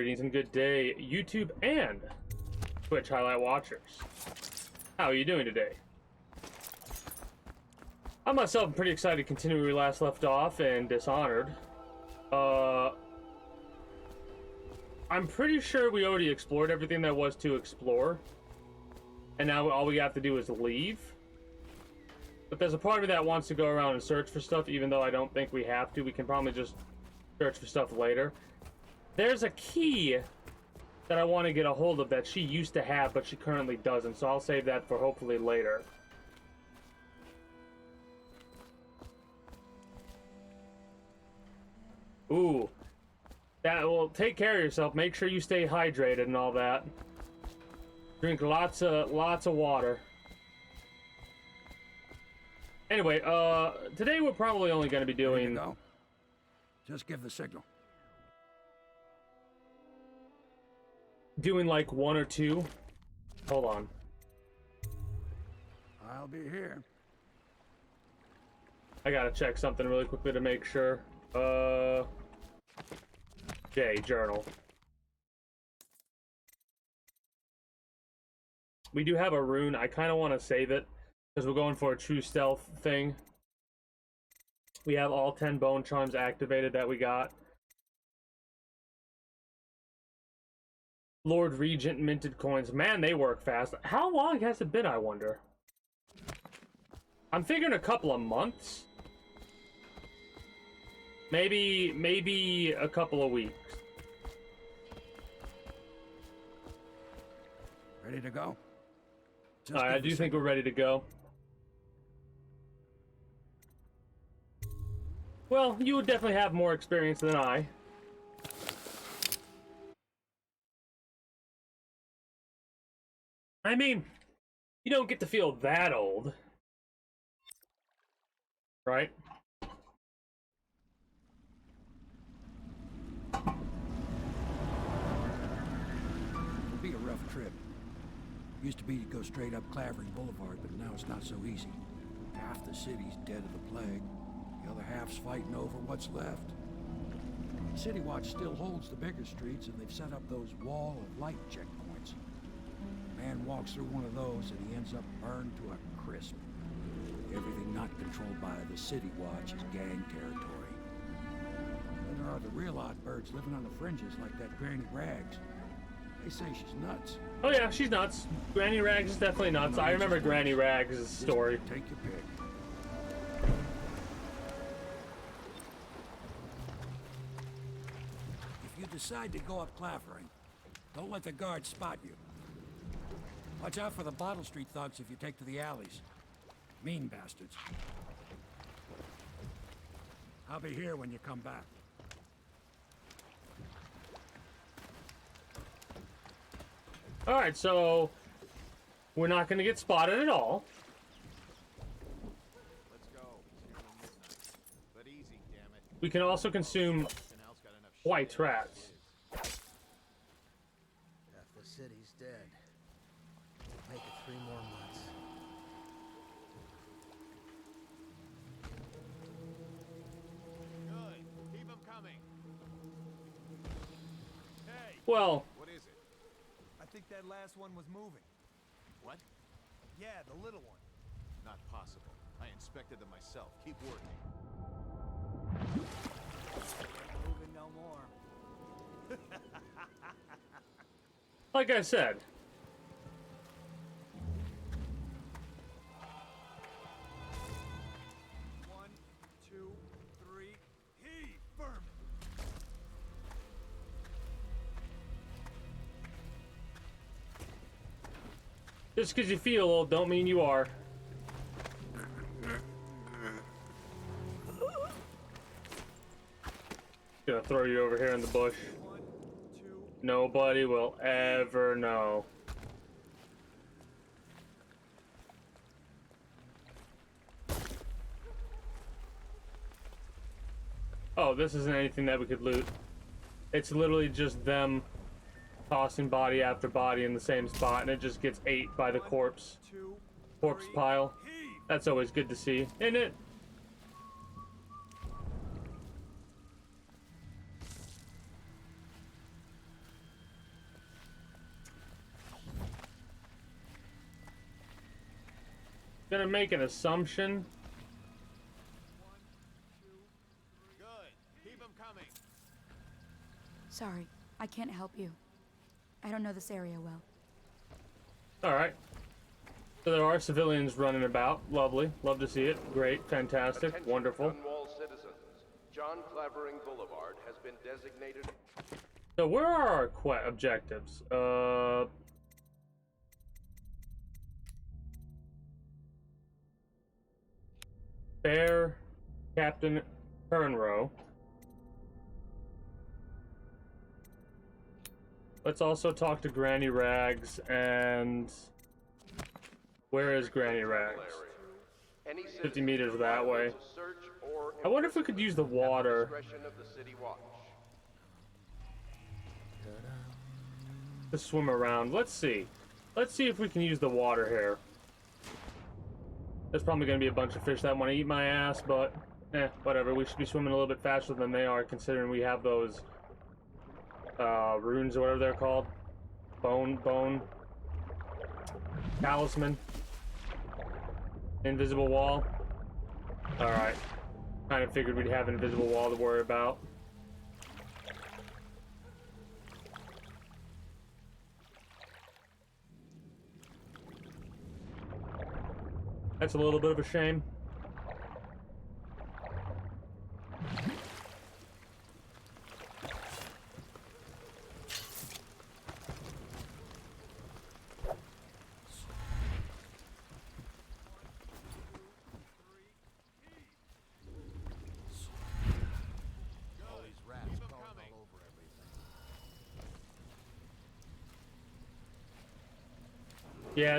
Greetings and good day, YouTube and Twitch highlight watchers. How are you doing today? I myself am pretty excited to continue where we last left off in Dishonored. I'm pretty sure we already explored everything there was to explore. And now all we have to do is leave. But there's a part of me that wants to go around and search for stuff, even though I don't think we have to. We can probably just search for stuff later. There's a key that I want to get a hold of that she used to have, but she currently doesn't. So I'll save that for hopefully later. Ooh. That will take care of yourself. Make sure you stay hydrated and all that. Drink lots of water. Anyway, today we're probably only going to be doing... Go. Just give the signal. Doing like one or two. Hold on. I'll be here. I gotta check something really quickly to make sure. J, journal. We do have a rune. I kind of want to save it because we're going for a true stealth thing. We have all 10 bone charms activated that we got. Lord Regent minted coins. Man, they work fast. How long has it been, I wonder? I'm figuring a couple of months. Maybe a couple of weeks. Ready to go? I do think we're ready to go. Well, you would definitely have more experience than I. I mean, you don't get to feel that old. Right? It'll be a rough trip. Used to be to go straight up Clavering Boulevard, but now it's not so easy. Half the city's dead of the plague. The other half's fighting over what's left. City Watch still holds the bigger streets, and they've set up those wall of light checkpoints. Man walks through one of those and he ends up burned to a crisp. Everything not controlled by the City Watch is gang territory. Then there are the real odd birds living on the fringes like that Granny Rags. They say she's nuts. Oh yeah, she's nuts. Granny Rags is definitely nuts. I remember Granny Rags' story. Take your pick. If you decide to go up Clavering, don't let the guards spot you. Watch out for the Bottle Street thugs if you take to the alleys. Mean bastards. I'll be here when you come back. Alright, so we're not going to get spotted at all. Let's go. But easy, damn it. We can also consume white rats. Half the city's dead. Make it 3 more months. Good. Keep them coming. Hey, Well, what is it? I think that last one was moving. What? Yeah, the little one. Not possible. I inspected them myself. Keep working. Moving no more. like I said, One, two, three. Heave, Vermin. just because you feel old don't mean you are. Gonna throw you over here in the bush. 1, 2. Nobody will ever know. Oh, this isn't anything that we could loot. It's literally just them tossing body after body in the same spot, and it just gets ate by the corpse pile. That's always good to see, isn't it? Gonna make an assumption. Good. Keep them coming. Sorry, I can't help you. I don't know this area well. Alright. So there are civilians running about. Lovely. Love to see it. Great. Fantastic. Attention, Wonderful. Dunwall citizens. John Clavering Boulevard has been designated. So where are our objectives? Bear, Captain Turnrow. Let's also talk to Granny Rags and... Where is Granny Rags? 50 meters that way. I wonder if we could use the water. To swim around. Let's see. Let's see if we can use the water here. There's probably going to be a bunch of fish that want to eat my ass, but whatever. We should be swimming a little bit faster than they are, considering we have those runes or whatever they're called. Bone talisman. Invisible wall. Alright. Kind of figured we'd have an invisible wall to worry about. That's a little bit of a shame. All these rats crawling all over everything. Yeah,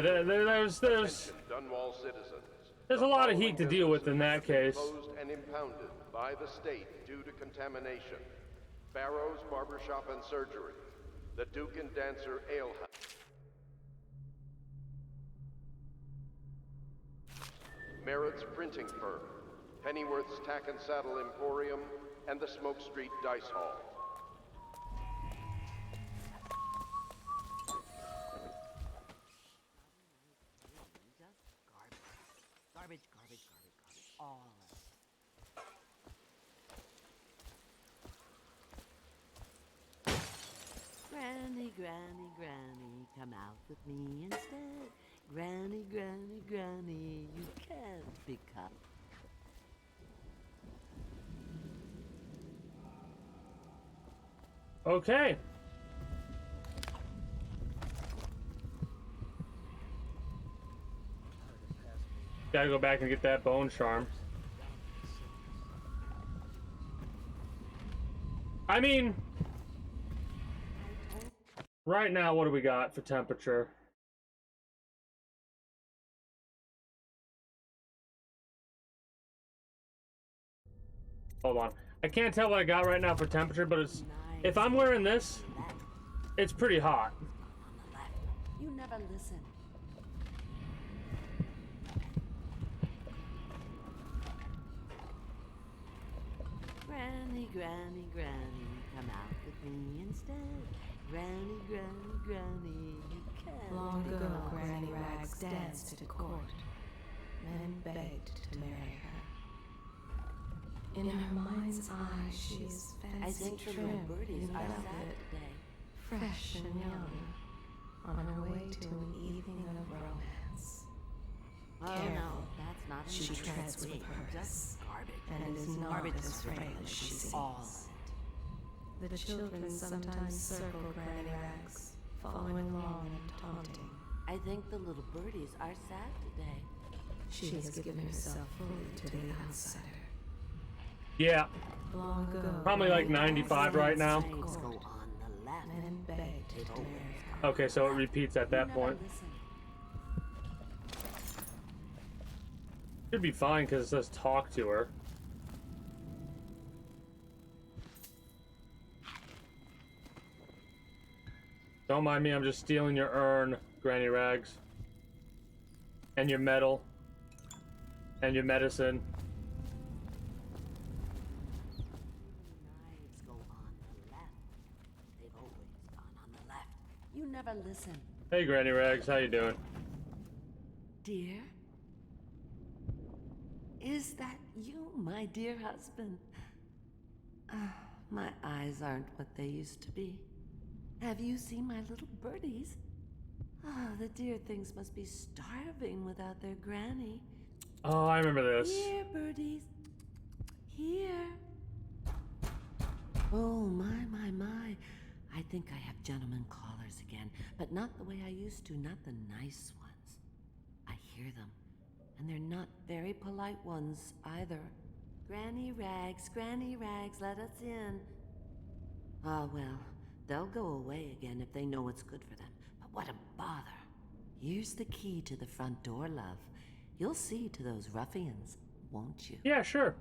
there's a lot of heat to deal with in that case. Closed and impounded by the state due to contamination. Barrow's Barbershop and Surgery. The Duke and Dancer Ale House. Merritt's Printing Firm. Pennyworth's Tack and Saddle Emporium. And the Smoke Street Dice Hall. Garbage, all of it. Granny, granny, granny, come out with me instead. Granny, granny, granny, you can't be cut. Okay. Gotta go back and get that bone charm. I mean, right now, what do we got for temperature? Hold on. I can't tell what I got right now for temperature, but it's, if I'm wearing this, it's pretty hot. On the left. You never listen. Granny, granny, granny, come out with me instead. Granny, granny, granny, you can't. Long ago, Granny Rags danced at court. Men begged to marry her. In her mind's eye, she is I fancy think the trim little birdies in are sad velvet, today. fresh and young, on her way to an evening of romance. Oh Careful. no, that's not She an treads with Just purpose, garbage. and is not Garbage as is frail garbage. as she seems. All of it. The children sometimes circle Granny Rags, following along and taunting. I think the little birdies are sad today. She has given herself fully to the outsider. Yeah, Long ago, probably like Granny 95 Rags right now. danced at Things go court. on the left. Men begged to marry her. Okay, so it repeats at that You never point. listen. Should be fine because it says talk to her. Don't mind me, I'm just stealing your urn, Granny Rags. And your metal. And your medicine. Knives go on the left. They've always gone on the left. You never listen. Hey Granny Rags, how you doing? Dear? Is that you, my dear husband? My eyes aren't what they used to be. Have you seen my little birdies? The dear things must be starving without their granny. Oh, I remember this. Here, birdies. Here. Oh, my. I think I have gentlemen callers again, but not the way I used to, not the nice ones. I hear them, and they're not very polite ones either. Granny Rags, let us in. Ah, well, they'll go away again if they know what's good for them. But what a bother. Here's the key to the front door, love. You'll see to those ruffians, won't you? Yeah, sure.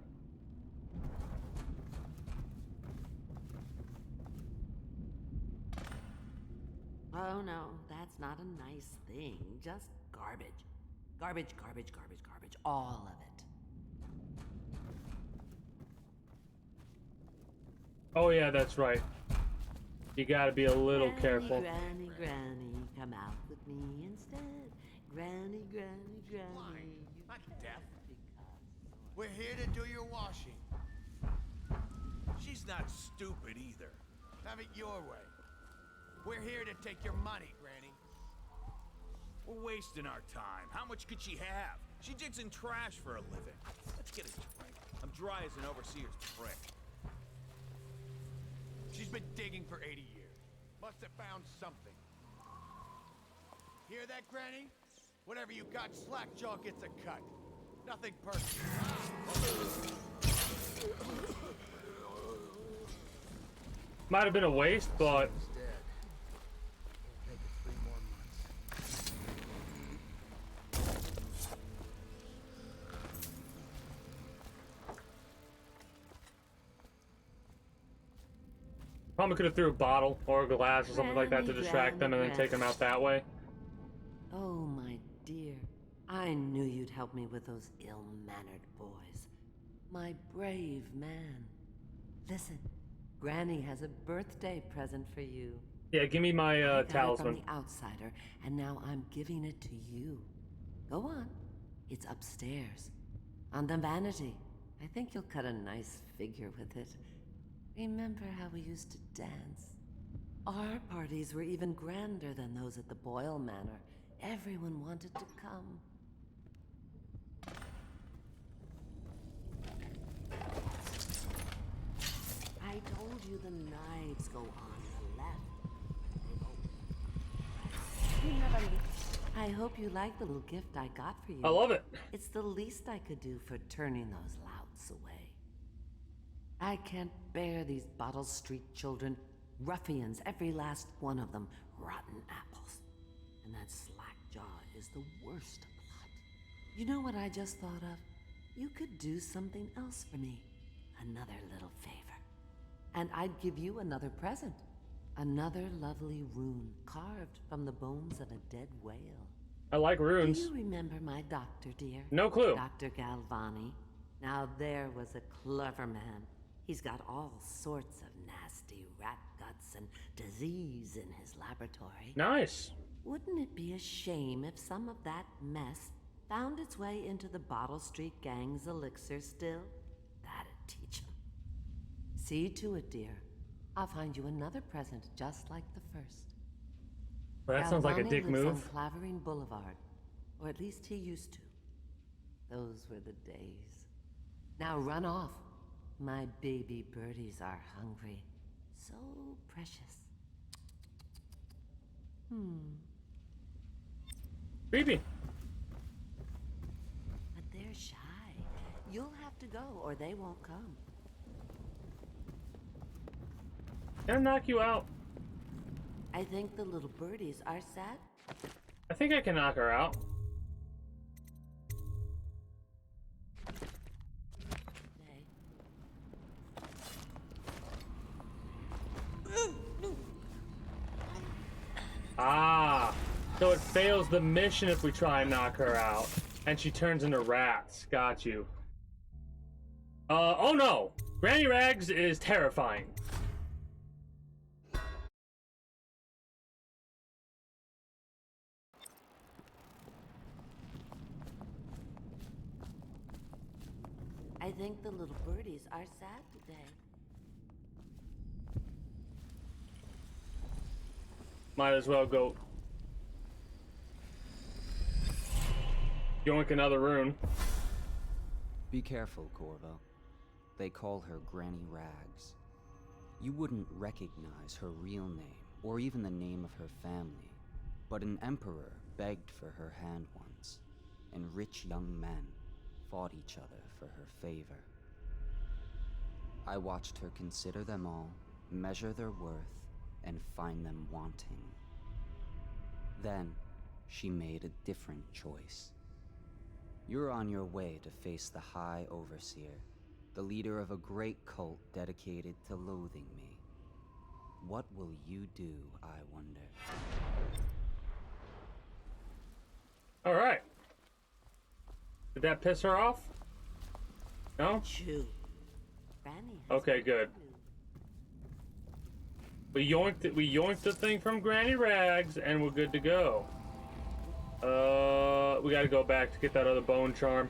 Oh no, that's not a nice thing. Just garbage. Garbage, all of it. Oh yeah, that's right. You gotta be a little careful. Granny, come out with me instead. Granny, Blind, you not can't deaf. because We're here to do your washing. She's not stupid either. Have it your way. We're here to take your money, Granny. We're wasting our time. How much could she have? She digs in trash for a living. Let's get it straight. I'm dry as an overseer's prick. She's been digging for 80 years. Must have found something. Hear that, Granny? Whatever you got, Slackjaw gets a cut. Nothing personal. Might have been a waste, but He's dead. Can't make it 3 more months. probably could have threw a bottle or a glass or something like that to distract them and then take them out that way. Oh, my dear. I knew you'd help me with those ill-mannered boys. My brave man. Listen, Granny has a birthday present for you. Yeah, give me my I got it talisman. from the outsider, and now I'm giving it to you. Go on. It's upstairs. On the vanity. I think you'll cut a nice figure with it. Remember how we used to dance? Our parties were even grander than those at the Boyle Manor. Everyone wanted to come. I told you the knives go on the left. You never knew. I hope you like the little gift I got for you. I love it. It's the least I could do for turning those louts away. I can't bear these Bottle Street children. Ruffians, every last one of them. Rotten apples. And that Slackjaw is the worst of the lot. You know what I just thought of? You could do something else for me. Another little favor. And I'd give you another present. Another lovely rune carved from the bones of a dead whale. I like runes. Do you remember my doctor, dear? No clue. Dr. Galvani. Now there was a clever man. He's got all sorts of nasty rat guts and disease in his laboratory. Nice. Wouldn't it be a shame if some of that mess found its way into the Bottle Street Gang's elixir still? That'd teach him. See to it, dear. I'll find you another present just like the first. Well, that sounds like a Galvani dick lives move. on Clavering Boulevard. Or at least he used to. Those were the days. Now run off. My baby birdies are hungry. So precious. Creepy. But they're shy. You'll have to go or they won't come. Gonna knock you out. I think the little birdies are sad. I think I can knock her out. Ah, so it fails the mission if we try and knock her out. And she turns into rats. Got you. Oh no! Granny Rags is terrifying. think the little birdies are sad today. Might as well go yoink another rune. Be careful, Corvo. They call her Granny Rags. You wouldn't recognize her real name, or even the name of her family, but an emperor begged for her hand once, and rich young men fought each other for her favor. I watched her consider them all, measure their worth, and find them wanting. Then, she made a different choice. You're on your way to face the High Overseer, the leader of a great cult dedicated to loathing me. What will you do, I wonder? All right. Did that piss her off? No? Chew. Granny has Okay, good. We yoinked the thing from Granny Rags, and we're good to go. We gotta go back to get that other bone charm.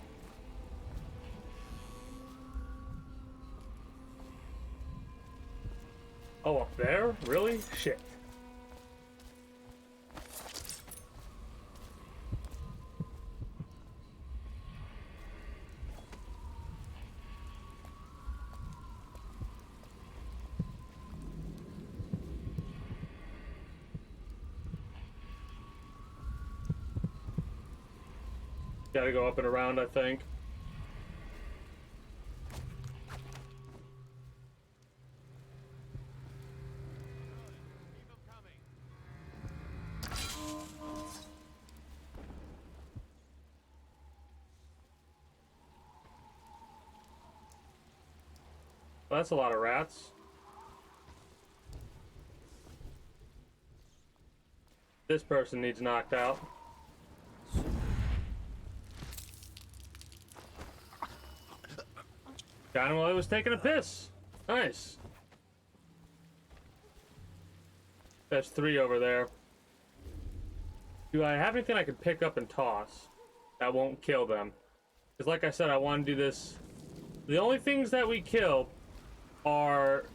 Oh, up there? Really? Shit. Gotta go up and around, I think. Well, that's a lot of rats. This person needs knocked out. Got him while he was taking a piss. Nice. There's 3 over there. Do I have anything I can pick up and toss that won't kill them? Because like I said, I want to do this. The only things that we kill are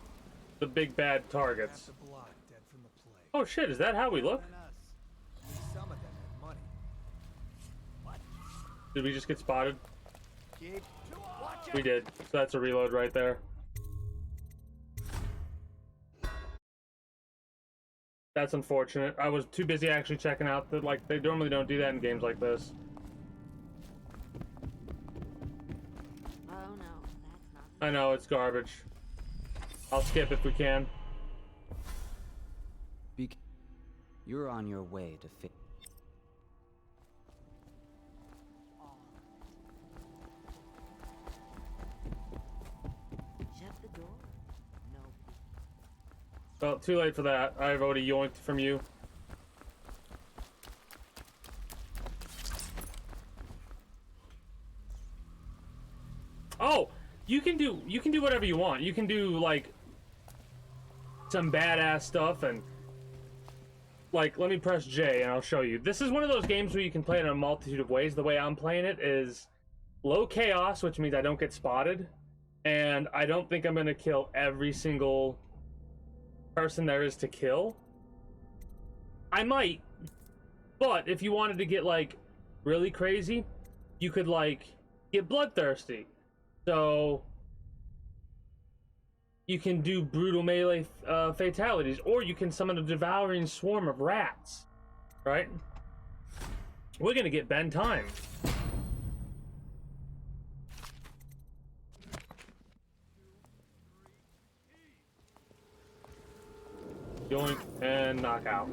the big bad targets. Half the block dead from the plague. Oh shit, is that how we look? And us. Some of them have money. What? Did we just get spotted? Keep. Watch We did. So that's a reload right there. That's unfortunate. I was too busy actually checking out that, like, they normally don't do that in games like this. Oh no, that's not. I know, it's garbage. I'll skip if we can. You're on your way to fix. Shut the door. No. Well, too late for that. I've already yoinked from you. Oh, you can do whatever you want. You can do like some badass stuff and like, let me press J and I'll show you. This is one of those games where you can play it in a multitude of ways. The way I'm playing it is low chaos, which means I don't get spotted, and I don't think I'm gonna kill every single person there is to kill. I might, but if you wanted to get like really crazy, you could like get bloodthirsty. So you can do brutal melee fatalities, or you can summon a devouring swarm of rats, right? We're gonna get Ben time. Yoink and knockout.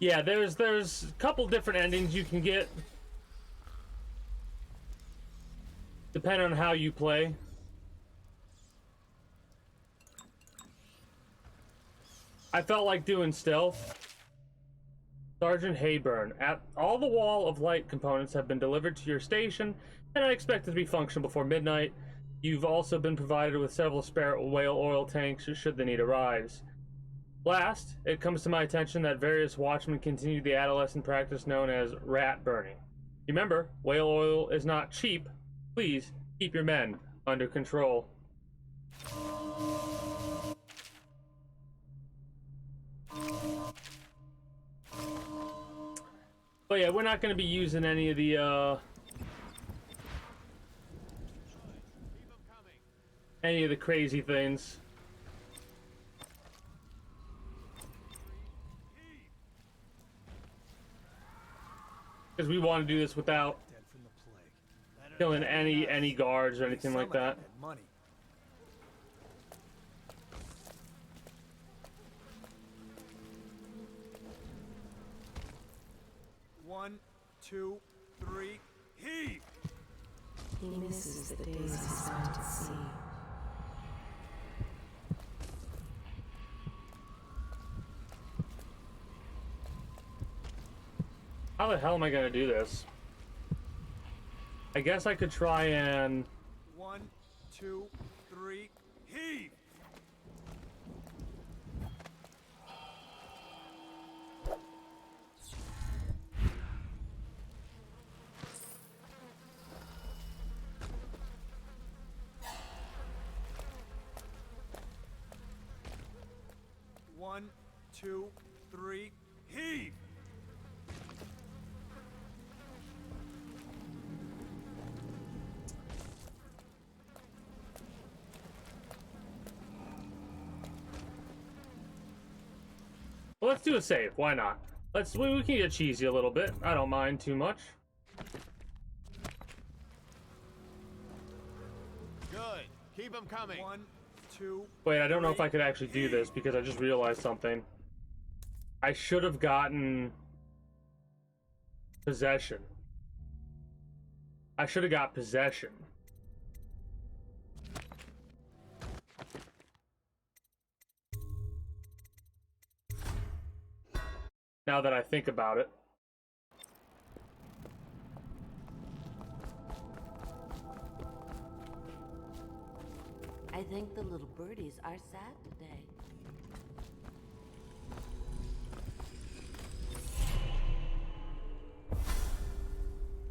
Yeah, there's a couple different endings you can get depending on how you play. I felt like doing stealth. Sergeant Hayburn, all the wall of light components have been delivered to your station, and I expect it to be functional before midnight. You've also been provided with several spare whale oil tanks should the need arise. Last, it comes to my attention that various watchmen continue the adolescent practice known as rat burning. Remember, whale oil is not cheap. Please keep your men under control. But yeah, we're not going to be using any of the crazy things. Because we want to do this without killing any guards or anything like that. Money. One, two, three, heave! He misses the days he spent at sea. How the hell am I gonna do this? I guess I could try and... One, two, three, heave! One, two, three, heave! Well, let's do a save. Why not? We can get cheesy a little bit. I don't mind too much. Good. Keep them coming. One, two. Wait, I don't know if I could actually do this because I just realized something. I should have gotten possession. I should have got possession. Now that I think about it. I think the little birdies are sad today.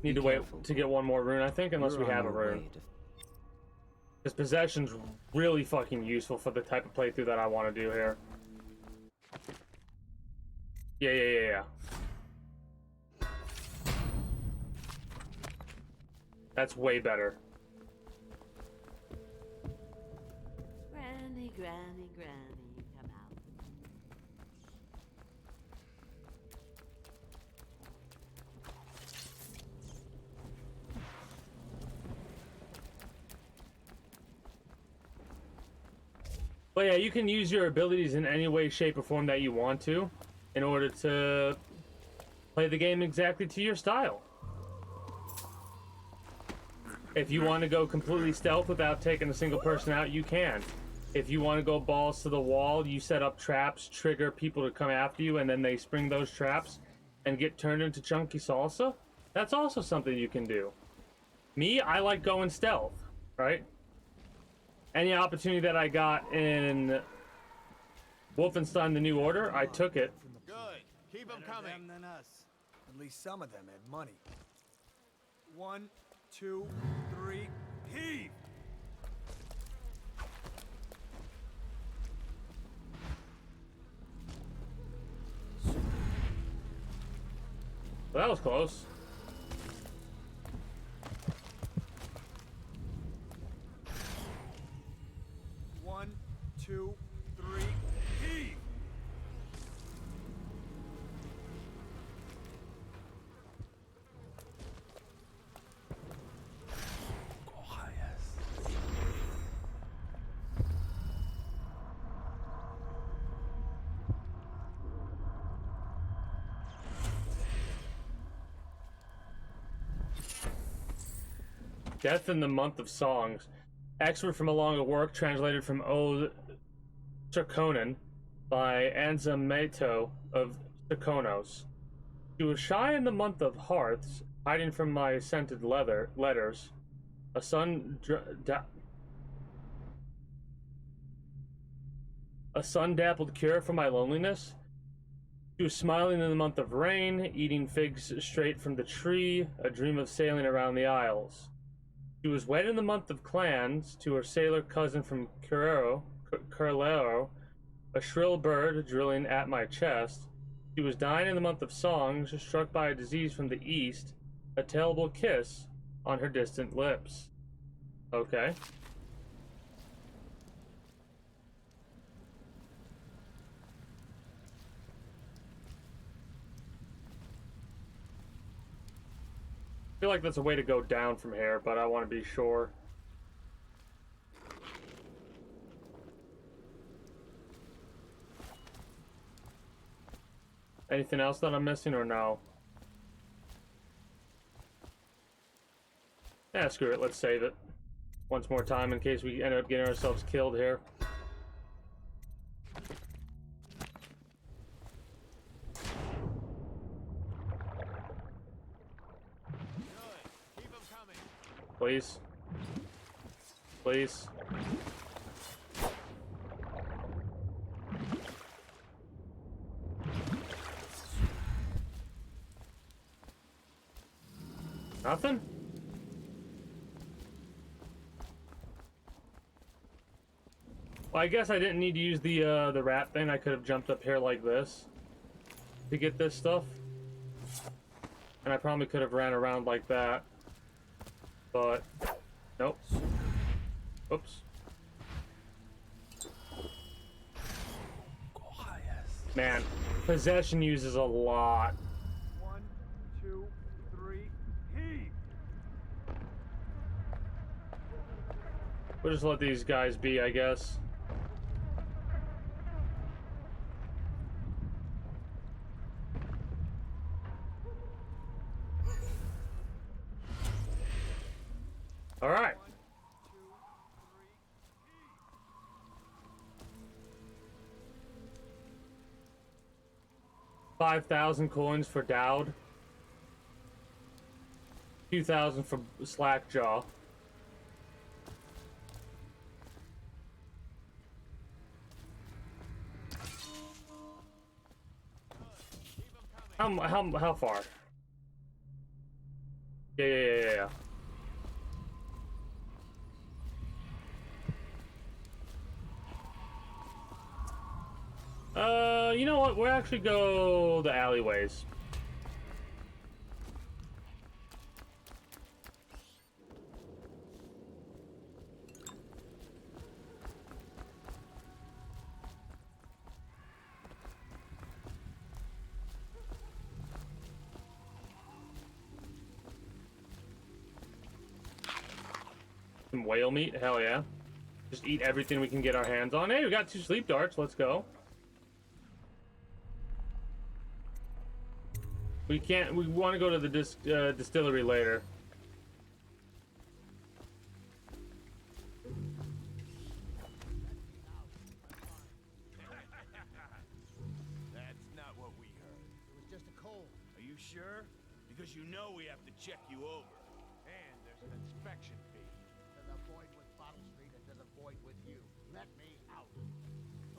Need to wait to get one more rune, I think, unless we have a rune. This possession's really fucking useful for the type of playthrough that I want to do here. Yeah. That's way better. Granny, granny, granny, come out. But yeah, you can use your abilities in any way, shape, or form that you want to in order to play the game exactly to your style. If you want to go completely stealth without taking a single person out, you can. If you want to go balls to the wall, you set up traps, trigger people to come after you, and then they spring those traps and get turned into chunky salsa. That's also something you can do. Me, I like going stealth, right? Any opportunity that I got in Wolfenstein: The New Order, I took it. Good. Keep them coming. Them than us. At least some of them had money. One, two, three, heave! Well, that was close. One, two, three, heave! Death in the Month of Songs. Excerpt from a longer work translated from Ode Circonan by Anza Meto of Circonos. She was shy in the month of hearths, hiding from my scented letters. A A sun-dappled cure for my loneliness. She was smiling in the month of rain, eating figs straight from the tree, a dream of sailing around the isles. She was wed in the month of clans to her sailor cousin from Curlero, a shrill bird drilling at my chest. She was dying in the month of songs, struck by a disease from the east, a terrible kiss on her distant lips. Okay. I feel like that's a way to go down from here, but I want to be sure. Anything else that I'm missing or no? Yeah, screw it. Let's save it once more time in case we end up getting ourselves killed here. Please. Please. Nothing? Well, I guess I didn't need to use the rat thing. I could have jumped up here like this to get this stuff. And I probably could have ran around like that. But, nope. Oops. Man, possession uses a lot. 1, 2, 3, heave! We'll just let these guys be, I guess. All right. 1, 2, 3, heave! 5,000 coins for Dowd. 2,000 for Slackjaw. How far? Yeah. You know what? We'll actually go the alleyways. Some whale meat? Hell yeah. Just eat everything we can get our hands on. Hey, we got 2 sleep darts. Let's go. We want to go to the distillery later. That's not what we heard. It was just a cold. Are you sure? Because you know we have to check you over. And there's an inspection fee. There's a void with Bottle Street and there's a void with you. Let me out.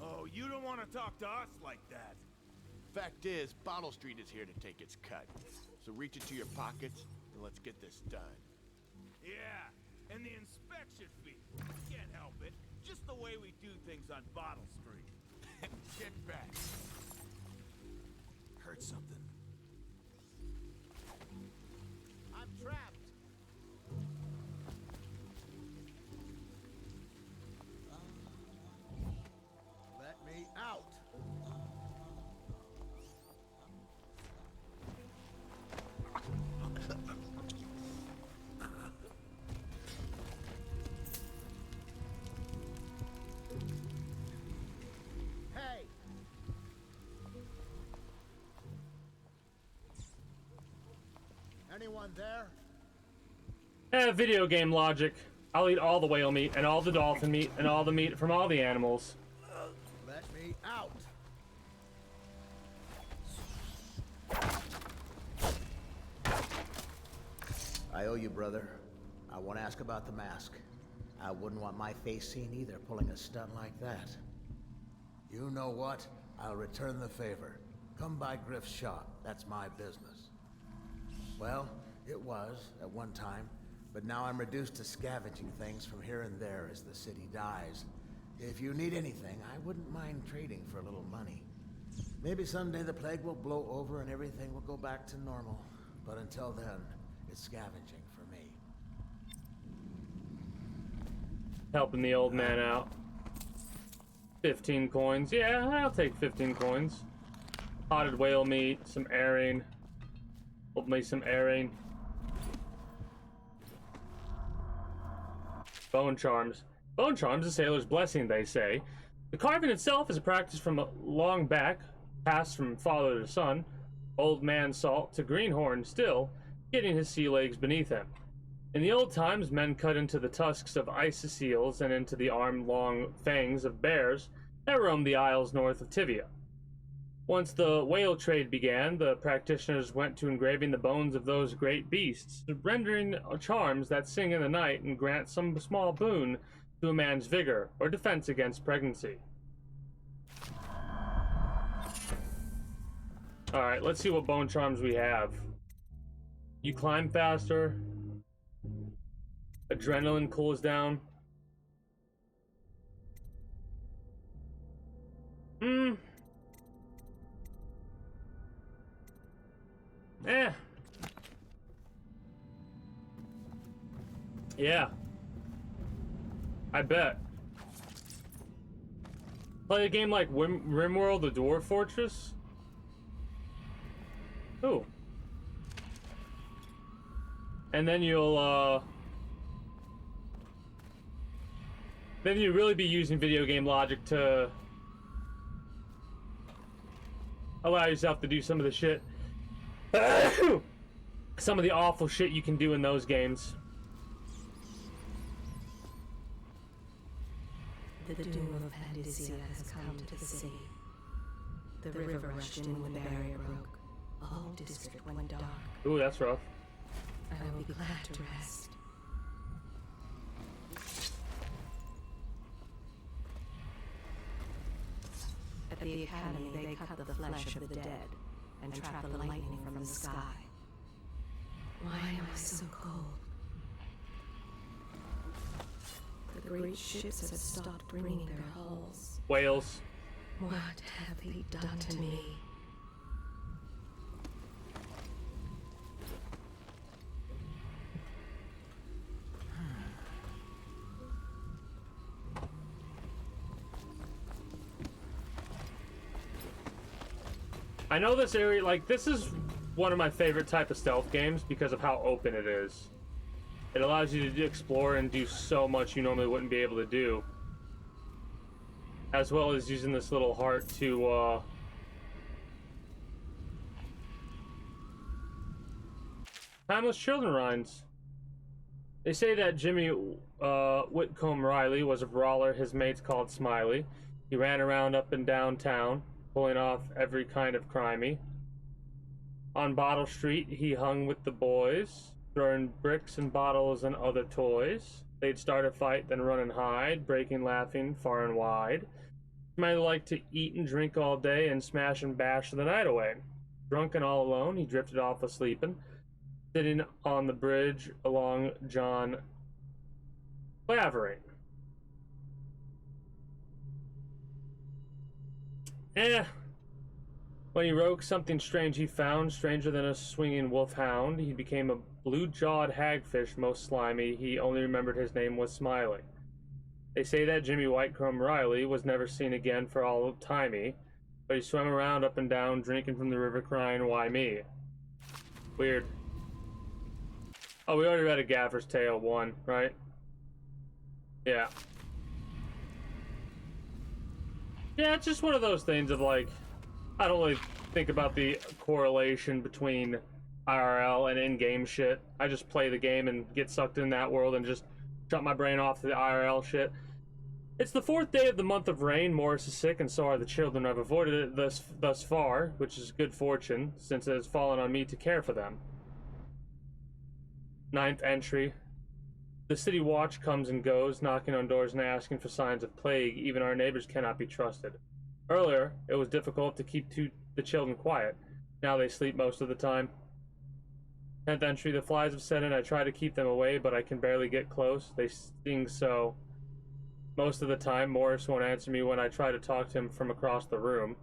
Oh, you don't want to talk to us like that. Fact is, Bottle Street is here to take its cut. So reach into your pockets and let's get this done. Yeah, and the inspection fee. Can't help it. Just the way we do things on Bottle Street. Get back. Heard something. I'm trapped. Let me out. Hey! Anyone there? Video game logic. I'll eat all the whale meat and all the dolphin meat and all the meat from all the animals. Let me out. I owe you, brother. I want to ask about the mask. I wouldn't want my face seen either, pulling a stunt like that. You know what? I'll return the favor. Come by Griff's shop. That's my business. Well, it was, at one time, but now I'm reduced to scavenging things from here and there as the city dies. If you need anything, I wouldn't mind trading for a little money. Maybe someday the plague will blow over and everything will go back to normal. But until then, it's scavenging for me. Helping the old man out. 15 coins. Yeah, I'll take 15 coins. Potted whale meat, some herring. Hold me some herring. Bone charms. Bone charms, a sailor's blessing, they say. The carving itself is a practice from long back, passed from father to son. Old man Salt to greenhorn still, getting his sea legs beneath him. In the old times, men cut into the tusks of ice seals and into the arm-long fangs of bears that roamed the isles north of Tivia. Once the whale trade began, the practitioners went to engraving the bones of those great beasts, rendering charms that sing in the night and grant some small boon to a man's vigor or defense against pregnancy. Alright, let's see what bone charms we have. You climb faster. Adrenaline cools down. Yeah. I bet. Play a game like RimWorld, the Dwarf Fortress? Ooh. And then you'll, then you really be using video game logic to allow yourself to do some of the shit. Some of the awful shit you can do in those games. The doom of Pandysia has come to the sea. The river rushed in when the barrier broke. The whole district went dark. Ooh, that's rough. I will be glad to rest. At the academy, they cut the flesh of the dead and trap the lightning from the sky. Why am I so cold? The great ships have stopped bringing their hulls. Whales. What have they done to me? I know this area, like, this is one of my favorite type of stealth games because of how open it is. It allows you to explore and do so much you normally wouldn't be able to do. As well as using this little heart to, Timeless Children Rhymes. They say that Jimmy Whitcomb Riley was a brawler his mates called Smiley. He ran around up and down town, pulling off every kind of crimey. On Bottle Street, he hung with the boys, throwing bricks and bottles and other toys. They'd start a fight, then run and hide, breaking, laughing far and wide. Smiley liked to eat and drink all day and smash and bash the night away. Drunk and all alone, he drifted off asleeping, sitting on the bridge along John Clavering. When he woke, something strange he found, stranger than a swinging wolfhound. He became a blue-jawed hagfish, most slimy. He only remembered his name was Smiley. They say that Jimmy Whitecomb Riley was never seen again for all of timey, but he swam around up and down, drinking from the river, crying, "Why me?" Weird. Oh, we already read A Gaffer's Tale 1, right? Yeah. Yeah, it's just one of those things of like, I don't really think about the correlation between IRL and in-game shit. I just play the game and get sucked in that world and just shut my brain off to the IRL shit. It's the 4th day of the month of rain. Morris is sick and so are the children. I've avoided it thus far, which is good fortune, since it has fallen on me to care for them. 9th entry. The city watch comes and goes, knocking on doors and asking for signs of plague. Even our neighbors cannot be trusted. Earlier, it was difficult to keep the children quiet. Now they sleep most of the time. 10th entry, the flies have set in. I try to keep them away, but I can barely get close. They sting so. Most of the time, Morris won't answer me when I try to talk to him from across the room.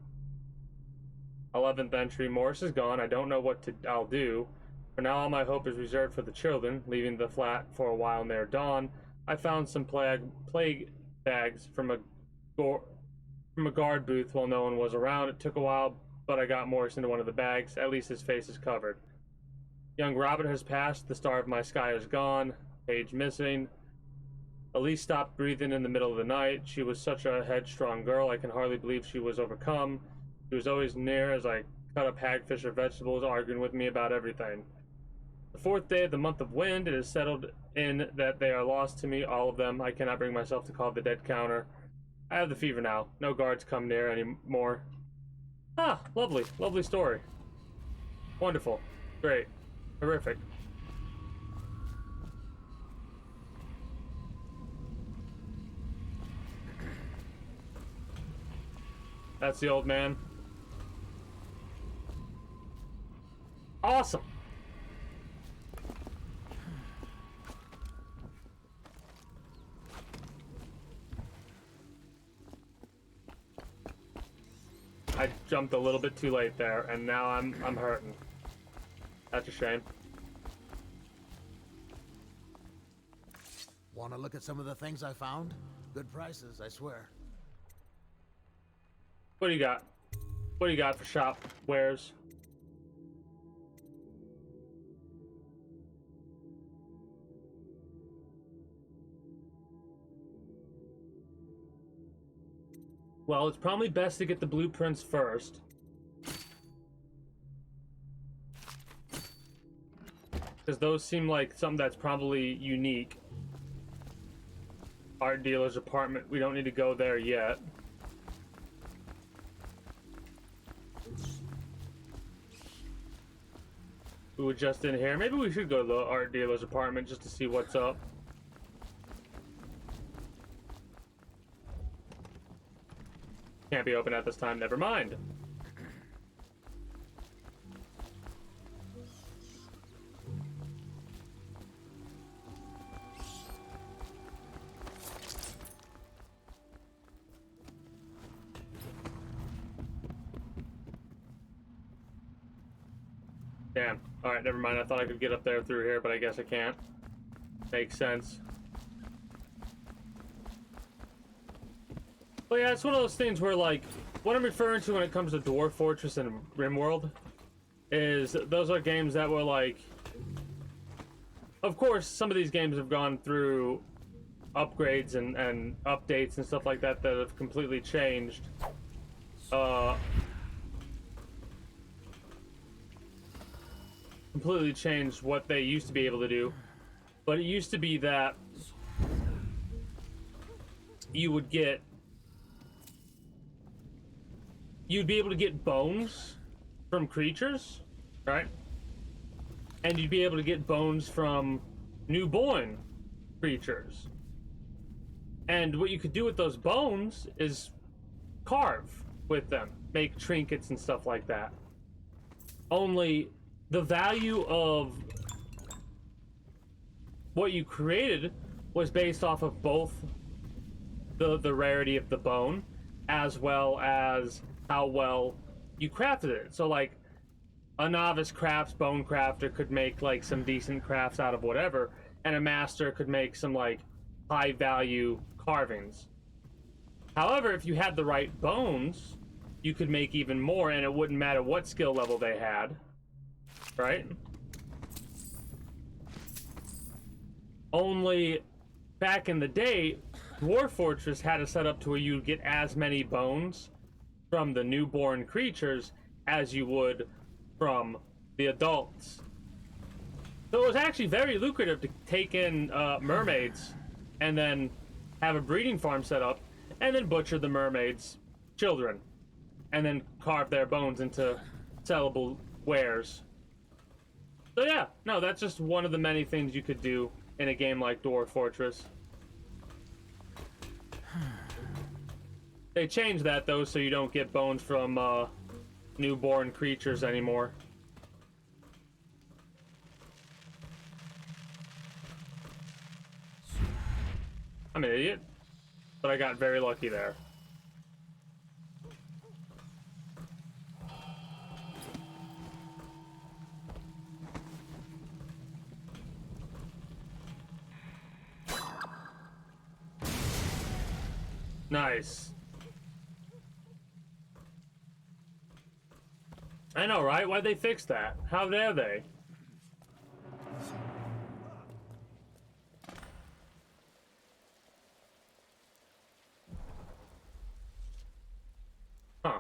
11th entry, Morris is gone. I don't know what I'll do. For now, all my hope is reserved for the children. Leaving the flat for a while near dawn, I found some plague bags from a guard booth while no one was around. It took a while, but I got Morris into one of the bags. At least his face is covered. Young Robin has passed. The star of my sky is gone. Paige missing. Elise stopped breathing in the middle of the night. She was such a headstrong girl. I can hardly believe she was overcome. She was always near as I cut up hagfish or vegetables, arguing with me about everything. The 4th day of the month of wind, it is settled in that they are lost to me, all of them. I cannot bring myself to call the dead counter. I have the fever now. No guards come near anymore. Ah, lovely. Lovely story. Wonderful. Great. Horrific. That's the old man. Awesome. I jumped a little bit too late there, and now I'm hurting. That's a shame. Want to look at some of the things I found? Good prices, I swear. What do you got? What do you got for shop wares? Well, it's probably best to get the blueprints first. Because those seem like something that's probably unique. Art dealer's apartment. We don't need to go there yet. We were just in here. Maybe we should go to the art dealer's apartment just to see what's up. Can't be open at this time. Never mind. Damn. Alright, never mind. I thought I could get up there through here, but I guess I can't. Makes sense. But yeah, it's one of those things where, like, what I'm referring to when it comes to Dwarf Fortress and RimWorld is those are games that were, like... Of course, some of these games have gone through upgrades and updates and stuff like that that have completely changed. Completely changed what they used to be able to do. But it used to be that you'd be able to get bones from creatures, right? And you'd be able to get bones from newborn creatures. And what you could do with those bones is carve with them, make trinkets and stuff like that. Only the value of what you created was based off of both the rarity of the bone as well as how well you crafted it. So like a novice bone crafter could make like some decent crafts out of whatever, and a master could make some like high value carvings. However, if you had the right bones, you could make even more, and it wouldn't matter what skill level they had, right? Only back in the day, Dwarf Fortress had a setup to where you get as many bones from the newborn creatures as you would from the adults. So it was actually very lucrative to take in mermaids and then have a breeding farm set up and then butcher the mermaids' children and then carve their bones into sellable wares. So yeah, no, that's just one of the many things you could do in a game like Dwarf Fortress. They changed that though, so you don't get bones from newborn creatures anymore. I'm an idiot, but I got very lucky there. Nice. I know, right? Why'd they fix that? How dare they? Huh.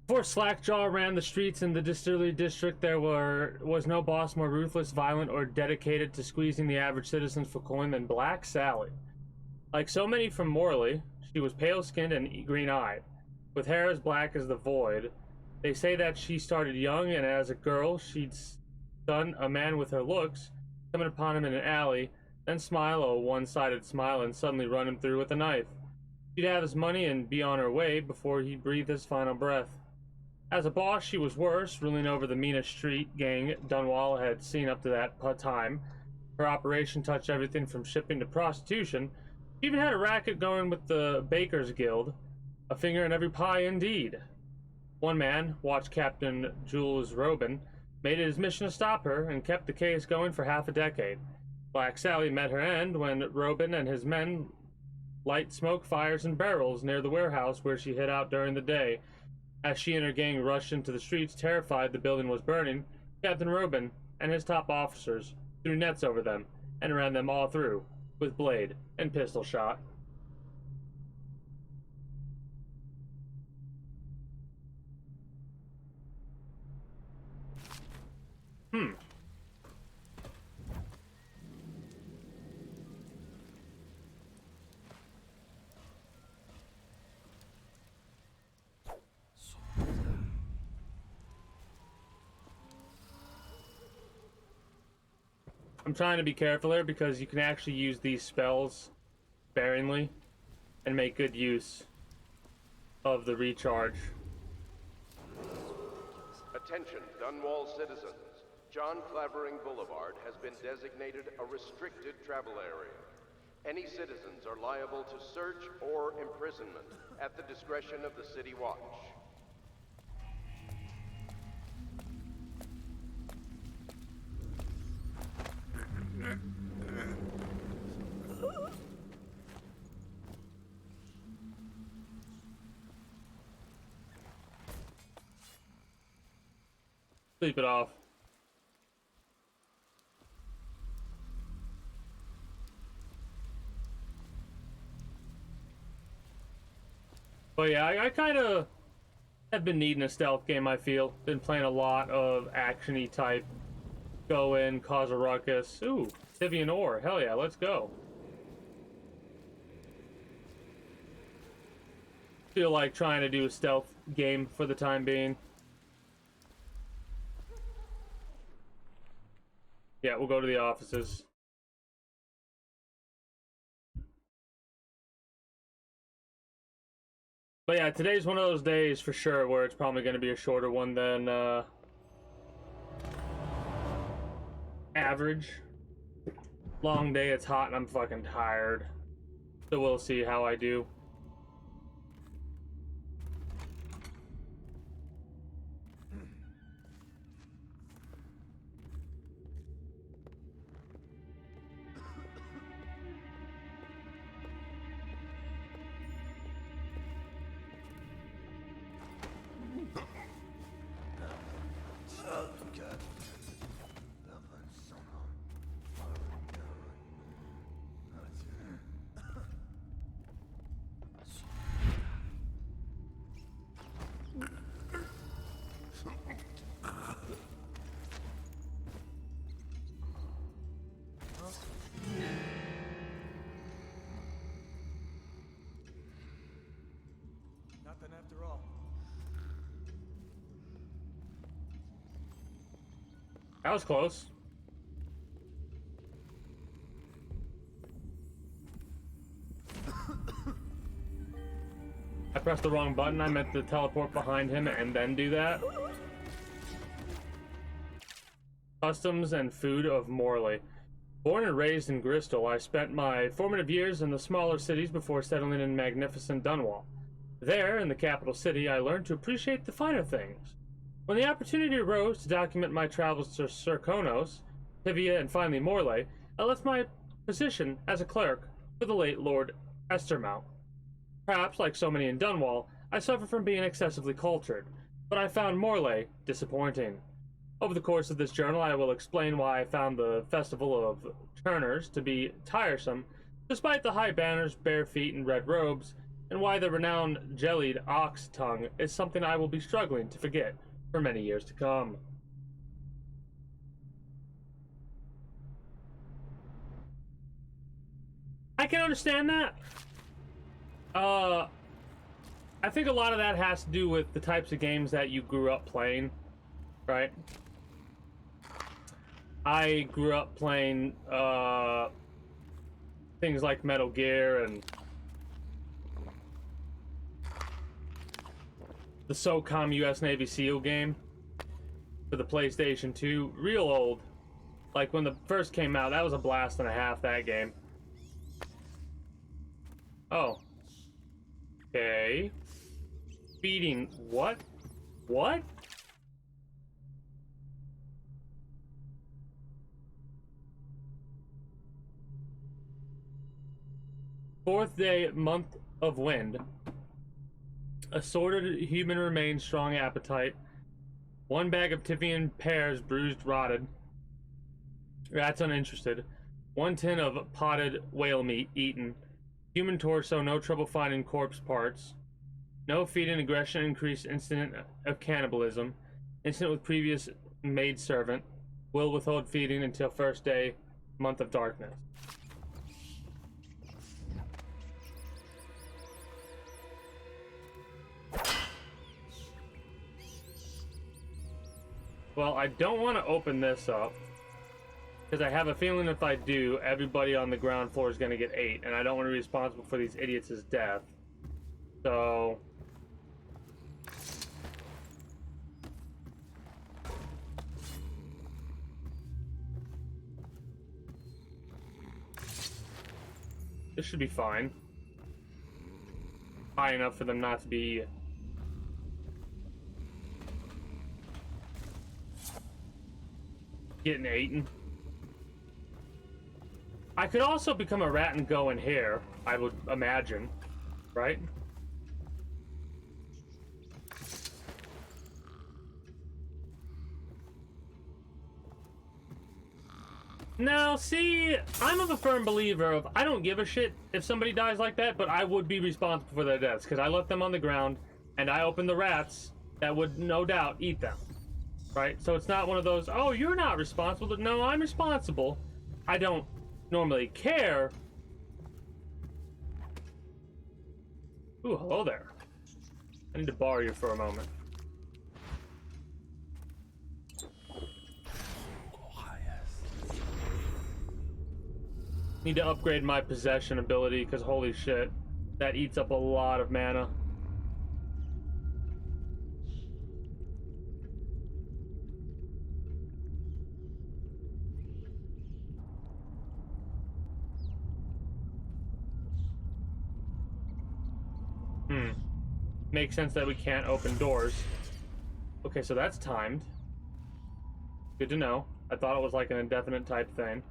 Before Slackjaw ran the streets in the Distillery District, there was no boss more ruthless, violent, or dedicated to squeezing the average citizens for coin than Black Sally. Like so many from Morley, she was pale-skinned and green-eyed, with hair as black as the void. They say that she started young, and as a girl, she'd stun a man with her looks, coming upon him in an alley, then smile a one-sided smile and suddenly run him through with a knife. She'd have his money and be on her way before he breathed his final breath. As a boss, she was worse, ruling over the meanest street gang Dunwall had seen up to that time. Her operation touched everything from shipping to prostitution. She even had a racket going with the Bakers Guild. A finger in every pie indeed. One man, watch Captain Jules Robin, made it his mission to stop her and kept the case going for half a decade. Black Sally met her end when Robin and his men light smoke fires and barrels near the warehouse where she hid out during the day. As she and her gang rushed into the streets, terrified the building was burning, Captain Robin and his top officers threw nets over them and ran them all through with blade and pistol shot. I'm trying to be careful here because you can actually use these spells sparingly and make good use of the recharge. Attention, Dunwall citizens. John Clavering Boulevard has been designated a restricted travel area. Any citizens are liable to search or imprisonment at the discretion of the City Watch. Sleep it off. But yeah, I kind of have been needing a stealth game, I feel. Been playing a lot of action-y type. Go in, cause a ruckus. Ooh, Tivian ore. Hell yeah, let's go. Feel like trying to do a stealth game for the time being. Yeah, we'll go to the offices. But yeah, today's one of those days for sure where it's probably going to be a shorter one than average. Long day, it's hot, and I'm fucking tired. So we'll see how I do. Nothing after all. That was close. I pressed the wrong button. I meant to teleport behind him and then do that. Customs and food of Morley. Born and raised in Bristol, I spent my formative years in the smaller cities before settling in magnificent Dunwall. There, in the capital city, I learned to appreciate the finer things. When the opportunity arose to document my travels to Serkonos, Tivia, and finally Morley, I left my position as a clerk for the late Lord Estermount. Perhaps, like so many in Dunwall, I suffer from being excessively cultured, but I found Morley disappointing. Over the course of this journal, I will explain why I found the Festival of Turners to be tiresome, despite the high banners, bare feet, and red robes, and why the renowned jellied ox tongue is something I will be struggling to forget for many years to come. I can understand that. I think a lot of that has to do with the types of games that you grew up playing, right? I grew up playing things like Metal Gear and the SOCOM US Navy SEAL game for the PlayStation 2. Real old. Like when the first came out, that was a blast and a half, that game. Oh. Okay. Feeding what? What? Fourth day, month of wind. Assorted human remains, strong appetite. One bag of Tivian pears, bruised, rotted. Rats uninterested. 1 tin of potted whale meat, eaten. Human torso, no trouble finding corpse parts. No feeding, aggression, increased incident of cannibalism. Incident with previous maidservant. Will withhold feeding until first day, month of darkness. Well, I don't want to open this up, because I have a feeling if I do, everybody on the ground floor is going to get ate, and I don't want to be responsible for these idiots' death. So... this should be fine. High enough for them not to be... getting eaten. I could also become a rat and go in here, I would imagine, right? Now, see, I'm of a firm believer of I don't give a shit if somebody dies like that, but I would be responsible for their deaths because I left them on the ground and I opened the rats that would no doubt eat them. Right? So it's not one of those, oh, you're not responsible. No, I'm responsible. I don't normally care. Ooh, hello there. I need to borrow you for a moment. Need to upgrade my possession ability because holy shit, that eats up a lot of mana. Makes sense that we can't open doors. Okay, so that's timed. Good to know. I thought it was like an indefinite type thing.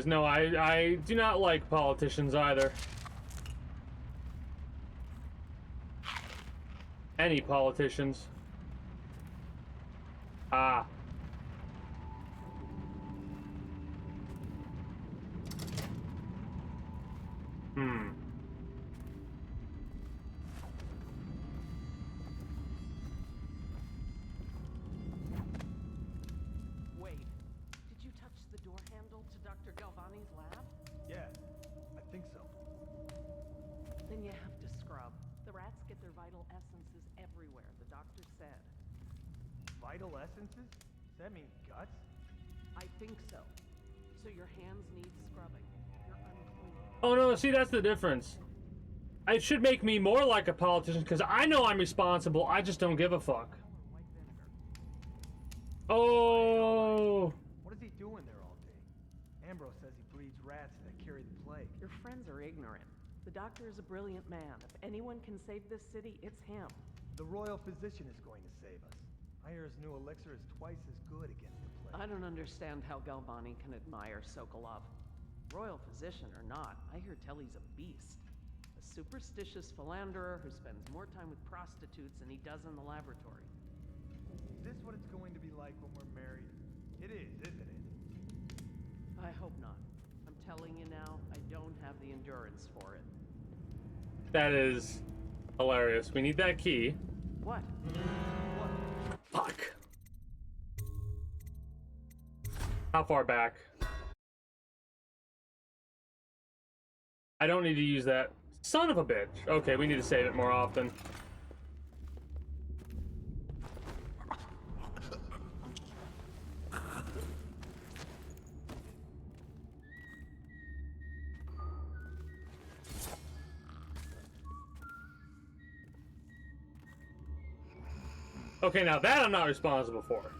No, I do not like politicians either. Any politicians. Ah. Yeah, I think so. Then you have to scrub. The rats get their vital essences everywhere, the doctor said. Vital essences? Does that mean guts? I think so. So your hands need scrubbing. You're unclean. Oh no, see, that's the difference. It should make me more like a politician, because I know I'm responsible, I just don't give a fuck. Oh! What is he doing there all day? Ambrose says he breeds rats that carry the plague. Your friends are ignorant. The doctor is a brilliant man. If anyone can save this city, it's him. The royal physician is going to save us. I hear his new elixir is twice as good against the plague. I don't understand how Galvani can admire Sokolov. Royal physician or not, I hear tell he's a beast. A superstitious philanderer who spends more time with prostitutes than he does in the laboratory. Is this what it's going to be like when we're married? It is, isn't it? I hope not. I'm telling you now, I don't have the endurance for it. That is hilarious. We need that key. What? Fuck. How far back? I don't need to use that. Son of a bitch. Okay, we need to save it more often. Okay, now that I'm not responsible for.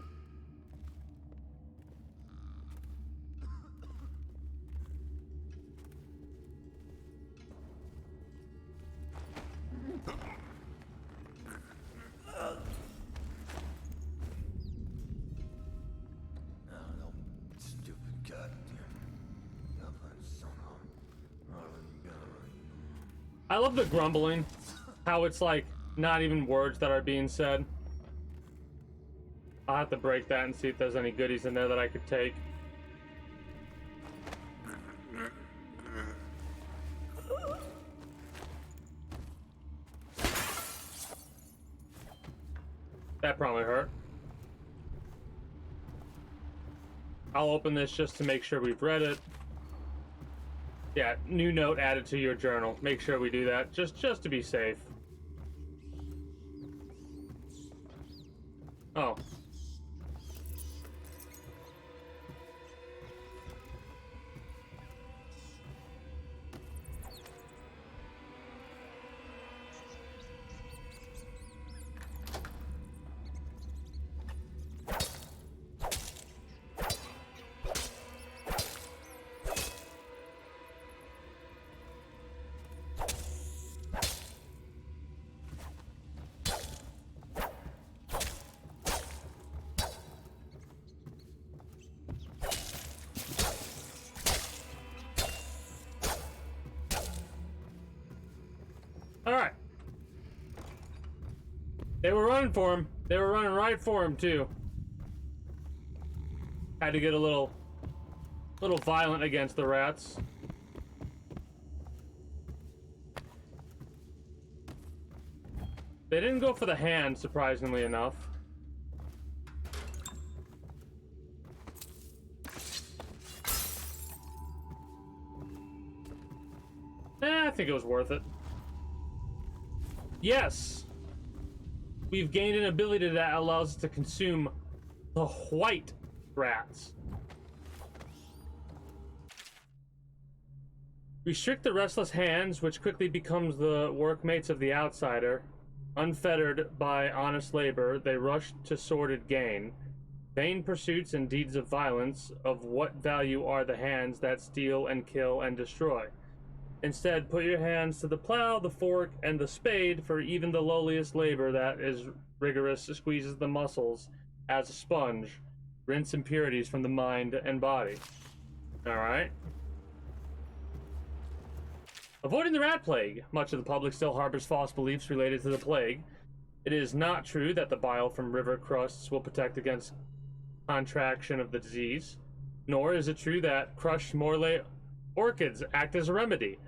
I love the grumbling, how it's like not even words that are being said. I'll have to break that and see if there's any goodies in there that I could take. That probably hurt. I'll open this just to make sure we've read it. Yeah, new note added to your journal. Make sure we do that, just to be safe. Oh. Alright. They were running for him. They were running right for him, too. Had to get a little violent against the rats. They didn't go for the hand, surprisingly enough. I think it was worth it. Yes! We've gained an ability that allows us to consume the white rats. Restrict the restless hands, which quickly becomes the workmates of the outsider. Unfettered by honest labor, they rush to sordid gain. Vain pursuits and deeds of violence, of what value are the hands that steal and kill and destroy? Instead, put your hands to the plow, the fork, and the spade, for even the lowliest labor that is rigorous squeezes the muscles as a sponge. Rinse impurities from the mind and body. Alright. Avoiding the rat plague. Much of the public still harbors false beliefs related to the plague. It is not true that the bile from river crusts will protect against contraction of the disease. Nor is it true that crushed morley orchids act as a remedy.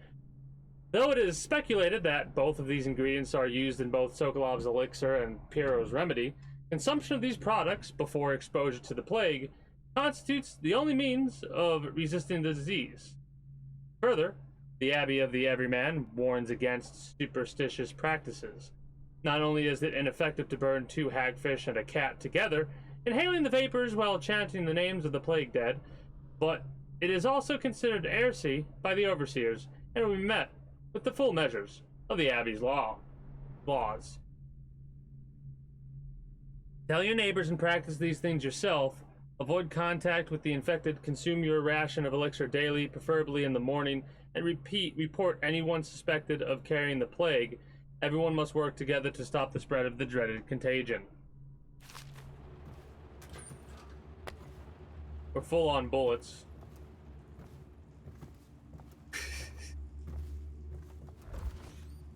Though it is speculated that both of these ingredients are used in both Sokolov's elixir and Pierrot's remedy, consumption of these products before exposure to the plague constitutes the only means of resisting the disease. Further, the Abbey of the Everyman warns against superstitious practices. Not only is it ineffective to burn 2 hagfish and a cat together, inhaling the vapors while chanting the names of the plague dead, but it is also considered heresy by the overseers and will be met with the full measures of the Abbey's laws. Tell your neighbors and practice these things yourself. Avoid contact with the infected, consume your ration of elixir daily, preferably in the morning, and report anyone suspected of carrying the plague. Everyone must work together to stop the spread of the dreaded contagion. We're full on bullets.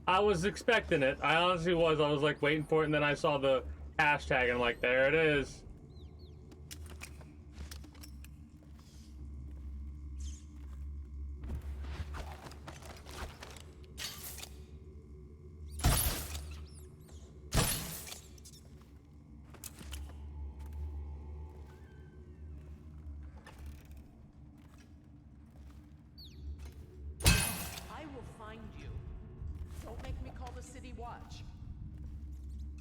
I was expecting it. I honestly was. I was like waiting for it, and then I saw the hashtag, and I'm like, there it is.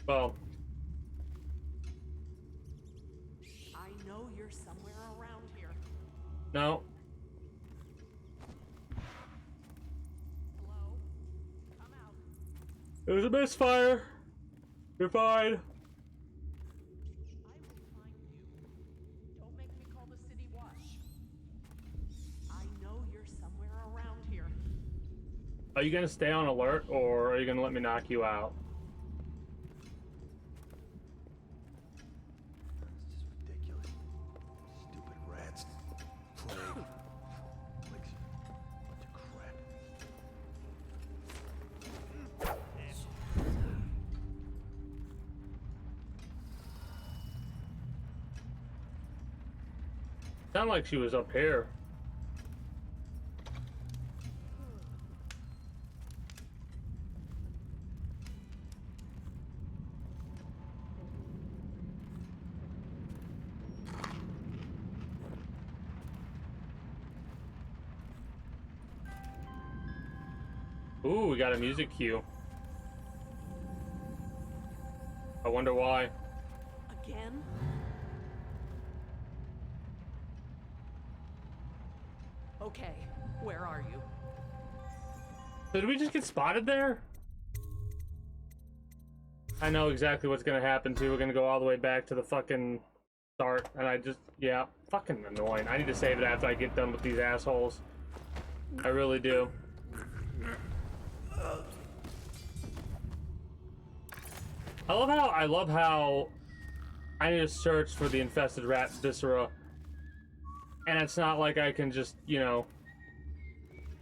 Well, I know you're somewhere around here. no. Hello? Come out. It was a misfire. You're fine. I will find you. Don't make me call the city watch. I know you're somewhere around here. Are you gonna stay on alert, or are you gonna let me knock you out? Sounded like she was up here. Ooh, we got a music cue. I wonder why. Again? Okay, where are you? So did we just get spotted there? I know exactly what's gonna happen too. We're gonna go all the way back to the fucking start, and yeah, fucking annoying. I need to save it after I get done with these assholes. I really do. I love how I need to search for the infested rat viscera, and it's not like I can just, you know,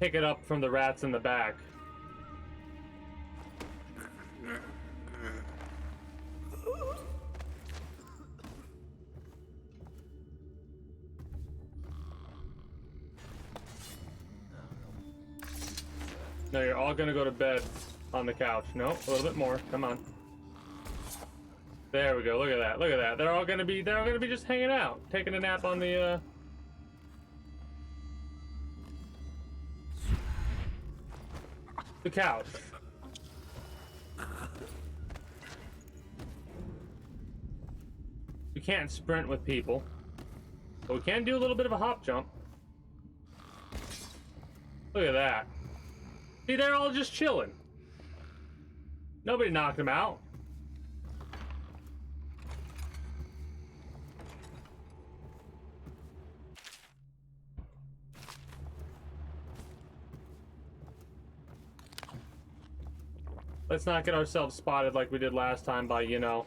pick it up from the rats in the back. No, you're all gonna go to bed on the couch. No, a little bit more. Come on. There we go. Look at that. Look at that. They're all gonna be just hanging out, taking a nap on the couch. We can't sprint with people, but we can do a little bit of a hop jump. Look at that. See, they're all just chilling. Nobody knocked them out. Let's not get ourselves spotted like we did last time by, you know,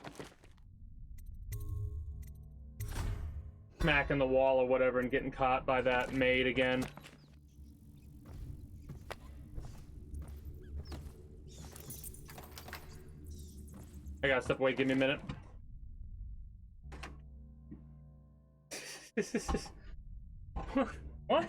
smacking the wall or whatever and getting caught by that maid again. I gotta step away, give me a minute. What?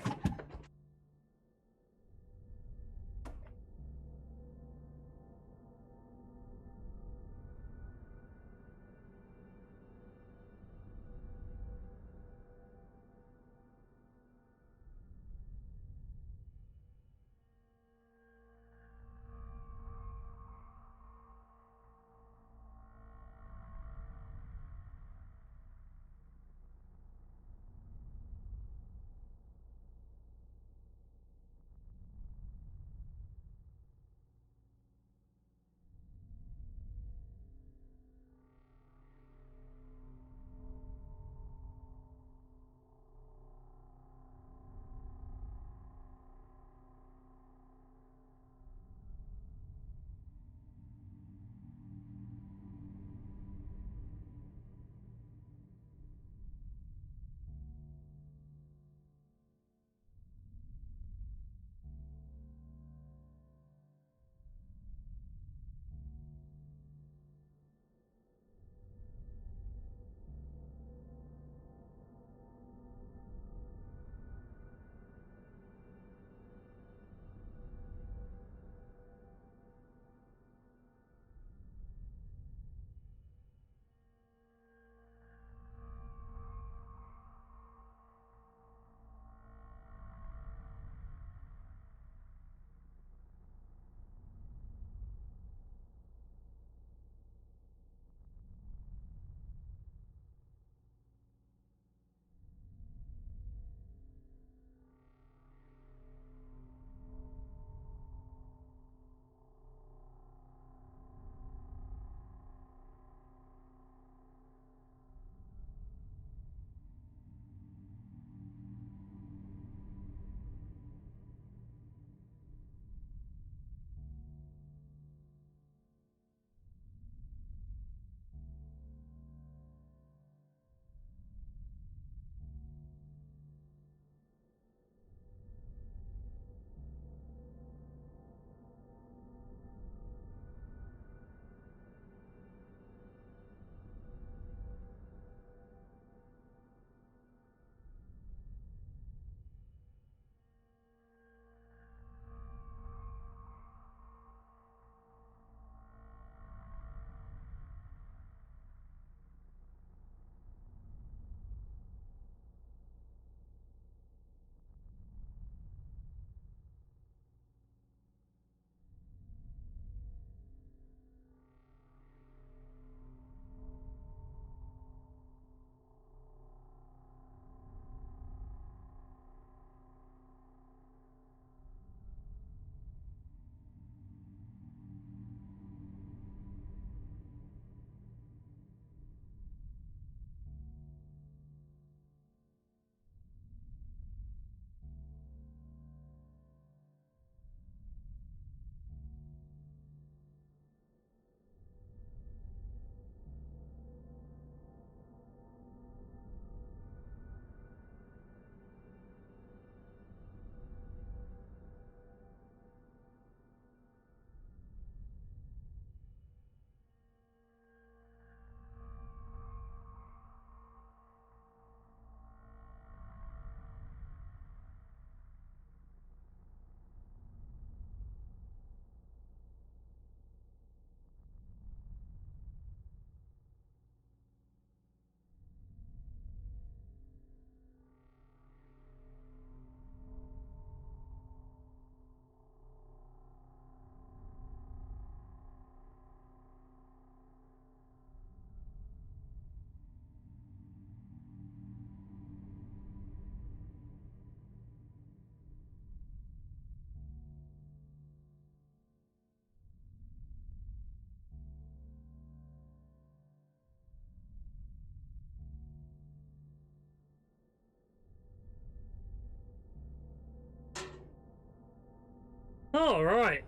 All right.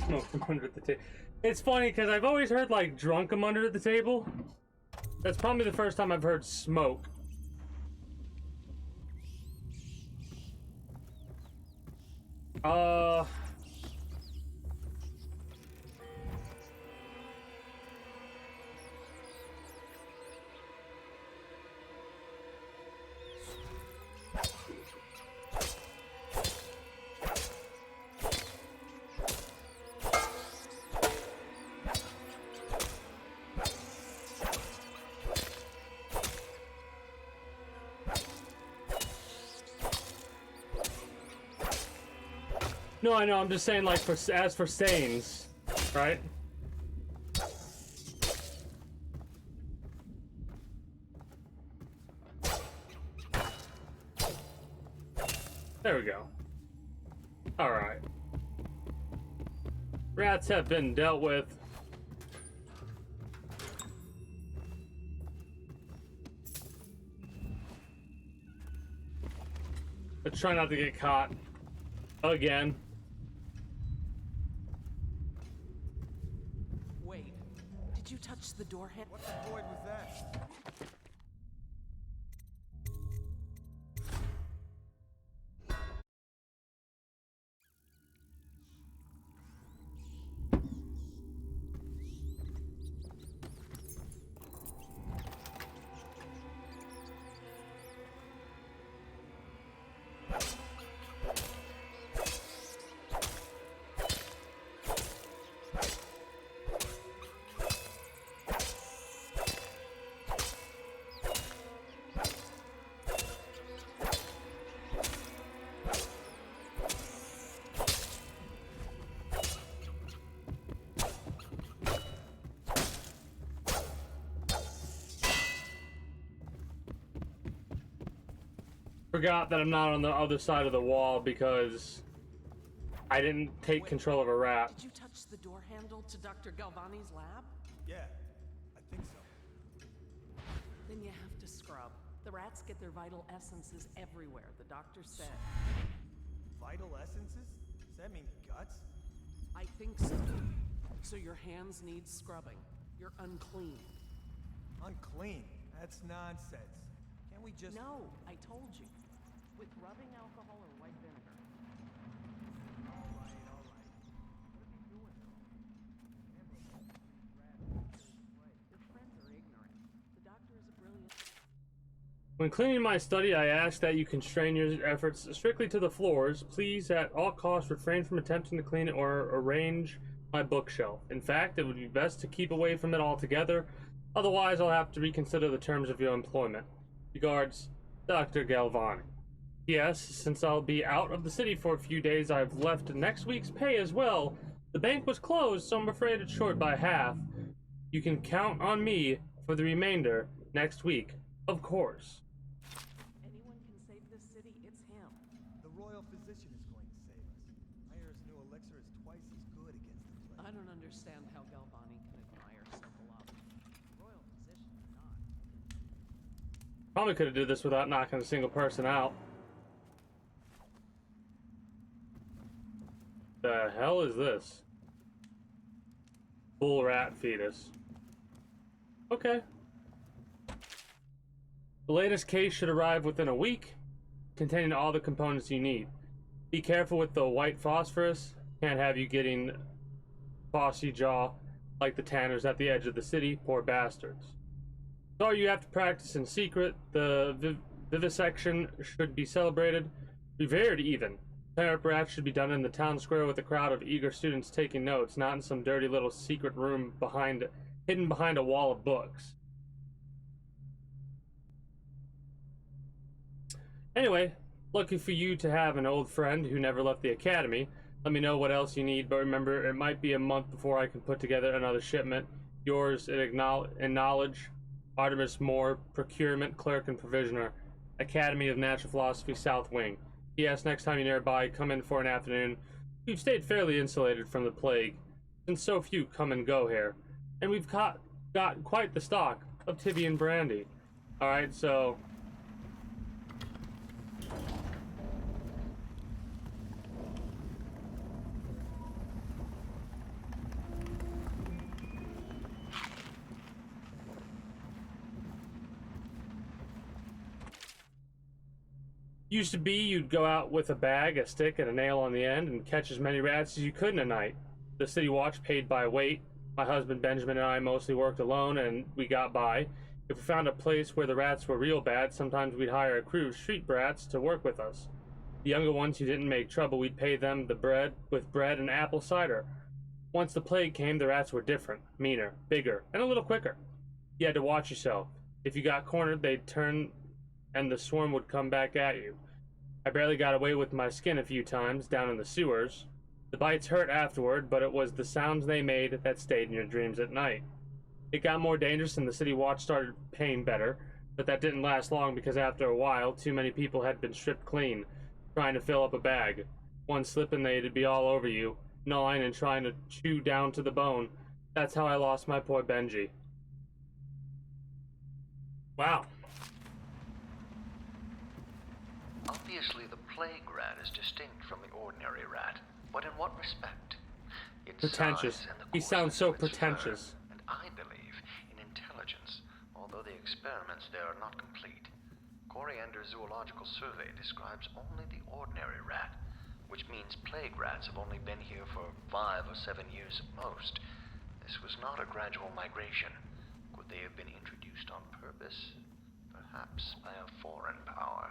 Smoke from under the table. It's funny because I've always heard like drunk 'em under the table. That's probably the first time I've heard smoke. No, I know. I'm just saying, like, as for sayings, right? There we go. All right. Rats have been dealt with. Let's try not to get caught again. Wait, did you touch the door handle? What the void was that? Forgot that I'm not on the other side of the wall because I didn't take control of a rat. Did you touch the door handle to Dr. Galvani's lab? Yeah, I think so. Then you have to scrub. The rats get their vital essences everywhere, the doctor said. Vital essences? Does that mean guts? I think so. So your hands need scrubbing. You're unclean. Unclean? That's nonsense. Can't we just... No, I told you. With rubbing alcohol or white vinegar. All right. What are you doing, though? Your friends are ignorant. The doctor is a brilliant... When cleaning my study, I ask that you constrain your efforts strictly to the floors. Please, at all costs, refrain from attempting to clean it or arrange my bookshelf. In fact, it would be best to keep away from it altogether. Otherwise, I'll have to reconsider the terms of your employment. Regards, Dr. Galvani. Yes, since I'll be out of the city for a few days, I've left next week's pay as well. The bank was closed, so I'm afraid it's short by half. You can count on me for the remainder next week, of course. Anyone can save this city, it's him. The royal physician is going to save us. I hear his new elixir is twice as good against the plague. I don't understand how Galvani can admire Sokolov. Royal physician or not. Probably could have did this without knocking a single person out. The hell is this? Bull rat fetus. Okay. The latest case should arrive within a week, containing all the components you need. Be careful with the white phosphorus. Can't have you getting bossy jaw like the tanners at the edge of the city. Poor bastards. Sorry you have to practice in secret. The vivisection should be celebrated, revered even. Cleanup rats should be done in the town square with a crowd of eager students taking notes, not in some dirty little secret room hidden behind a wall of books. Anyway, lucky for you to have an old friend who never left the academy. Let me know what else you need, but remember, it might be a month before I can put together another shipment. Yours in knowledge, Artemis Moore, Procurement Clerk and Provisioner, Academy of Natural Philosophy, South Wing. P.S. Next time you're nearby, come in for an afternoon. We've stayed fairly insulated from the plague, since so few come and go here. And we've got quite the stock of Tibian brandy. Alright, so... Used to be you'd go out with a bag, a stick, and a nail on the end and catch as many rats as you could in a night. The city watch paid by weight. My husband Benjamin and I mostly worked alone and we got by. If we found a place where the rats were real bad, sometimes we'd hire a crew of street brats to work with us. The younger ones who didn't make trouble, we'd pay them with bread and apple cider. Once the plague came, the rats were different, meaner, bigger, and a little quicker. You had to watch yourself. If you got cornered, they'd turn and the swarm would come back at you. I barely got away with my skin a few times down in the sewers. The bites hurt afterward, but it was the sounds they made that stayed in your dreams at night. It got more dangerous and the city watch started paying better, but that didn't last long because after a while, too many people had been stripped clean, trying to fill up a bag. One slip and they'd be all over you, gnawing and trying to chew down to the bone. That's how I lost my poor Benji. Wow. Obviously, the plague rat is distinct from the ordinary rat, but in what respect? Its pretentious. size and the He sounds so coarseness of its pretentious. fur, and I believe in intelligence, although the experiments there are not complete. Coriander's zoological survey describes only the ordinary rat, which means plague rats have only been here for 5 or 7 years at most. This was not a gradual migration. Could they have been introduced on purpose? Perhaps by a foreign power.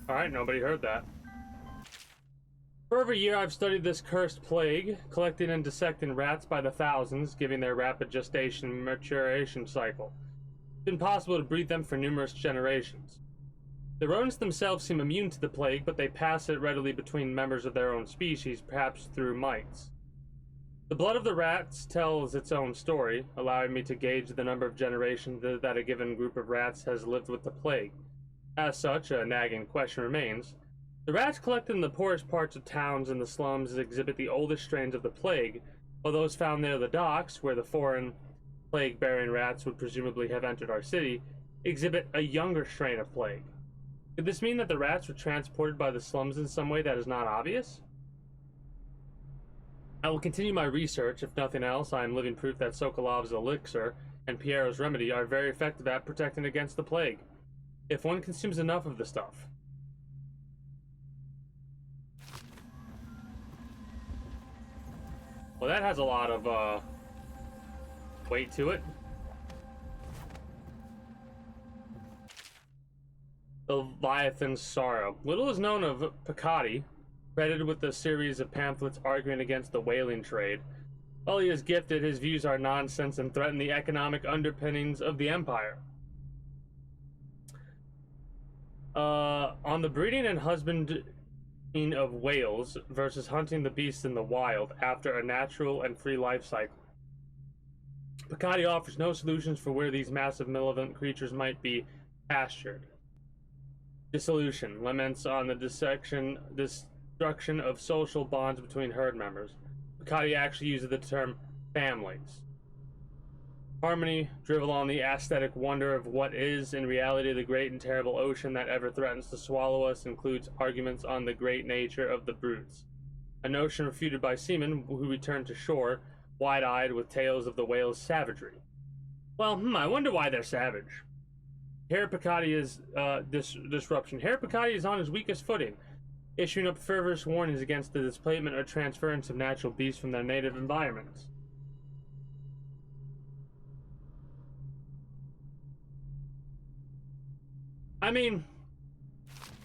Alright, nobody heard that. For over a year, I've studied this cursed plague, collecting and dissecting rats by the thousands, giving their rapid gestation and maturation cycle. It's been possible to breed them for numerous generations. The rodents themselves seem immune to the plague, but they pass it readily between members of their own species, perhaps through mites. The blood of the rats tells its own story, allowing me to gauge the number of generations that a given group of rats has lived with the plague. As such, a nagging question remains. The rats collected in the poorest parts of towns and the slums exhibit the oldest strains of the plague, while those found near the docks, where the foreign plague-bearing rats would presumably have entered our city, exhibit a younger strain of plague. Could this mean that the rats were transported by the slums in some way that is not obvious? I will continue my research. If nothing else, I am living proof that Sokolov's elixir and Piero's remedy are very effective at protecting against the plague, if one consumes enough of the stuff. Well, that has a lot of weight to it. The Leviathan's Sorrow. Little is known of Picotti, credited with a series of pamphlets arguing against the whaling trade. While he is gifted, his views are nonsense and threaten the economic underpinnings of the empire. On the breeding and husbanding of whales versus hunting the beasts in the wild after a natural and free life cycle. Picotti offers no solutions for where these massive malevolent creatures might be pastured. Dissolution laments on the destruction of social bonds between herd members. Picotti actually uses the term families. Harmony, drivel on the aesthetic wonder of what is in reality the great and terrible ocean that ever threatens to swallow us, includes arguments on the great nature of the brutes. A notion refuted by seamen who return to shore, wide-eyed with tales of the whale's savagery. Well, I wonder why they're savage. Here Picotti is, disruption. Here Picotti is on his weakest footing, issuing up fervorous warnings against the displacement or transference of natural beasts from their native environments. I mean,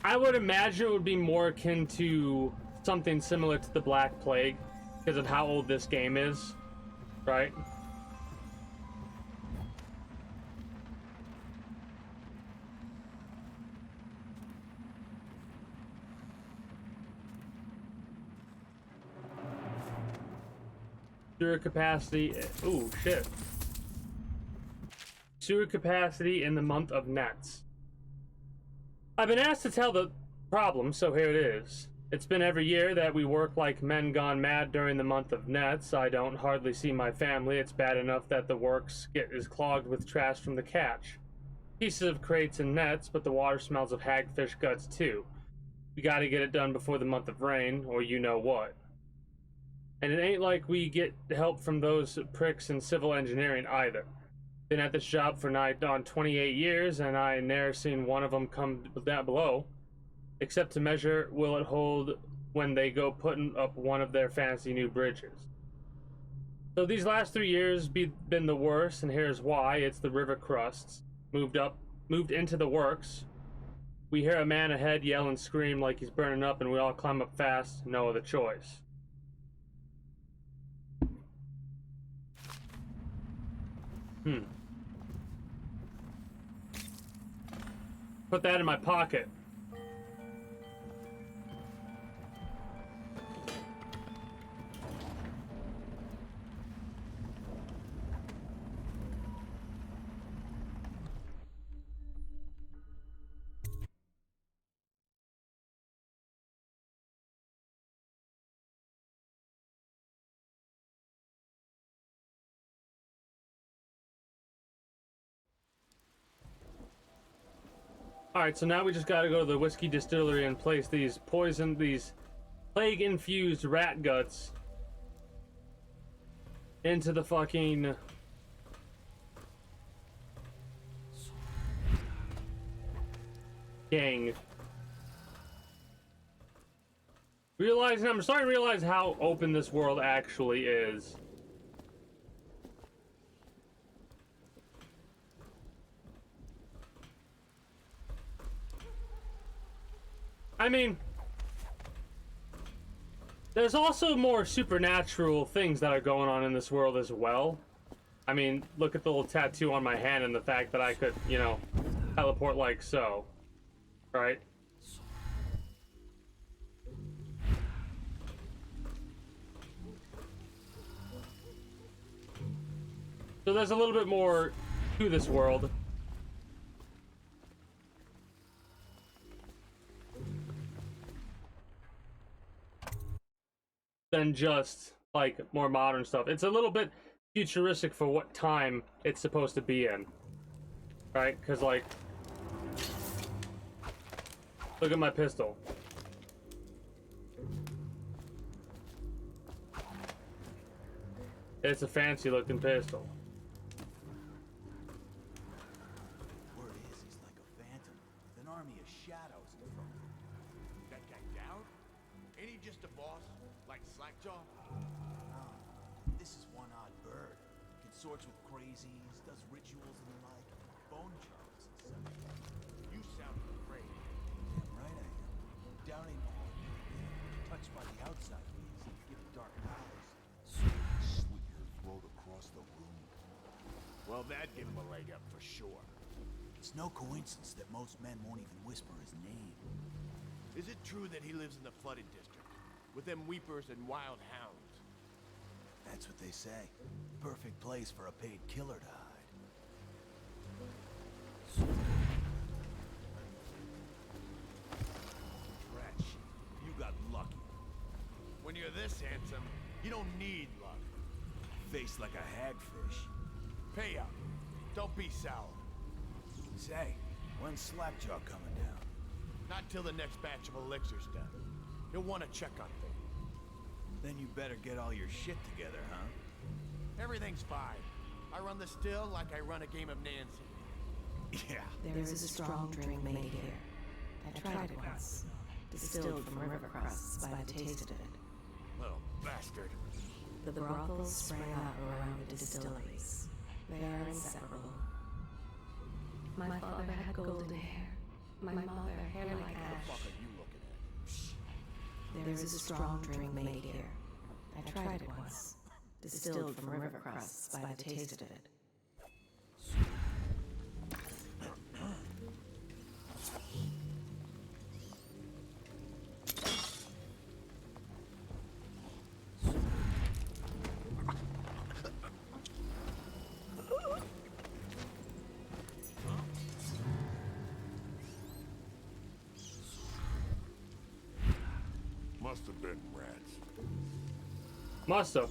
I would imagine it would be more akin to something similar to the Black Plague, because of how old this game is, right? Sewer capacity, ooh, shit. Sewer capacity in the month of Nets. I've been asked to tell the problem, so here it is. It's been every year that we work like men gone mad during the month of Nets. I don't hardly see my family. It's bad enough that the works is clogged with trash from the catch. Pieces of crates and nets, but the water smells of hagfish guts too. We gotta get it done before the month of rain, or you know what. And it ain't like we get help from those pricks in civil engineering either. Been at this job for nigh on 28 years, and I ne'er seen one of them come that below, except to measure will it hold when they go putting up one of their fancy new bridges. So these last 3 years been the worst, and here's why. It's the river crusts moved into the works. We hear a man ahead yell and scream like he's burning up, and we all climb up fast, no other choice. Put that in my pocket. Alright, so now we just gotta go to the whiskey distillery and place these plague-infused rat guts into the fucking gang. I'm starting to realize how open this world actually is. I mean, there's also more supernatural things that are going on in this world as well. I mean, look at the little tattoo on my hand and the fact that I could, you know, teleport like so. Right? So there's a little bit more to this world. Than just like more modern stuff. It's a little bit futuristic for what time it's supposed to be in, right? Because like, look at my pistol. It's a fancy looking pistol. Word is he's like a phantom with an army of shadows in front of him. That guy down? Ain't he just a boss? Like Slackjaw? This is one odd bird. Consorts with crazies, does rituals and the like, bone charts and such. You sound afraid. Damn right I am. Down ain't all touched by the outside means give it dark powers. Slit your throat across the room. Well, that'd give him a leg up for sure. It's no coincidence that most men won't even whisper his name. Is it true that he lives in the flooded district? With them weepers and wild hounds? That's what they say. Perfect place for a paid killer to hide. Rat shit. You got lucky. When you're this handsome, you don't need luck. Face like a hagfish. Pay up. Don't be sour. Say, when's Slackjaw coming down? Not till the next batch of elixirs done. He'll want to check on things. Then you better get all your shit together, huh? Everything's fine. I run the still like I run a game of Nancy. Yeah. There is a strong drink made here. I tried it once. Distilled from river crusts, but I tasted it. Little bastard. The brothels sprang up around the distilleries. They are inseparable. My father had golden hair. My mother hair like What the ash. fuck are you looking at? There is a strong drink made here. I tried it once. Distilled from river crusts, but I tasted it. Must have been rats. Must have.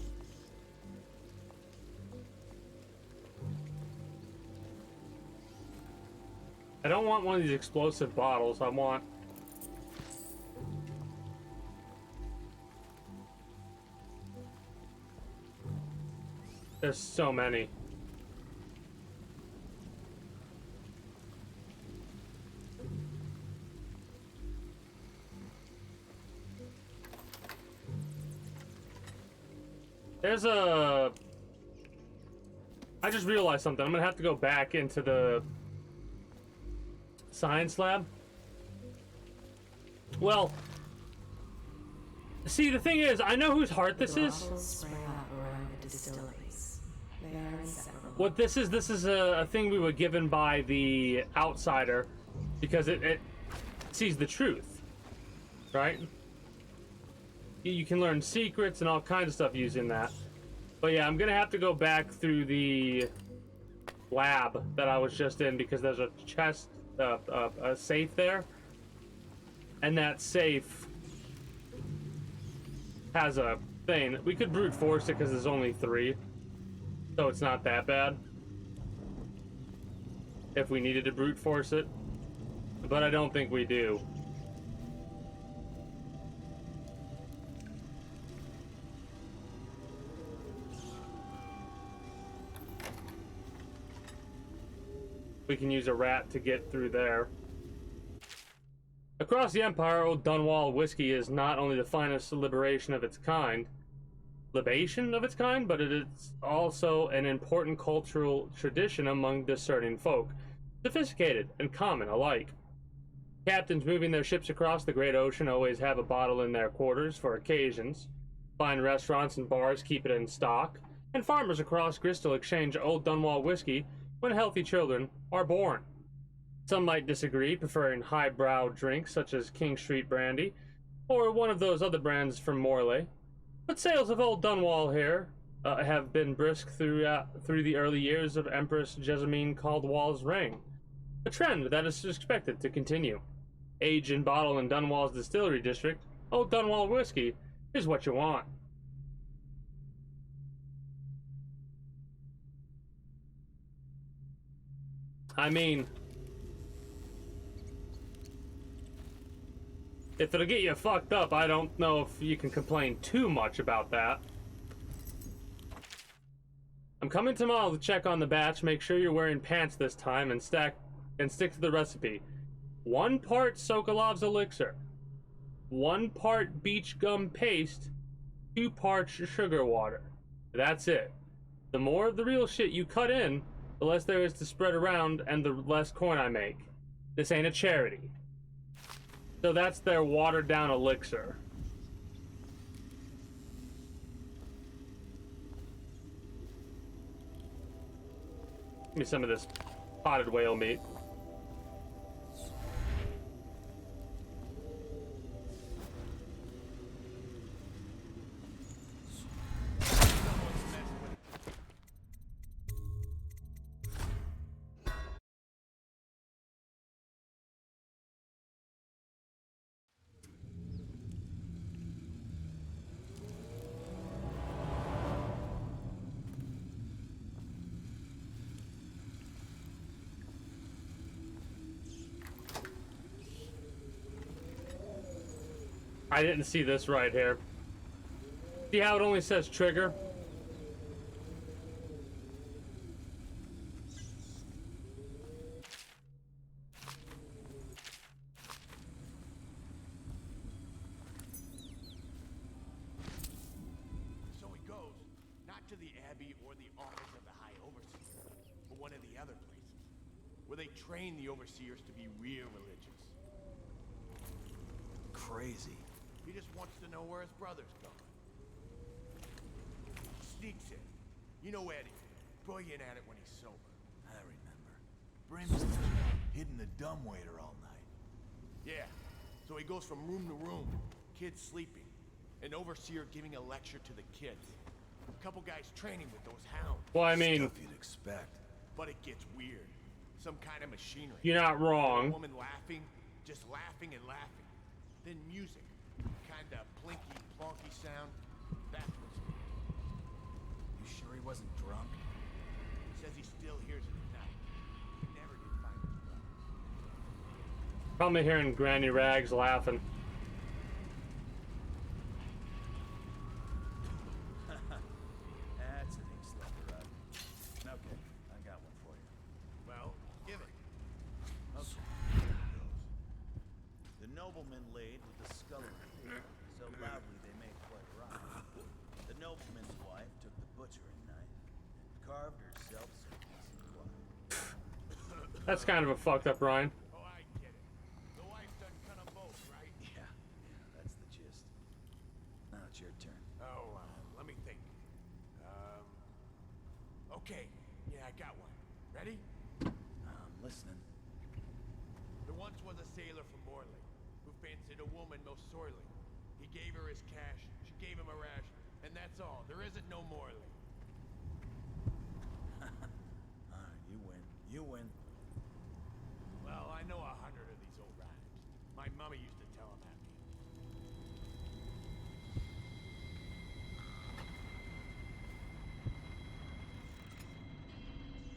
I don't want one of these explosive bottles. I want... There's so many. There's a... I just realized something. I'm gonna have to go back into the science lab. Well, see, the thing is, I know whose heart this is. Spring up around the distilleries. They are inseparable. What this is a thing we were given by the outsider because it sees the truth, right? You can learn secrets and all kinds of stuff using that. But yeah, I'm gonna have to go back through the lab that I was just in because there's a chest, a safe there, and that safe has a thing. We could brute force it because there's only 3, so it's not that bad if we needed to brute force it, but I don't think we do. We can use a rat to get through there. Across the Empire, Old Dunwall whiskey is not only the finest libation of its kind, but it is also an important cultural tradition among discerning folk, sophisticated and common alike. Captains moving their ships across the great ocean always have a bottle in their quarters for occasions. Fine restaurants and bars keep it in stock, and farmers across Bristol exchange Old Dunwall whiskey when healthy children are born. Some might disagree, preferring highbrow drinks such as King Street brandy, or one of those other brands from Morley. But sales of Old Dunwall here have been brisk through the early years of Empress Jessamine Caldwell's reign, a trend that is expected to continue. Aged in bottle in Dunwall's distillery district, Old Dunwall whiskey is what you want. I mean, if it'll get you fucked up, I don't know if you can complain too much about that. I'm coming tomorrow to check on the batch. Make sure you're wearing pants this time and stick to the recipe. 1 part Sokolov's elixir, 1 part beach gum paste, 2 parts sugar water. That's it. The more of the real shit you cut in, the less there is to spread around and the less coin I make. This ain't a charity. So that's their watered down elixir. Give me some of this potted whale meat. I didn't see this right here. See how it only says trigger? So he goes, not to the Abbey or the office of the High Overseer, but one of the other places, where they train the Overseers to be real religious. Crazy. He just wants to know where his brother's going. Sneaks in. You know Eddie. Brilliant at it when he's sober. I remember. Brimstone, hidden the dumbwaiter all night. Yeah. So he goes from room to room, kids sleeping, an overseer giving a lecture to the kids. A couple guys training with those hounds. Well, I mean, Stuff you'd expect. But it gets weird. Some kind of machinery. You're not wrong. A woman laughing, just laughing and laughing. Then music. Kinda plinky, plonky sound. That's what's weird. You sure he wasn't drunk? He says he still hears it at night. He never did find his brother. Probably hearing Granny Rags laughing. That's an ink slugger, laid with the scullery, so loudly they made quite a rock. The nobleman's wife took the butchering knife and carved herself some decent blood. That's kind of a fucked up Ryan. Oh, I get it. The wife done cut them both, right? Yeah, that's the gist. Now it's your turn. Oh, let me think. Okay. Yeah, I got one. Ready? I'm listening. There once was a sailor from Morley who fancied a woman most sorely. He gave her his cash, she gave him a ration, and that's all. There isn't no Morley. You win. You win. Well, I know 100 of these old rhymes. My mama used to tell them at me.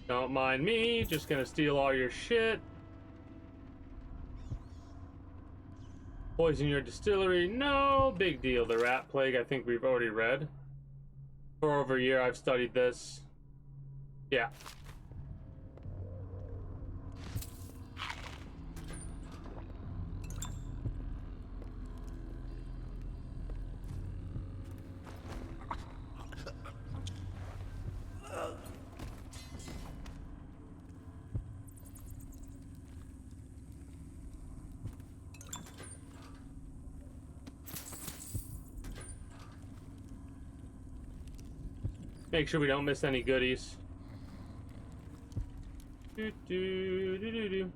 Don't mind me, just gonna steal all your shit. Poison your distillery, no big deal. The rat plague, I think we've already read. For over a year, I've studied this. Yeah. Make sure we don't miss any goodies. Do, do, do, do, do.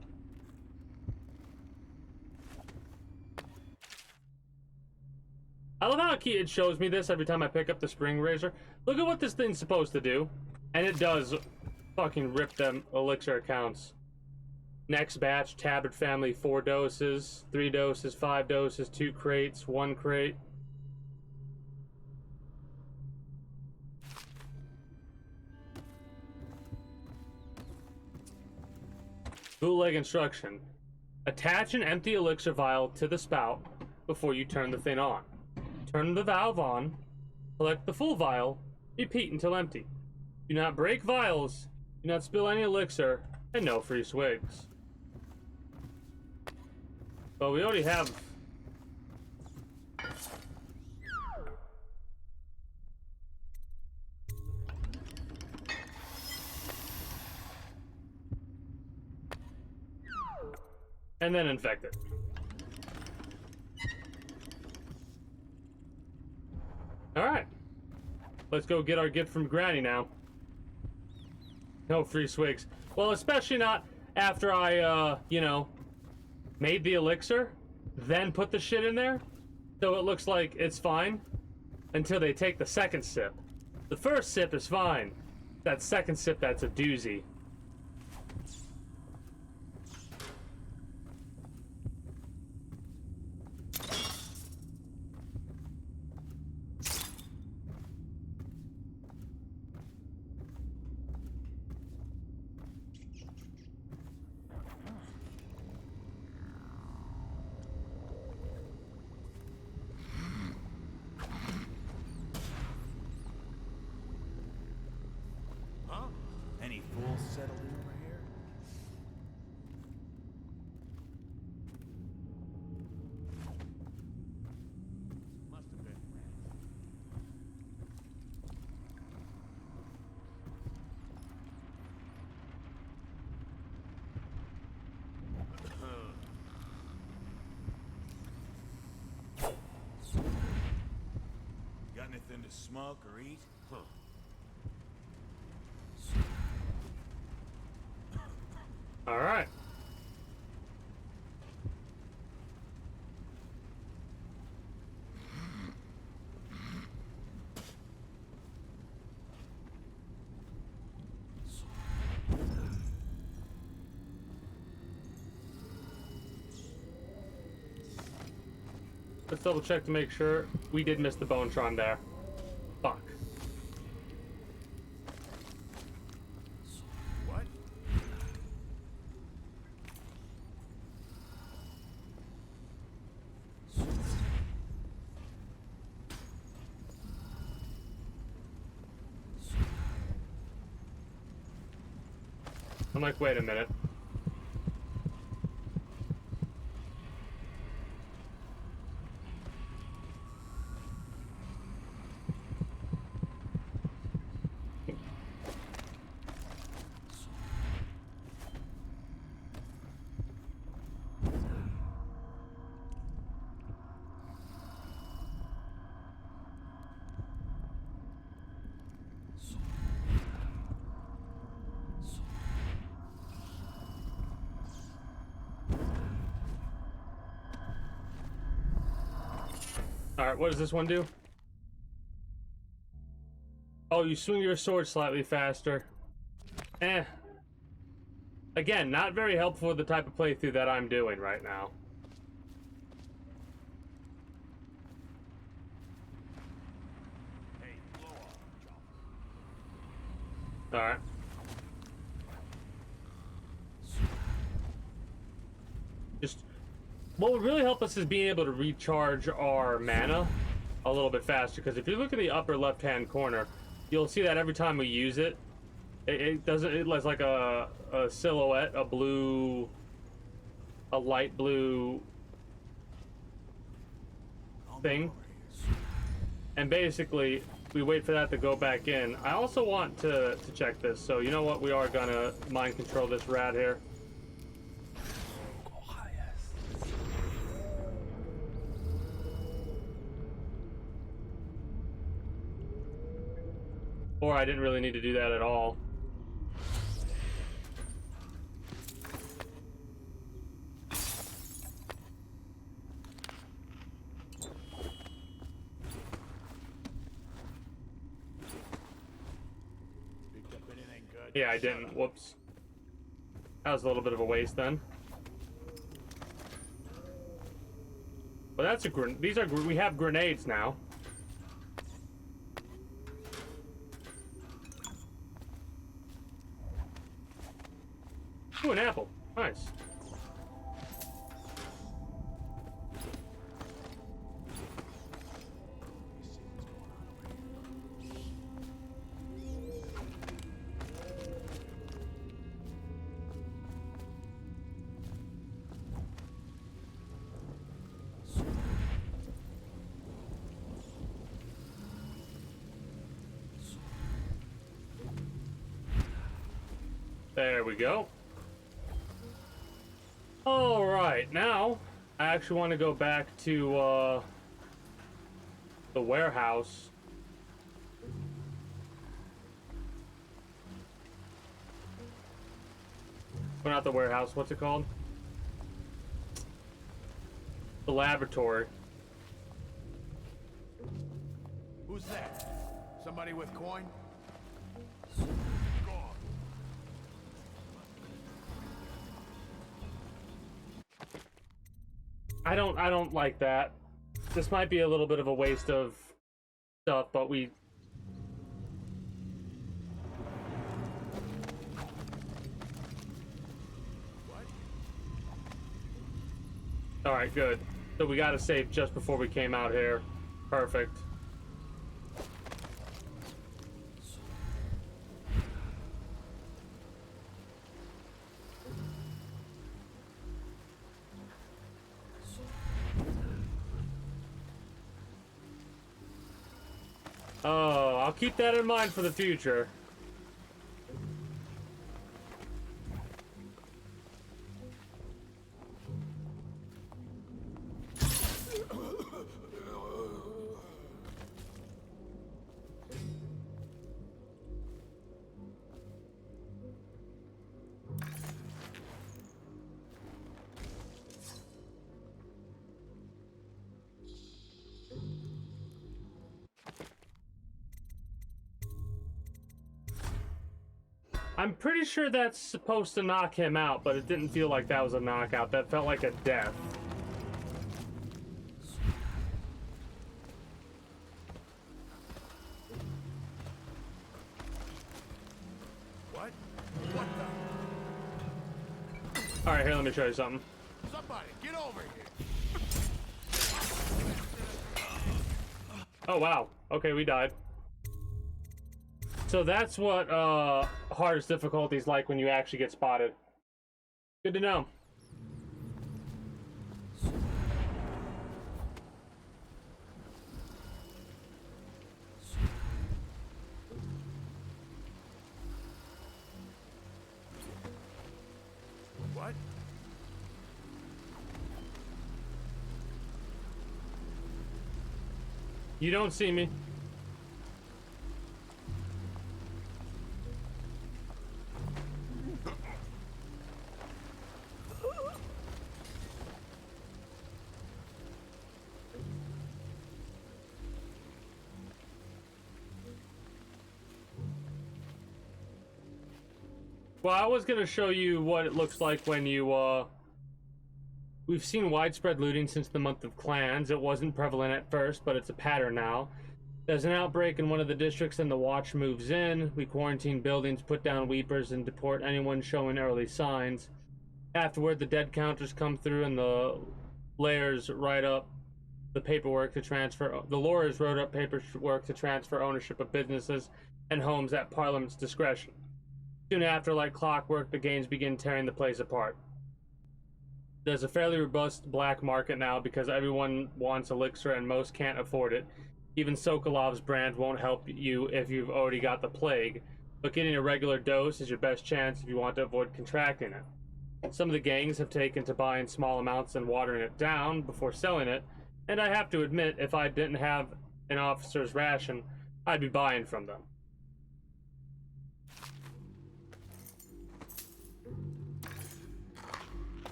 I love how it shows me this every time I pick up the spring razor. Look at what this thing's supposed to do. And it does fucking rip them elixir accounts. Next batch, tablet family, 4 doses, 3 doses, 5 doses, 2 crates, 1 crate. Bootleg instruction. Attach an empty elixir vial to the spout before you turn the thing on. Turn the valve on, collect the full vial, repeat until empty. Do not break vials, do not spill any elixir, and no free swigs. Well, we already have... and then infect it. Alright. Let's go get our gift from Granny now. No free swigs. Well, especially not after I, you know, made the elixir, then put the shit in there, so it looks like it's fine, until they take the second sip. The first sip is fine. That second sip, that's a doozy. Any fools settling over here? Must have been Got anything to smoke or eat? Huh. All right. Let's double check to make sure we did miss the Bonetron there. Fuck. What? I'm like, wait a minute. Alright, what does this one do? Oh, you swing your sword slightly faster. Eh. Again, not very helpful for the type of playthrough that I'm doing right now. Hey, blow off, Chopper. Alright. Just... What would really help us is being able to recharge our mana a little bit faster, because if you look at the upper left-hand corner, you'll see that every time we use it, it doesn't, it looks like a silhouette, a light blue thing. And basically, we wait for that to go back in. I also want to check this, so you know what? We are gonna mind control this rat here. Or I didn't really need to do that at all. Picked up anything good? Yeah, I didn't. Whoops. That was a little bit of a waste then. Well, that's a these are we have grenades now. Ooh, an apple. Nice. There we go. All right, now I actually want to go back to the warehouse. Well, not the warehouse. What's it called? The laboratory. Who's that? Somebody with coin? I don't like that. This might be a little bit of a waste of stuff, but we... Alright, good. So we got to save just before we came out here. Perfect. Oh, I'll keep that in mind for the future. I'm pretty sure that's supposed to knock him out, but it didn't feel like that was a knockout. That felt like a death. What? What the? Alright, here, let me show you something. Somebody, get over here! Oh, wow. Okay, we died. So that's what hardest difficulties like when you actually get spotted. Good to know. What? You don't see me. Well, I was gonna show you what it looks like when you, we've seen widespread looting since the month of clans. It wasn't prevalent at first, but it's a pattern now. There's an outbreak in one of the districts and the watch moves in. We quarantine buildings, put down weepers, and deport anyone showing early signs. Afterward, the dead counters come through and the layers write up the paperwork to transfer. The lawyers wrote up paperwork to transfer ownership of businesses and homes at Parliament's discretion. Soon after, like clockwork, the gangs begin tearing the place apart. There's a fairly robust black market now because everyone wants elixir and most can't afford it. Even Sokolov's brand won't help you if you've already got the plague, but getting a regular dose is your best chance if you want to avoid contracting it. Some of the gangs have taken to buying small amounts and watering it down before selling it, and I have to admit, if I didn't have an officer's ration, I'd be buying from them.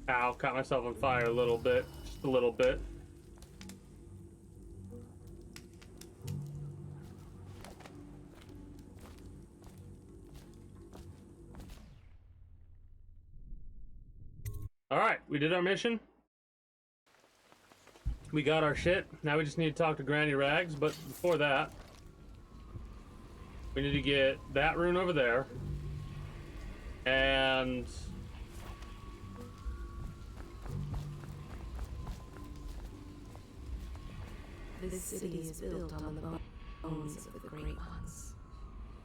Ow, caught myself on fire a little bit. Just a little bit. Alright, we did our mission. We got our shit. Now we just need to talk to Granny Rags, but before that, we need to get that rune over there. And this city is built on the bones of the Great Ones.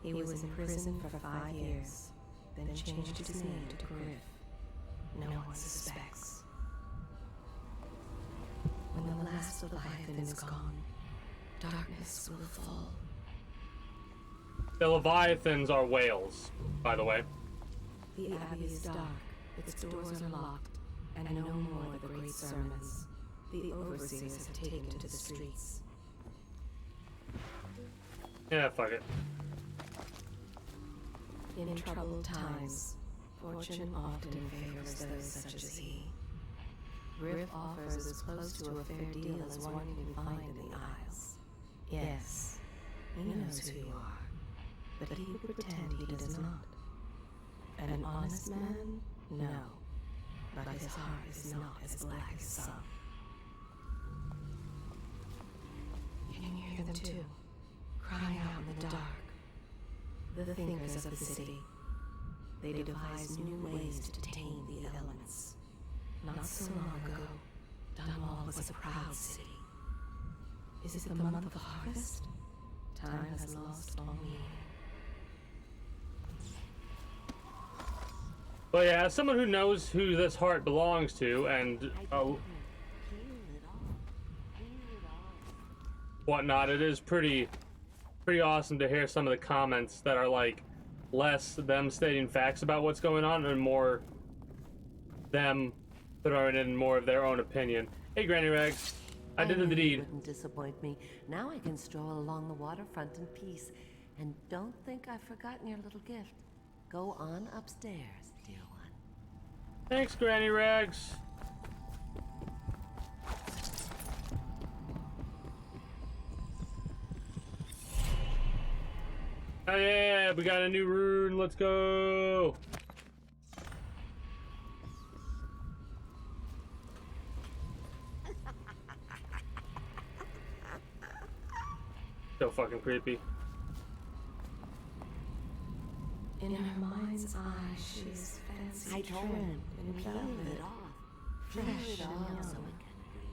He was in prison for 5 years, then changed his name to Griff. No one suspects. When the last Leviathan is gone, darkness will fall. the Leviathans are whales, by the way. The Abbey is dark, its doors are locked, and no more the great sermons. The overseers have taken to the streets. Yeah, fuck it. In troubled times, fortune often favors those such as he. Griff offers as close to a fair deal as one can find in the Isles. Yes, he knows who you are, but he would pretend he does not. An honest man? No, but his heart is not as black as some. You can hear them too, crying out in the dark. The thinkers of the city. They devise new ways to tame the elements. Not so long ago, Dunwall was a proud city. Is it the month of harvest? Time has lost all meaning. But yeah, as someone who knows who this heart belongs to and whatnot, it is pretty awesome to hear some of the comments that are like less them stating facts about what's going on and more them throwing in more of their own opinion. Hey, Granny Rags, I did the deed. Wouldn't disappoint me. Now I can stroll along the waterfront in peace, and don't think I've forgotten your little gift. Go on upstairs, dear one. Thanks, Granny Rags. Oh yeah, we got a new rune. Let's go. So fucking creepy. In her mind's eye, she is fancy. I told him, peel it off. Fresh and young.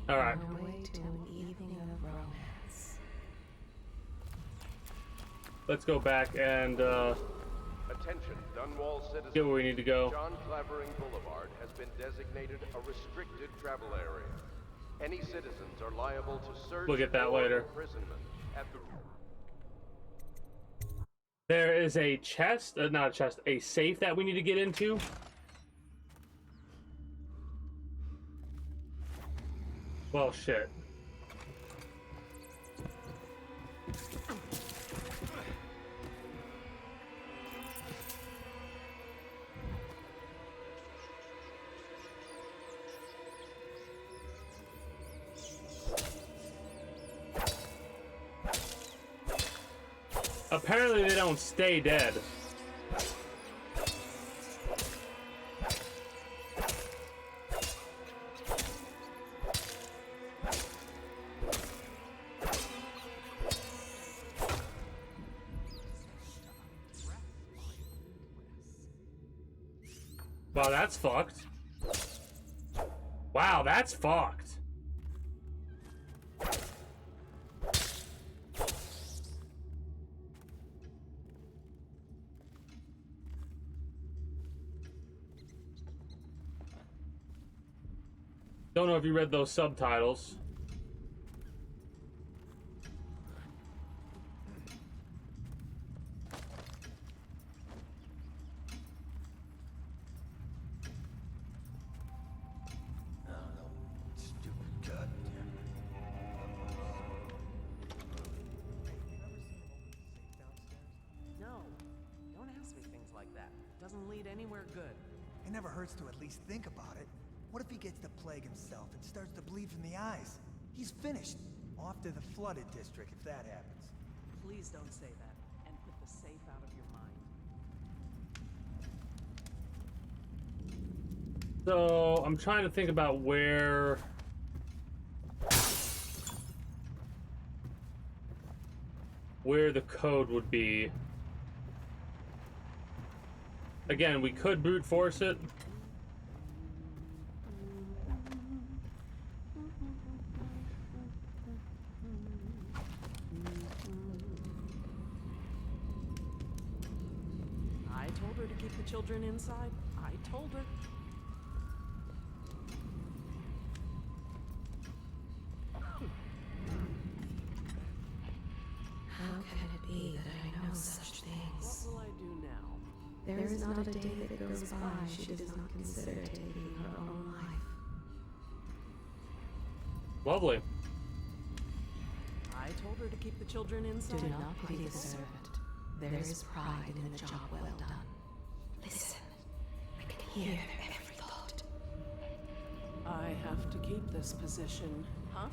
All right. On her way to an evening of romance. Let's go back and Attention, Dunwall citizens. get where we need to go. John Clavering Boulevard has been designated a restricted travel area. Any citizens are liable to search We'll get that or later. imprisonment at the There is a chest, not a chest, a safe that we need to get into. Well, shit. Apparently they don't stay dead. Wow, that's fucked. Wow, that's fucked. Don't know if you read those subtitles. No, don't ask me things like that. Doesn't lead anywhere good. It never hurts to at least think about it. What if he gets the plague himself and starts to bleed from the eyes? He's finished. Off to the flooded district if that happens. Please don't say that, and put the safe out of your mind. So I'm trying to think about where the code would be. Again, we could brute force it. I told her to keep the children inside. I told her. How can it be that I know such things? What will I do now? There is not a day that goes by she does not consider taking her own life. Lovely. I told her to keep the children inside. Do not pity the servant. There is pride in the job well done. Listen, I can hear their every thought. I have to keep this position, huh?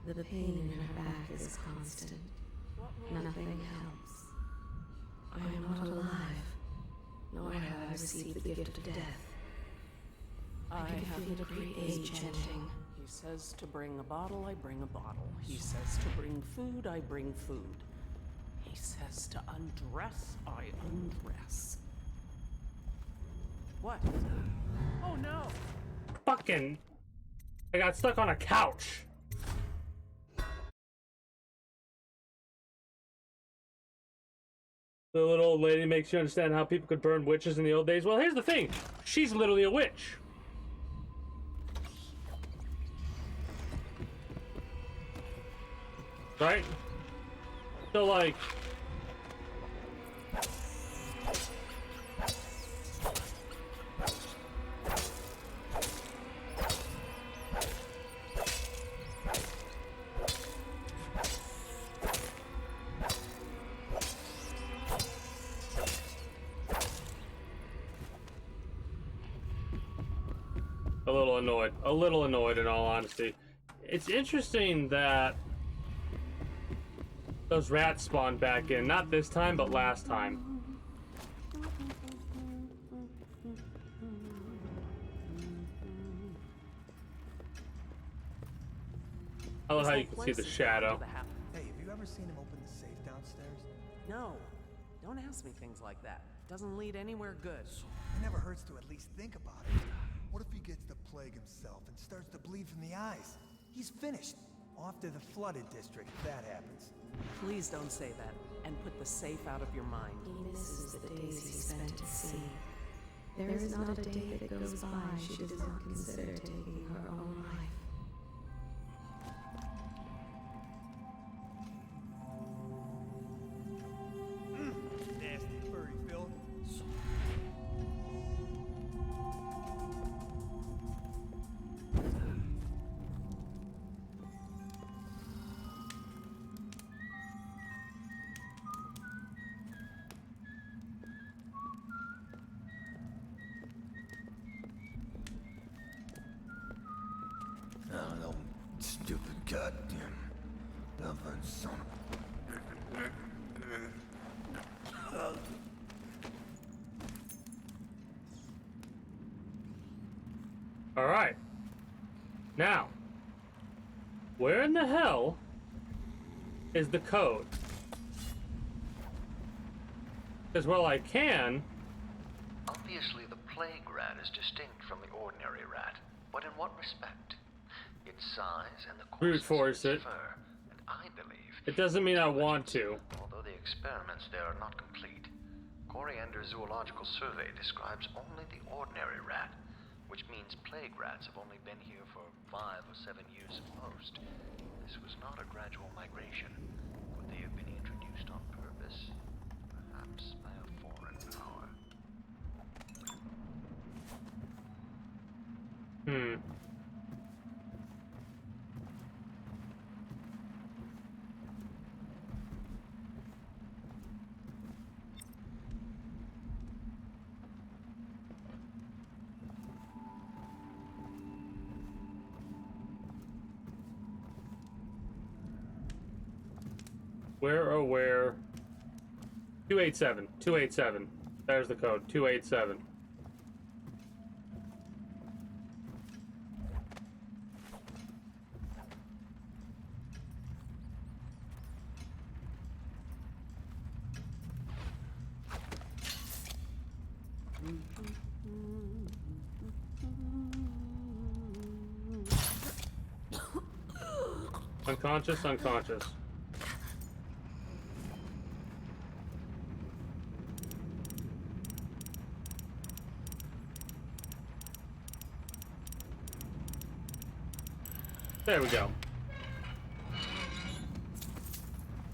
The pain in her back is constant. Nothing helps. I am not alive, nor have I received the gift of death. I can feel the great age ending. He says to bring a bottle, I bring a bottle. He says to bring food, I bring food. He says to undress, I undress. What? Oh no! Fucking... I got stuck on a couch. The little old lady makes you understand how people could burn witches in the old days. Well, here's the thing. She's literally a witch. Right? So, like... A little annoyed in all honesty. It's interesting that those rats spawned back in, not this time, but last time. I love how you can see the shadow. Hey, have you ever seen him open the safe downstairs? No, don't ask me things like that. Doesn't lead anywhere good. It never hurts to at least think about it. What if he gets the plague himself and starts to bleed from the eyes? He's finished. Off to the flooded district if that happens. Please don't say that, and put the safe out of your mind. He misses the days he spent at sea. There is not a day that goes by she does not consider taking her own life. Nasty furry filth. Goddamn Belford son of... All right. Now, where in the hell is the code? Because, well, I can. Obviously, the plague rat is distinct from the ordinary rat, but in what respect? Its size and the Brute force coarseness of it. its fur, and I believe... It doesn't mean I want to. Although the experiments there are not complete, Coriander Zoological Survey describes only the ordinary rat, which means plague rats have only been here for 5 or 7 years at most. This was not a gradual migration. Could they have been introduced on purpose? Perhaps by a foreign power. Where, oh, where? 287. 287. There's the code. 287. Unconscious, unconscious. There we go.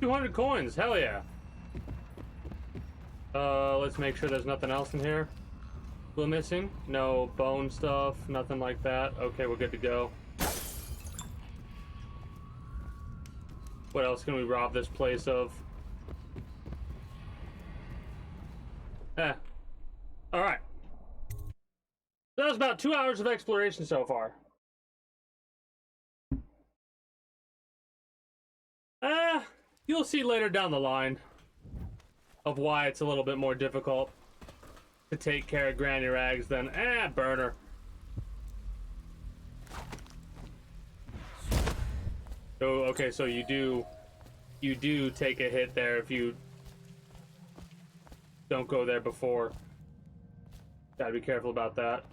200 coins, hell yeah. Let's make sure there's nothing else in here. We're missing? No bone stuff, nothing like that. Okay, we're good to go. What else can we rob this place of? Alright. That was about 2 hours of exploration so far. You'll see later down the line of why it's a little bit more difficult to take care of Granny Rags than, burner. Oh, okay, so you do take a hit there if you don't go there before. Gotta be careful about that.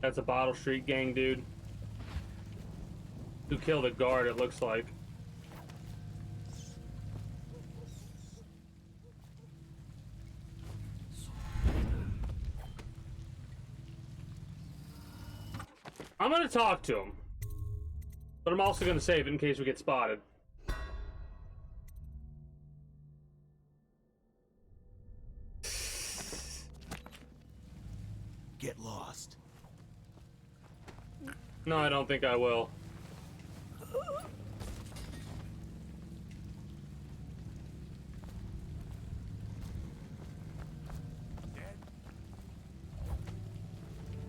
That's a Bottle Street gang dude who killed a guard, it looks like. I'm gonna talk to him, but I'm also gonna save it in case we get spotted. Get lost. No, I don't think I will.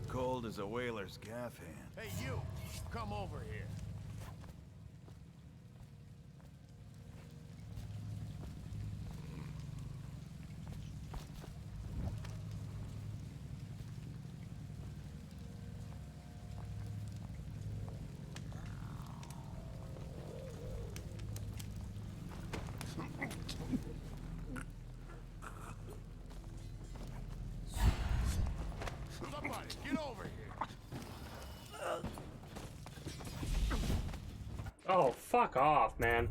Cold as a whaler's gaff hand. Hey, you! Come over here. Somebody, get over here! Oh, fuck off, man.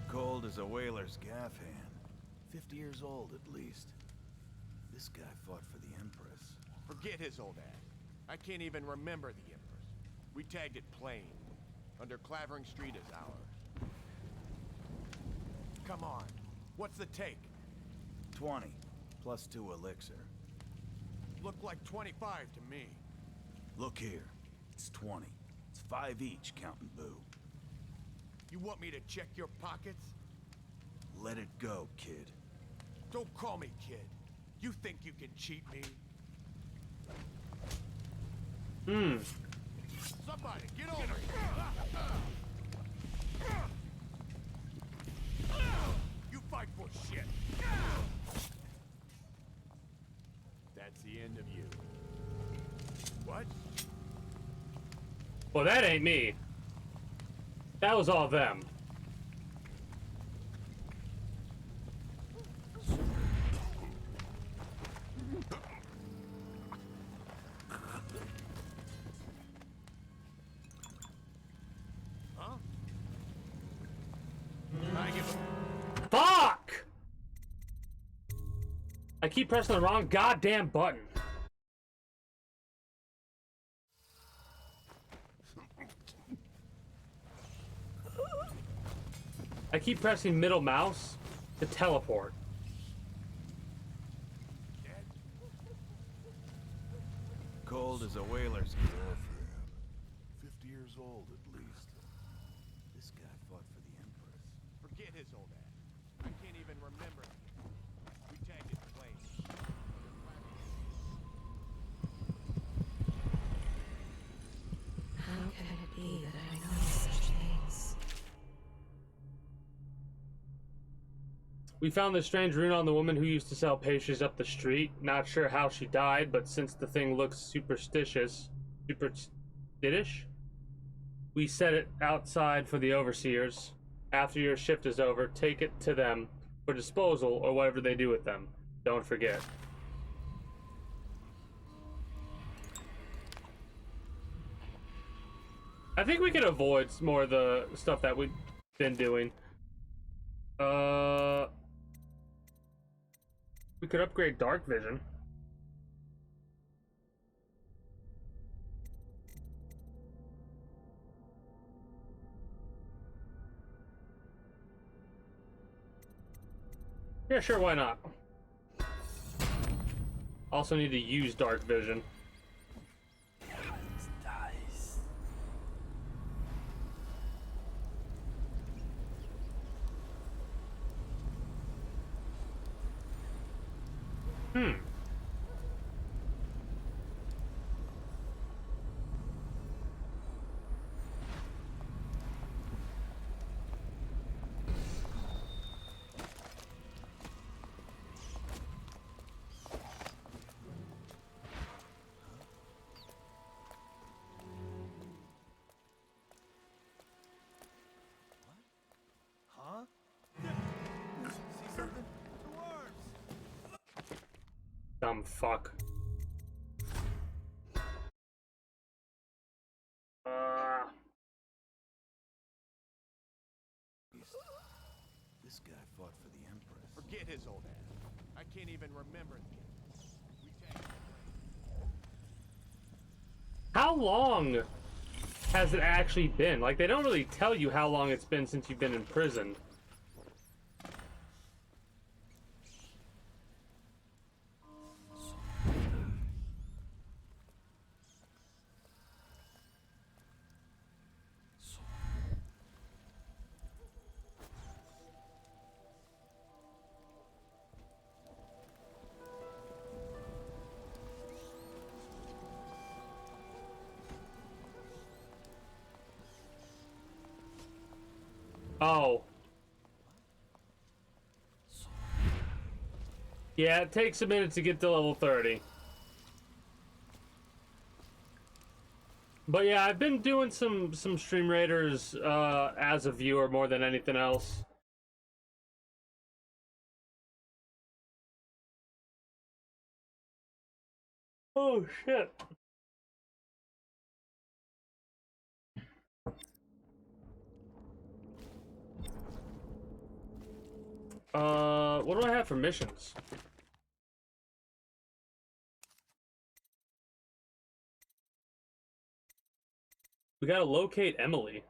Cold as a whaler's gaff hand. 50 years old at least. This guy fought for the Empress. Forget his old ass. I can't even remember the Empress. We tagged it plain. Under Clavering Street is ours. Come on. What's the take? 20, plus 2 elixir. Looked like 25 to me. Look here, it's 20. 5 each, counting Boo. You want me to check your pockets? Let it go, kid. Don't call me kid. You think you can cheat me? Somebody, get over here! You fight for shit! That's the end of you. What? Well, that ain't me. That was all them. Huh? I give a... Fuck! I keep pressing the wrong goddamn button. I keep pressing middle mouse to teleport. Cold as a whaler's. 50 years old at least. This guy fought for the Empress. Forget his old ass. I can't even remember. We tagged his plane. How can it be that I know such things? We found this strange rune on the woman who used to sell pastries up the street. Not sure how she died, but since the thing looks superstitious, we set it outside for the overseers. After your shift is over, take it to them for disposal or whatever they do with them. Don't forget. I think we could avoid more of the stuff that we've been doing. We could upgrade dark vision. Yeah, sure, why not? Also need to use dark vision. Huh? See something? Dwarves! Dumb fuck. This guy fought for the Empress. Forget his old ass. I can't even remember the kid. We tagged How long has it actually been? Like, they don't really tell you how long it's been since you've been in prison. Oh. Yeah, it takes a minute to get to level 30. But yeah, I've been doing some Stream Raiders as a viewer more than anything else. Oh shit. What do I have for missions? We gotta locate Emily.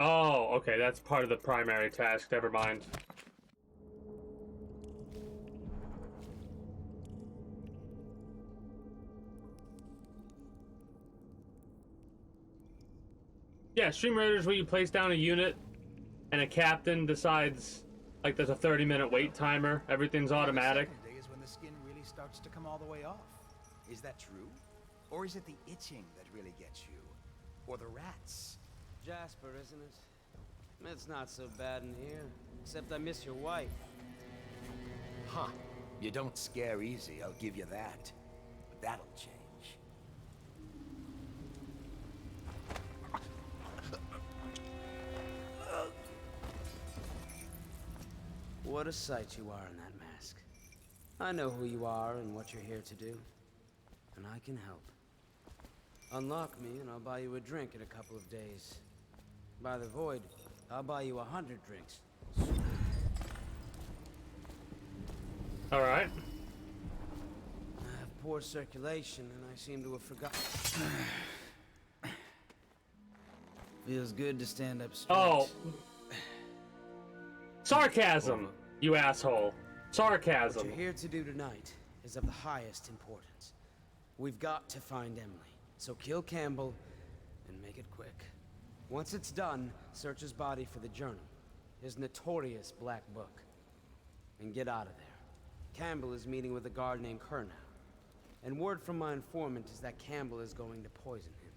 Oh, okay, that's part of the primary task, never mind. Yeah, Stream Raiders where you place down a unit and a captain decides, like, there's a 30-minute wait timer. Everything's automatic. The second day is when the skin really starts to come all the way off. Is that true? Or is it the itching that really gets you? Or the rats? Jasper, isn't it? It's not so bad in here, except I miss your wife. Huh. You don't scare easy, I'll give you that. But that'll change. What a sight you are in that mask. I know who you are and what you're here to do. And I can help. Unlock me and I'll buy you a drink in a couple of days. By the Void, I'll buy you 100 drinks. Alright. I have poor circulation and I seem to have forgotten. Feels good to stand up straight. Oh. Sarcasm, you asshole. Sarcasm. What you're here to do tonight is of the highest importance. We've got to find Emily. So kill Campbell and make it quick. Once it's done, search his body for the journal, his notorious black book, and get out of there. Campbell is meeting with a guard named Kernow, and word from my informant is that Campbell is going to poison him.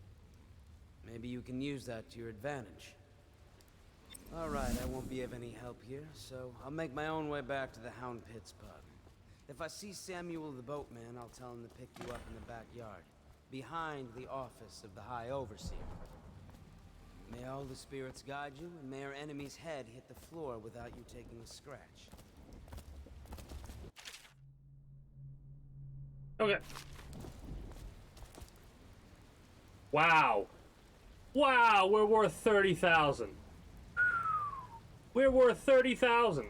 Maybe you can use that to your advantage. All right, I won't be of any help here, so I'll make my own way back to the Hound Pits pub. If I see Samuel the boatman, I'll tell him to pick you up in the backyard, behind the office of the High Overseer. May all the spirits guide you, and may our enemy's head hit the floor without you taking a scratch. Okay. Wow. Wow, we're worth 30,000. We're worth 30,000.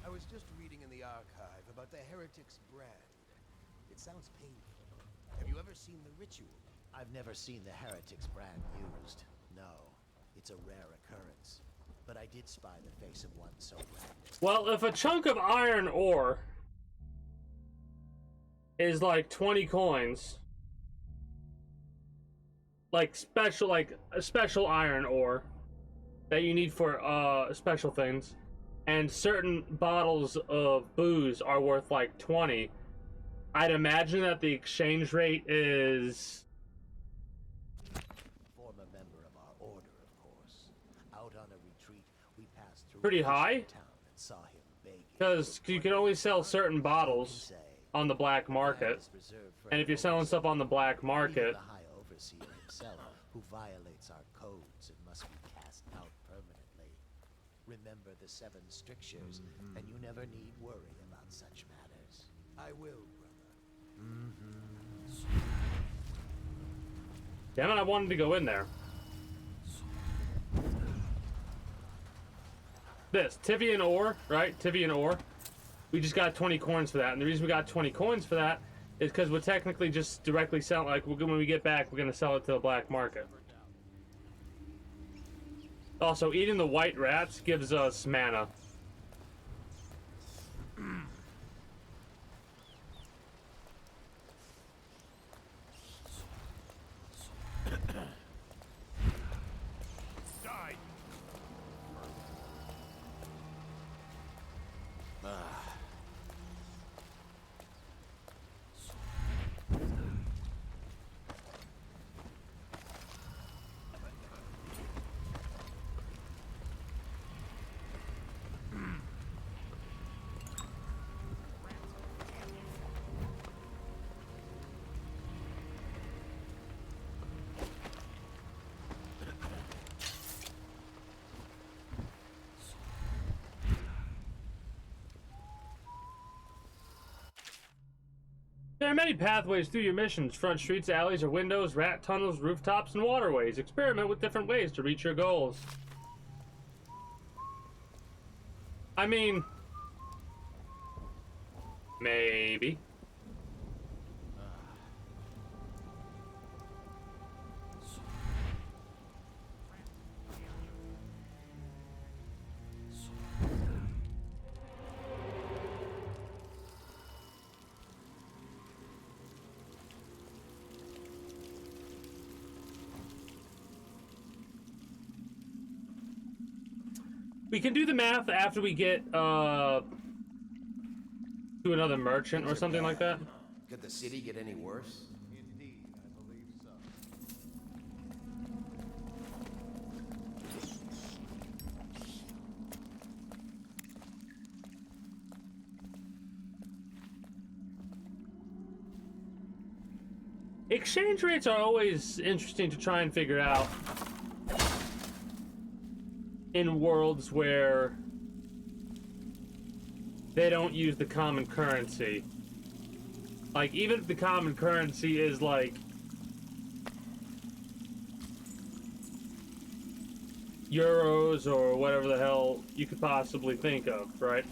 I was just reading in the archive about the Heretic's brand. It sounds painful. Have you ever seen the ritual? I've never seen the Heretic's brand used. No, it's a rare occurrence. But I did spy the face of one so branded. Well, if a chunk of iron ore is like 20 coins, like a special iron ore that you need for special things, and certain bottles of booze are worth like 20, I'd imagine that the exchange rate is Former member of our order, of course. Out on a retreat, we passed through pretty high, town and saw him begging. because you can only sell certain bottles on the black market, and if you're selling stuff on the black market, The High Overseer himself, who violates our codes and must be cast out permanently. Remember the 7 strictures, and you never need worry about such matters. I will, brother. damn it, I wanted to go in there. This, Tivian ore, right? Tivian ore. We just got 20 coins for that, and the reason we got 20 coins for that is because we're technically just directly selling, like, when we get back, we're going to sell it to the black market. Also, eating the white rats gives us mana. Die! There are many pathways through your missions: front streets, alleys or windows, rat tunnels, rooftops, and waterways. Experiment with different ways to reach your goals. I mean, Maybe. We can do the math after we get to another merchant or something like that. Could the city get any worse? Indeed, I believe so. Exchange rates are always interesting to try and figure out in worlds where they don't use the common currency. Like, even if the common currency is like euros or whatever the hell you could possibly think of, right?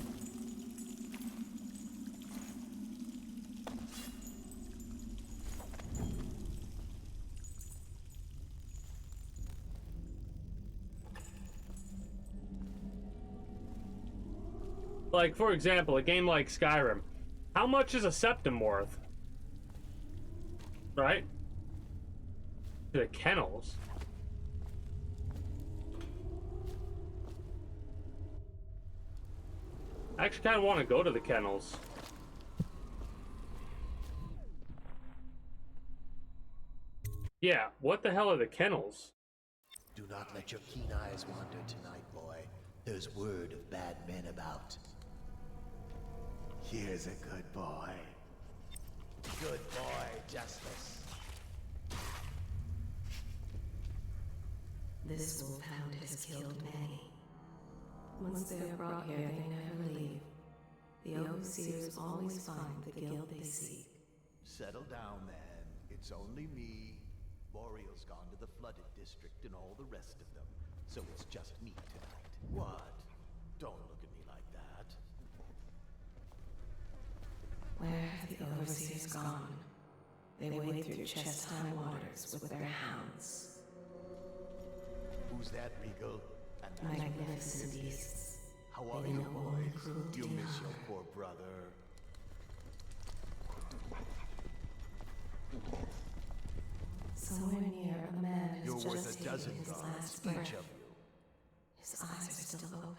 Like, for example, a game like Skyrim. How much is a septim worth? Right? The kennels. I actually kind of want to go to the kennels. Yeah, what the hell are the kennels? Do not let your keen eyes wander tonight, boy. There's word of bad men about. Here's a good boy. Good boy, Justice. This wolfhound has killed many. Once they are brought here, they never leave. The overseers always find the guild they seek. Settle down, then. It's only me. Boreal's gone to the flooded district and all the rest of them. So it's just me tonight. What? Don't look at me like that. Where have the overseers gone? They wade through chest-high waters with their hounds. Who's that, Regal? And that's Magnificent beasts. How are They you, know only boys? cruelty You and miss your hunger. poor brother. Somewhere near, a man has You're just worth a taken dozen his guards, last each breath. of you. His eyes are still open.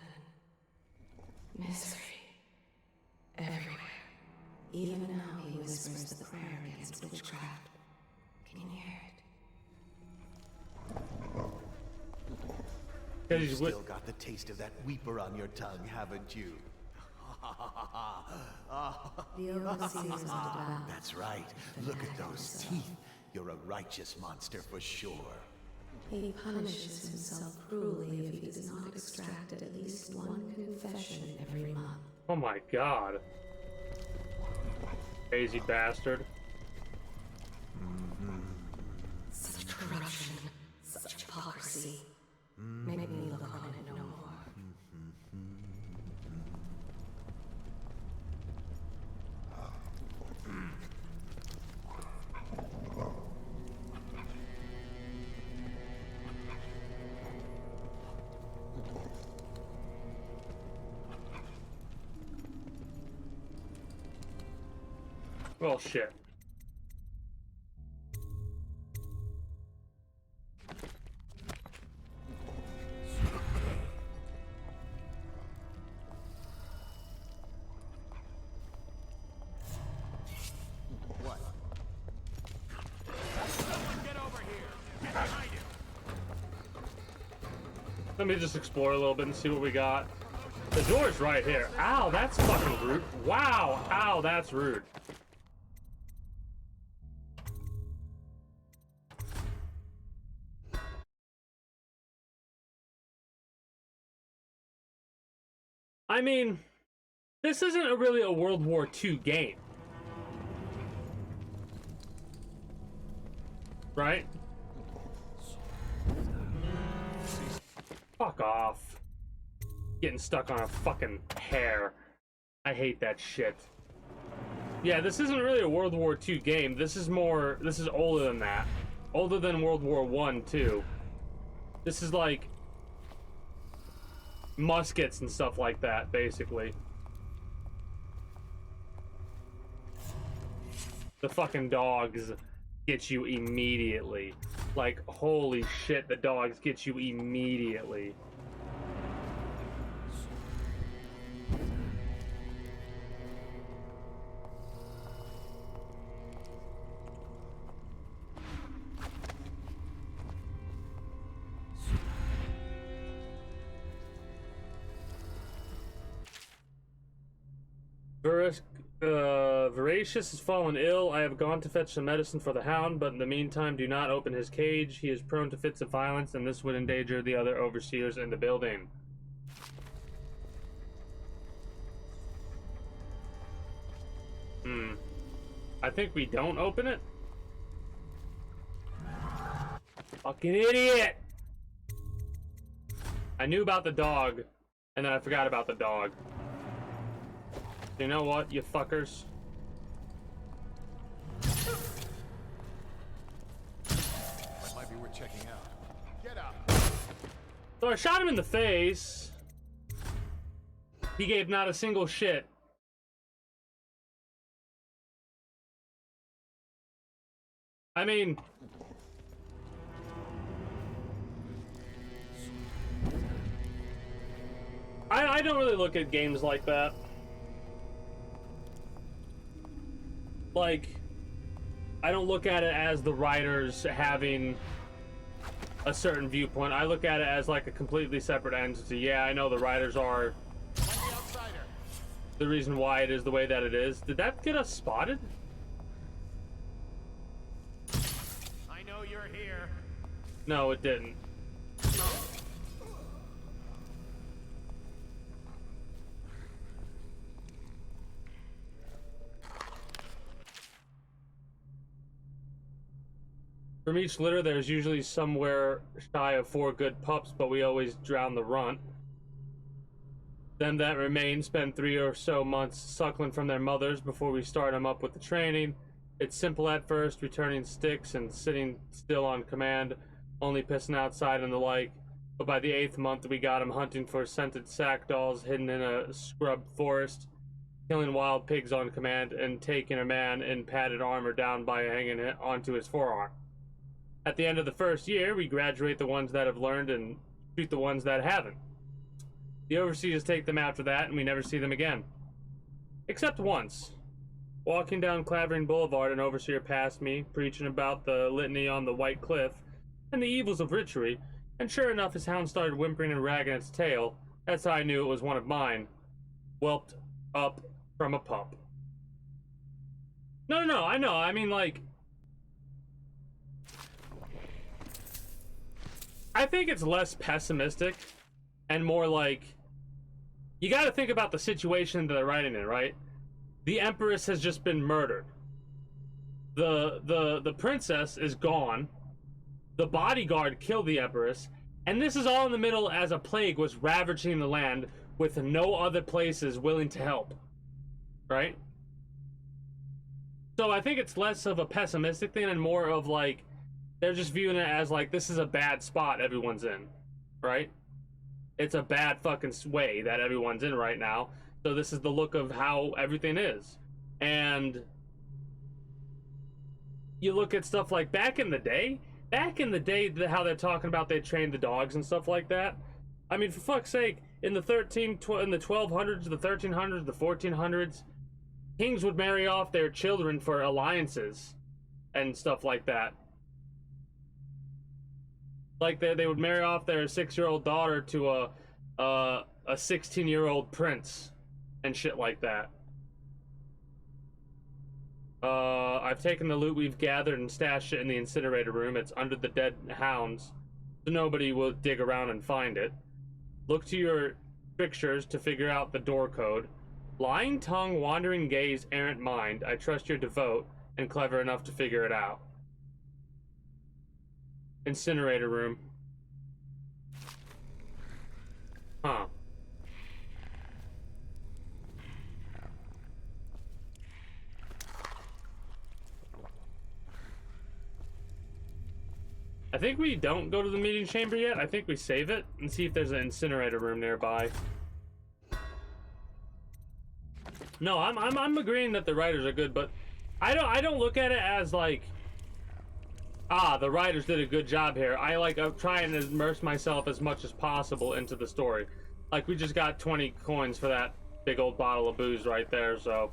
Misery. Everywhere. Even now he whispers the prayer against witchcraft. Can you hear it? You've still got the taste of that weeper on your tongue, haven't you? The overseers are devout. That's right. Look at those teeth. You're a righteous monster for sure. He punishes himself cruelly if he does not extract at least one confession every month. Oh my god. Crazy bastard. Such corruption, such hypocrisy. Make me look on it no more. Well, shit. What? Get over here! Get behind him! Let me just explore a little bit and see what we got. The door's right here. Ow, that's fucking rude. Wow, ow, that's rude. I mean, this isn't really a World War II game. Right? Fuck off. Getting stuck on a fucking hair. I hate that shit. Yeah, this isn't really a World War II game. This is older than that. Older than World War I, too. This is like muskets and stuff like that, basically. The fucking dogs get you immediately. Like, holy shit, the dogs get you immediately. Voracious has fallen ill. I have gone to fetch some medicine for the hound, but in the meantime, do not open his cage. He is prone to fits of violence, and this would endanger the other overseers in the building. I think we don't open it. Fucking idiot! I knew about the dog, and then I forgot about the dog. You know what, you fuckers? That might be worth checking out. Get up. So I shot him in the face. He gave not a single shit. I mean, I don't really look at games like that. Like, I don't look at it as the writers having a certain viewpoint. I look at it as like a completely separate entity. Yeah, I know the writers are the reason why it is the way that it is. Did that get us spotted? I know you're here. No, it didn't. From each litter, there's usually somewhere shy of 4 good pups, but we always drown the runt. Them that remain spend 3 or so months suckling from their mothers before we start them up with the training. It's simple at first, returning sticks and sitting still on command, only pissing outside and the like. But by the 8th month, we got them hunting for scented sack dolls hidden in a scrubbed forest, killing wild pigs on command, and taking a man in padded armor down by hanging it onto his forearm. At the end of the first year, we graduate the ones that have learned and shoot the ones that haven't. The overseers take them after that, and we never see them again. Except once. Walking down Clavering Boulevard, an overseer passed me, preaching about the litany on the White Cliff and the evils of witchery, and sure enough, his hound started whimpering and wagging its tail. That's how I knew it was one of mine. Whelped up from a pup. No, I know. I mean, like, I think it's less pessimistic and more like, you got to think about the situation that they're writing in, right? The Empress has just been murdered. The princess is gone. The bodyguard killed the Empress, and this is all in the middle as a plague was ravaging the land with no other places willing to help, right? So I think it's less of a pessimistic thing and more of like, they're just viewing it as like, this is a bad spot everyone's in, right? It's a bad fucking way that everyone's in right now. So this is the look of how everything is. And you look at stuff like back in the day, how they're talking about they trained the dogs and stuff like that. I mean, for fuck's sake, in the 1200s, the 1300s, the 1400s, kings would marry off their children for alliances and stuff like that. Like they would marry off their 6-year-old daughter to a 16-year-old prince and shit like that. I've taken the loot we've gathered and stashed it in the incinerator room. It's under the dead hounds, so nobody will dig around and find it. Look to your pictures to figure out the door code. Lying tongue, wandering gaze, errant mind. I trust you're devout and clever enough to figure it out. Incinerator room. Huh. I think we don't go to the meeting chamber yet. I think we save it and see if there's an incinerator room nearby. No, I'm agreeing that the writers are good, but I don't look at it as like, the writers did a good job here. I'm trying to immerse myself as much as possible into the story. Like, we just got 20 coins for that big old bottle of booze right there, so.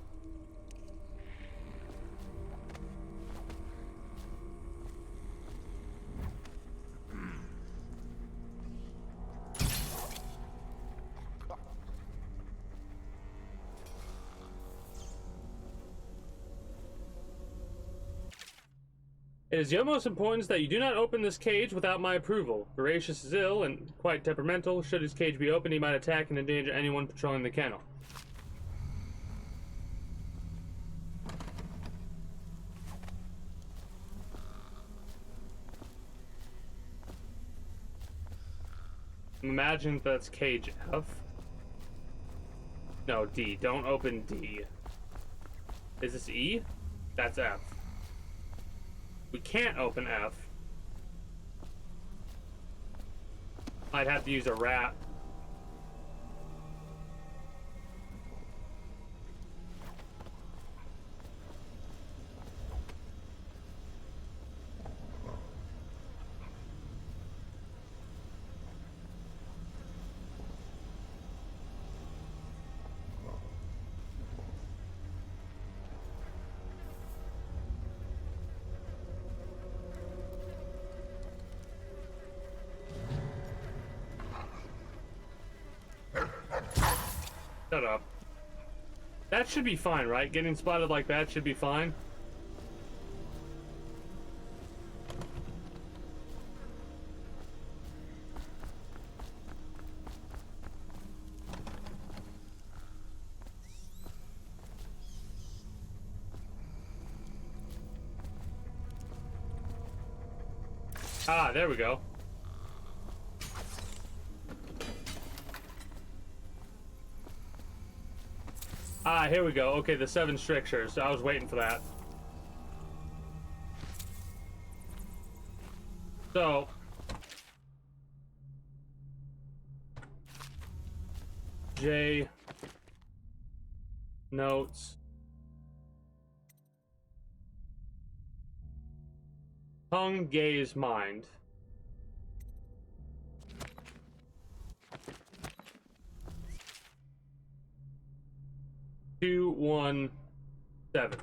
It is of utmost importance that you do not open this cage without my approval. Voracious is ill and quite temperamental. Should his cage be opened, he might attack and endanger anyone patrolling the kennel. Imagine that's cage F. No, D. Don't open D. Is this E? That's F. We can't open F. I'd have to use a rat. Shut up. That should be fine, right? Getting spotted like that should be fine. Ah, there we go. Ah, here we go. Okay, the 7 strictures. I was waiting for that. So, J notes. Tongue, gaze, mind. Two, 1, 7.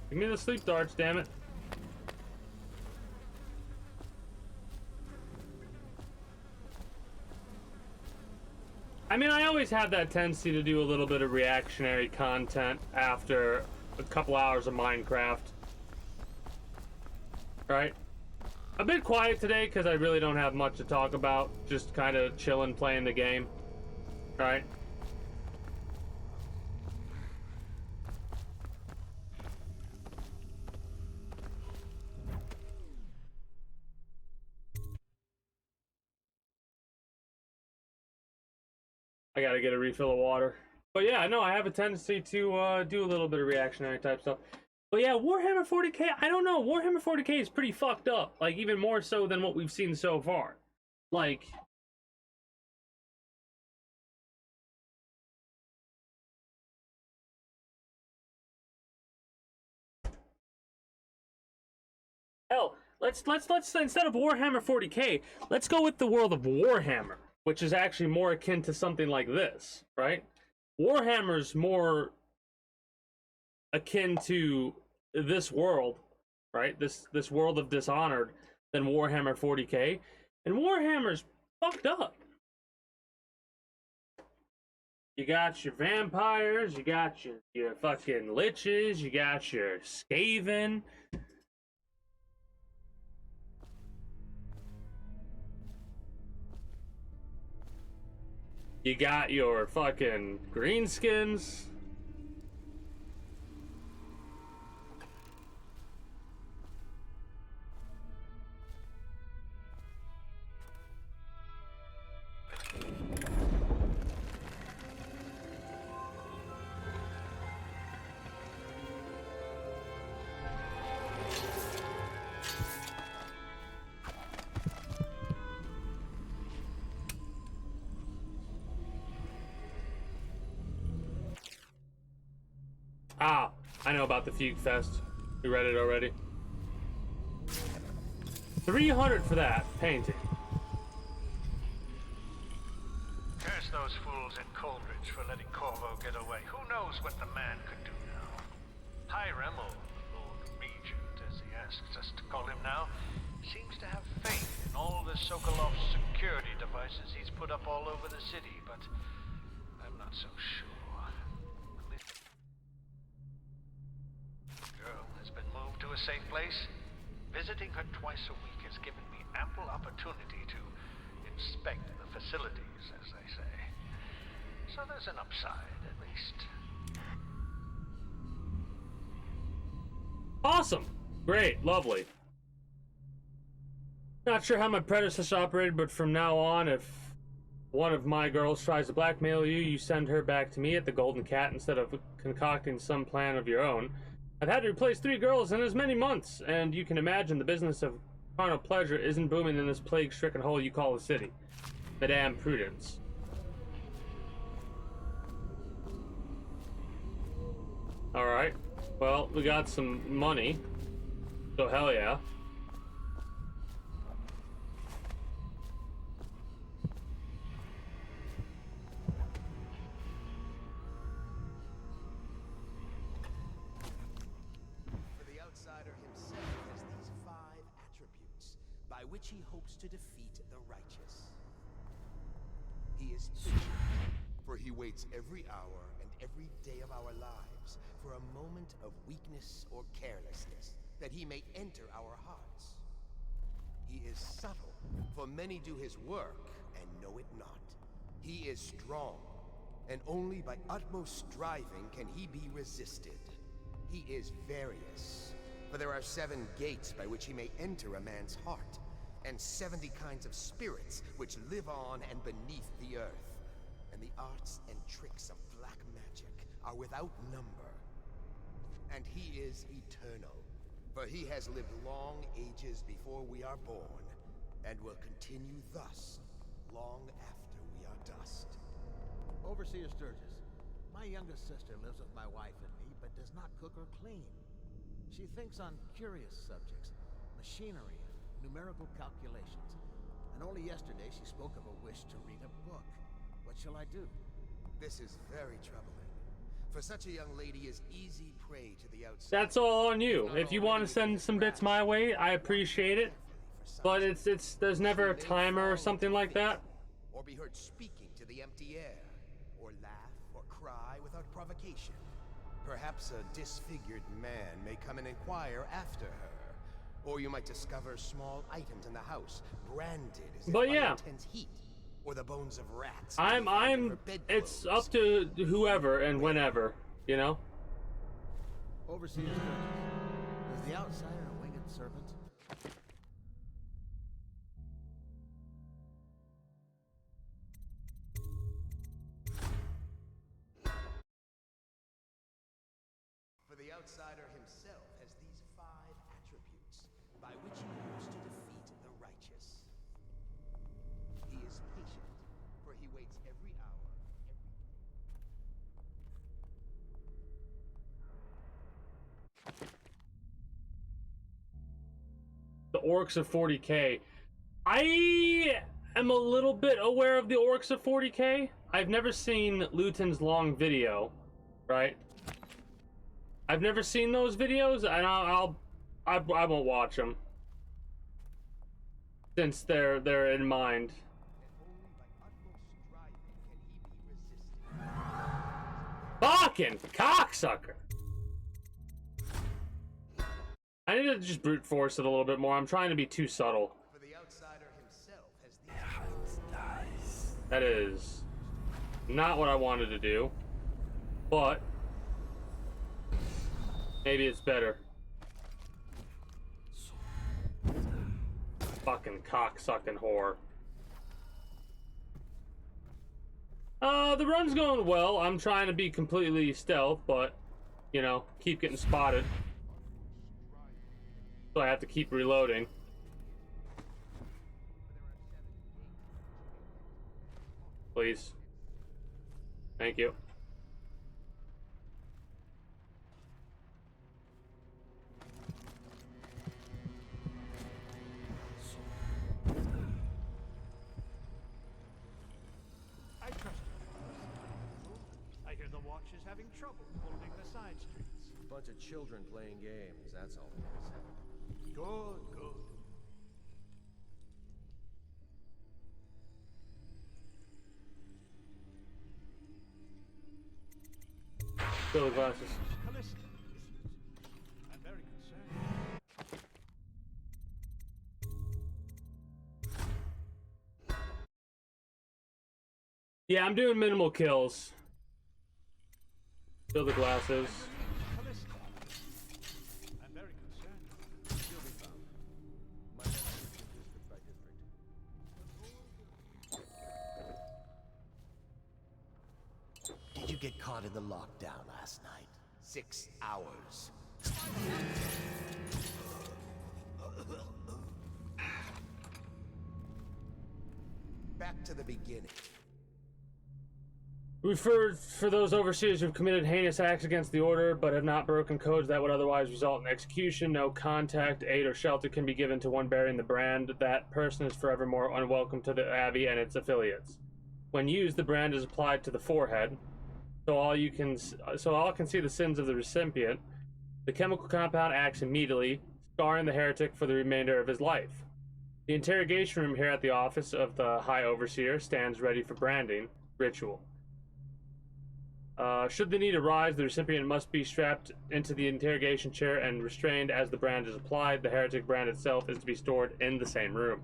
Give me the sleep darts, damn it. I mean, I always have that tendency to do a little bit of reactionary content after a couple hours of Minecraft. Right? A bit quiet today because I really don't have much to talk about. Just kind of chilling, playing the game. Right? I gotta get a refill of water. But yeah, no, I have a tendency to do a little bit of reactionary type stuff. But yeah, Warhammer 40k, I don't know. Warhammer 40k is pretty fucked up. Like, even more so than what we've seen so far. Like, hell, let's instead of Warhammer 40k, let's go with the world of Warhammer. which is actually more akin to something like this, right? Warhammer's more akin to this world, right? This world of Dishonored than Warhammer 40K. And Warhammer's fucked up. You got your vampires, you got your fucking liches, you got your Skaven. You got your fucking greenskins. Ah, I know about the Fugue Fest. We read it already. 300 for that painting. Curse those fools at Coldridge for letting Corvo get away. Who knows what the man could do now? Hiram, or Lord Regent, as he asks us to call him now, seems to have faith in all the Sokolov security devices he's put up all over the city, but I'm not so sure. To a safe place. Visiting her twice a week has given me ample opportunity to inspect the facilities, as they say. So there's an upside, at least. Awesome. Great. Lovely. Not sure how my predecessor operated, but from now on, if one of my girls tries to blackmail you, you send her back to me at the Golden Cat instead of concocting some plan of your own. I've had to replace 3 girls in as many months, and you can imagine the business of carnal pleasure isn't booming in this plague-stricken hole you call a city. Madame Prudence. Alright. Well, we got some money. So hell yeah. Which he hopes to defeat the righteous. He is patient, for he waits every hour and every day of our lives for a moment of weakness or carelessness, that he may enter our hearts. He is subtle, for many do his work and know it not. He is strong, and only by utmost striving can he be resisted. He is various, for there are 7 gates by which he may enter a man's heart, and 70 kinds of spirits which live on and beneath the earth. And the arts and tricks of black magic are without number. And he is eternal, for he has lived long ages before we are born, and will continue thus long after we are dust. Overseer Sturgis, my youngest sister lives with my wife and me, but does not cook or clean. She thinks on curious subjects, machinery, numerical calculations, and only yesterday she spoke of a wish to read a book. What shall I do? This is very troubling, for such a young lady is easy prey to the outside. That's all on you. If you want to send some bits my way, I appreciate it. But there's never a timer or something like that. Or be heard speaking to the empty air, or laugh or cry without provocation. Perhaps a disfigured man may come and inquire after her. Or you might discover small items in the house, branded as if by intense heat, or the bones of rats. It's up to whoever and whenever, you know? Overseer Sturgis, is the outsider a winged servant? For the outsider himself has these 5 attributes by which he hopes to defeat the righteous. He is patient, for he waits every hour, The orcs of 40K. I am a little bit aware of the orcs of 40K. I've never seen Luton's long video, right? I've never seen those videos, and I won't watch them since they're in mind. Fucking cocksucker! I need to just brute force it a little bit more. I'm trying to be too subtle. For the outsider himself has these That is not what I wanted to do, but maybe it's better. Fucking cocksucking whore. The run's going well. I'm trying to be completely stealth, but, you know, keep getting spotted. So I have to keep reloading. Please. Thank you. I trust you. I hear the watch is having trouble holding the side streets. Bunch of children playing games, that's all it is. Good, good. Fill the glasses. Callista, I'm very concerned. Yeah, I'm doing minimal kills. Fill the glasses. Callista, I'm very concerned. She'll be found. My men are searching district by district. Did you get caught in the lockdown last night? 6 hours. Back to the beginning. Referred for those overseers who've committed heinous acts against the order but have not broken codes that would otherwise result in execution. No contact, aid, or shelter can be given to one bearing the brand. That person is forevermore unwelcome to the Abbey and its affiliates. When used, the brand is applied to the forehead, so all can see the sins of the recipient. The chemical compound acts immediately, scarring the heretic for the remainder of his life. The interrogation room here at the office of the High Overseer stands ready for branding ritual. Should the need arise, the recipient must be strapped into the interrogation chair and restrained as the brand is applied. The heretic brand itself is to be stored in the same room.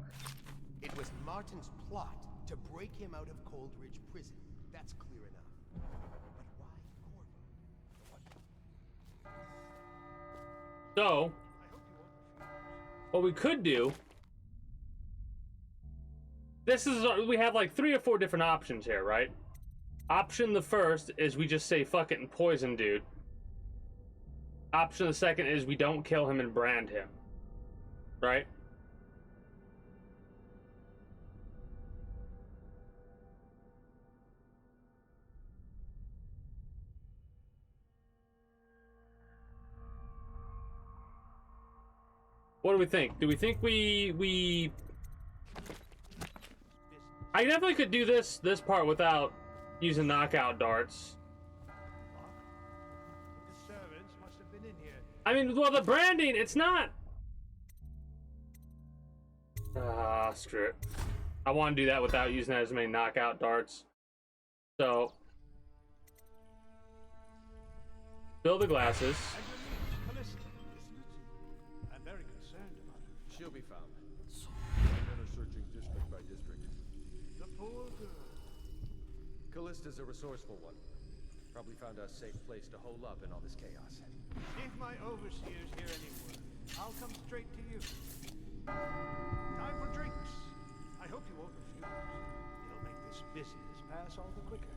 It was Martin's plot to break him out of Coldridge Prison. That's clear enough. But why Corvo? So, what we could do, we have like 3 or 4 different options here, right? Option the first is we just say fuck it and poison dude. Option the second is we don't kill him and brand him. Right? What do we think? Do we think we I definitely could do this part without using knockout darts. The servants must have been in here. I mean, well, the branding, it's not. Screw it. I want to do that without using as many knockout darts. So, fill the glasses. I'm very concerned about her. She'll be found. My men are searching district by district. The poor girl. Callista's a resourceful one. Probably found a safe place to hole up in all this chaos. If my overseers hear any word, I'll come straight to you. Time for drinks. I hope you won't refuse. It'll make this business pass all the quicker.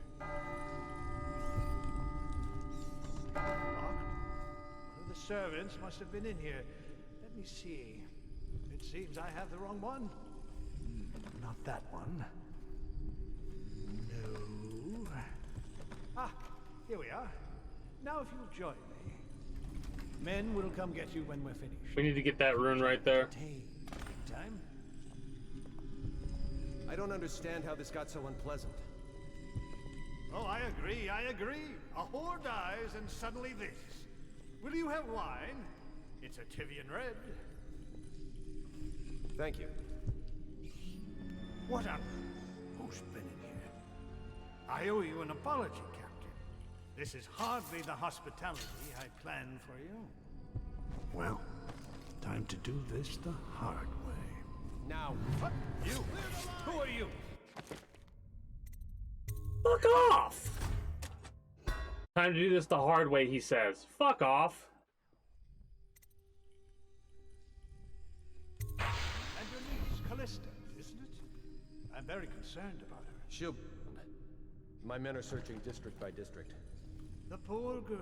Locked? One of the servants must have been in here. Let me see. It seems I have the wrong one. Not that one. No. Ah, here we are. Now if you'll join me. Men will come get you when we're finished. We need to get that rune right there. Time? I don't understand how this got so unpleasant. Oh, I agree, I agree. A whore dies and suddenly this. Will you have wine? It's a Tivian red. Thank you. What up? Who's been in here? I owe you an apology, Captain. This is hardly the hospitality I planned for you. Well, time to do this the hard way. Now, what? You? Who are you? Fuck off! Time to do this the hard way, he says. Fuck off. And your niece, Callista, isn't it? I'm very concerned about her. She'll... My men are searching district by district. The poor girl.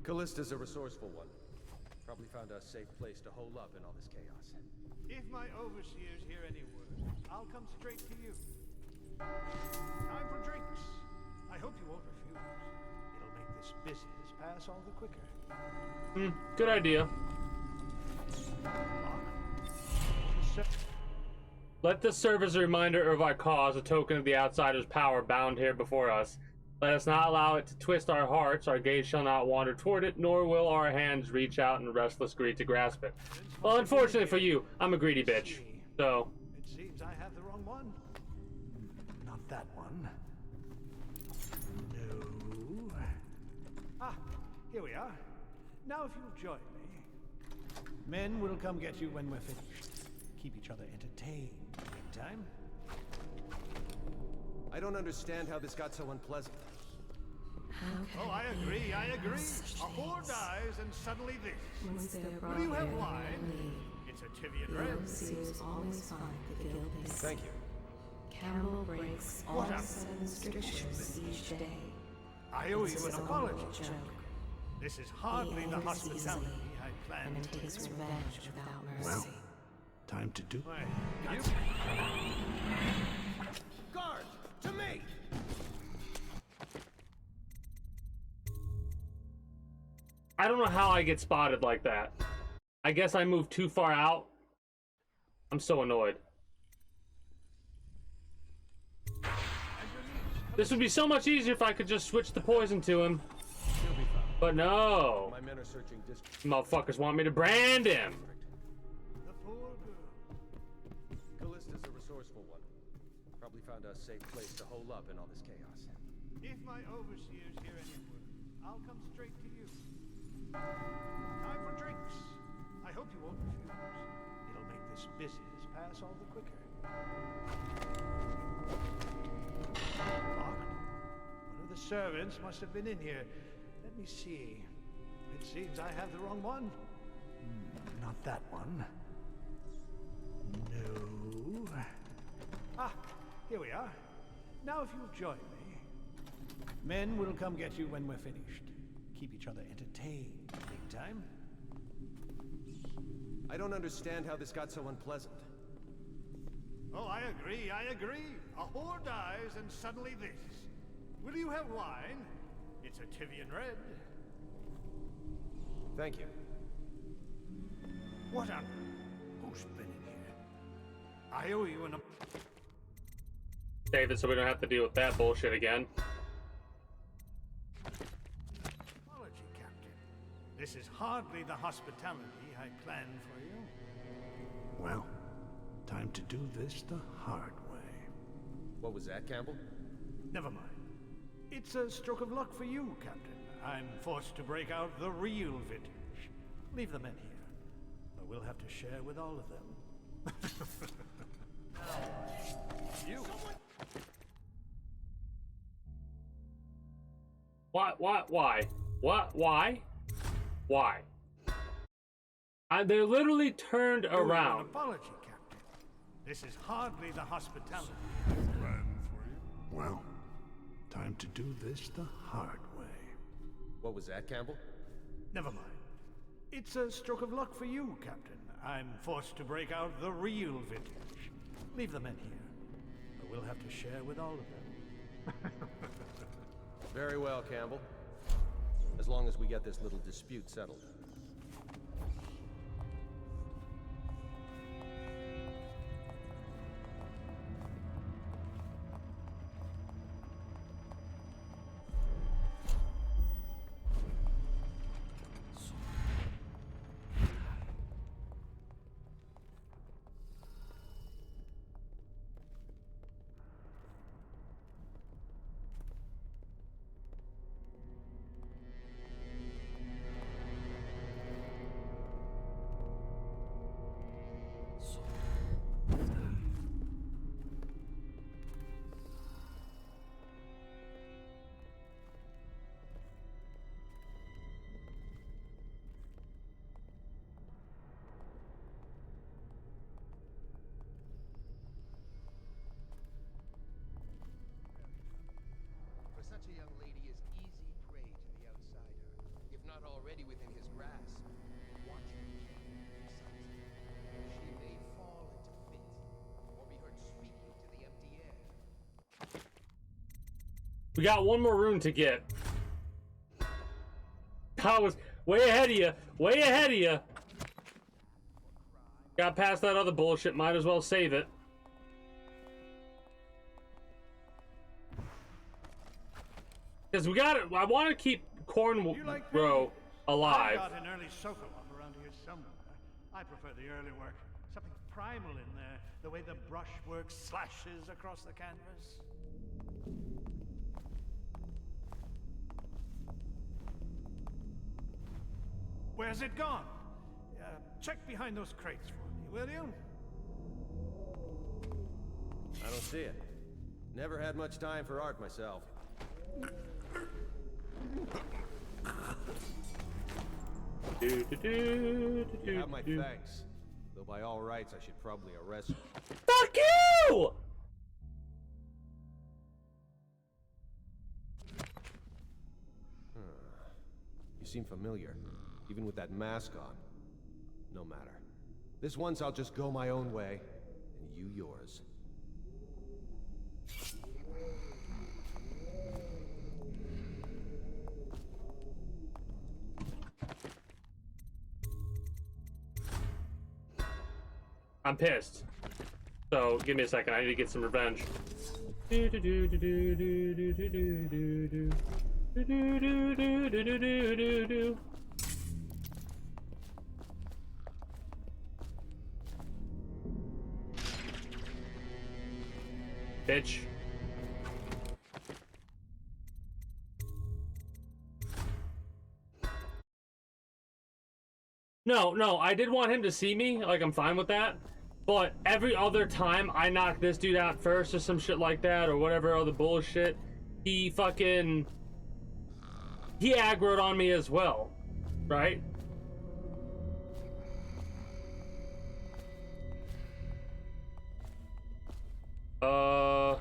Callista's a resourceful one. Probably found a safe place to hole up in all this chaos. If my overseers hear any word, I'll come straight to you. Time for drinks. I hope you won't refuse. It'll make this business pass all the quicker. Good idea. Let this serve as a reminder of our cause, a token of the outsider's power bound here before us. Let us not allow it to twist our hearts. Our gaze shall not wander toward it, nor will our hands reach out in restless greed to grasp it. Well, unfortunately for you, I'm a greedy bitch. So... It seems I have the wrong one. Not that one. No. Ah, here we are. Now if you'll join me. Men will come get you when we're finished. Keep each other entertained. Meantime. I don't understand how this got so unpleasant. Oh, I agree, I agree. A whore dies and suddenly this. Once they're brought Will you have here, wine? It's a Tivian the red. overseers always find the guilt they Thank you. Campbell breaks all What up? 7 strictures each day. I owe This you is an only apology. a joke. This is hardly the angers hospitality easily I planned and for takes you. revenge without Well, mercy. time to do... Wait, you? Guard! To me! I don't know how I get spotted like that. I guess I moved too far out. I'm so annoyed. This would be so much easier if I could just switch the poison to him. But no. My men are searching district. Motherfuckers want me to brand him. The poor girl. Callista's a resourceful one. Probably found a safe place to hole up in all this chaos. If my overseers hear any word, I'll come straight to you. Time for drinks. I hope you won't refuse. It'll make this business pass all the quicker. Locked. One of the servants must have been in here. Let me see. It seems I have the wrong one. Not that one. No. Ah, here we are. Now if you'll join me. Men will come get you when we're finished. Keep each other entertained. Meantime. I don't understand how this got so unpleasant. Oh, I agree, I agree. A whore dies and suddenly this. Will you have wine? It's a Tivian red. Thank you. What up? Who's been in here? I owe you an... Save it so we don't have to deal with that bullshit again. Apology, Captain. This is hardly the hospitality I planned for you. Well, time to do this the hard way. What was that, Campbell? Never mind. It's a stroke of luck for you, Captain. I'm forced to break out the real vintage. Leave the men here, or we'll have to share with all of them. You. What? Why? What? Why? Why? They're literally turned An around. apology, Captain. This is hardly the hospitality I planned for you. Well, time to do this the hard way. What was that, Campbell? Never mind. It's a stroke of luck for you, Captain. I'm forced to break out the real vintage. Leave the men here, or we'll have to share with all of them. Very well, Campbell. As long as we get this little dispute settled. a young lady is easy prey to the outsider, if not already within his grasp. Watch her precisely. She may fall into fits, or be heard speaking to the empty air. We got one more room to get. I was way ahead of you. Way ahead of you. Got past that other bullshit. Might as well save it. Because we got it. I want to keep Cornrow alive. I've got an early Sokolov around here somewhere. I prefer the early work. Something primal in there. The way the brushwork slashes across the canvas. Where's it gone? Check behind those crates for me, will you? I don't see it. Never had much time for art myself. You have my thanks. Though by all rights, I should probably arrest you. Fuck you! You seem familiar, even with that mask on. No matter. This once I'll just go my own way, and you yours. I'm pissed. So give me a second. I need to get some revenge. Bitch. No, I did want him to see me. Like, I'm fine with that. But every other time I knock this dude out first or some shit like that, or whatever other bullshit, he aggroed on me as well, right? Oh,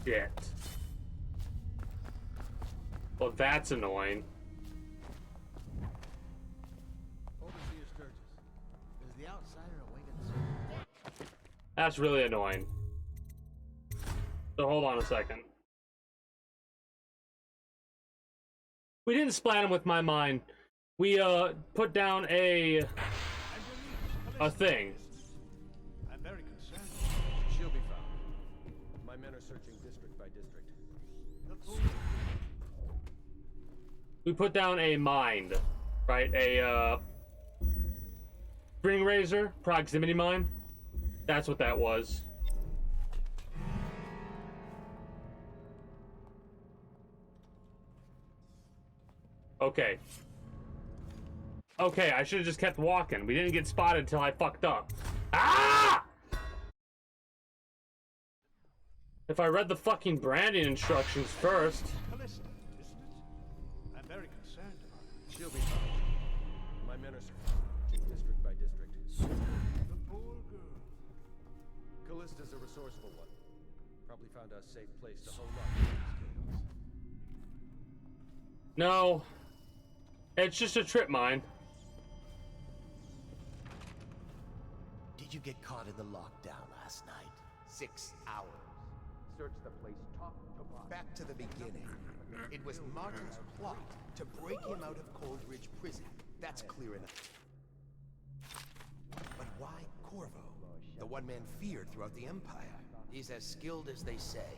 shit. Well, that's annoying. Overseer Sturgis, is the outsider awakened? That's really annoying. So hold on a second. We didn't splat him with my mind. We put down a thing. I'm very concerned. She'll be found. My men are searching district by district. We put down a mind, right? A string razor proximity mine. That's what that was. Okay. Okay, I should have just kept walking. We didn't get spotted till I fucked up. Ah! If I read the fucking branding instructions first. Callista, isn't it? I'm very concerned about it. She'll be found. My men are searching district by district. The poor girl. Callista's a resourceful one. Probably found a safe place to hold up. No. It's just a trip mine. Did you get caught in the lockdown last night? 6 hours. Search the place top to bottom. Back to the beginning. It was Martin's plot to break him out of Coldridge Prison. That's clear enough. But why Corvo? The one man feared throughout the Empire. He's as skilled as they say.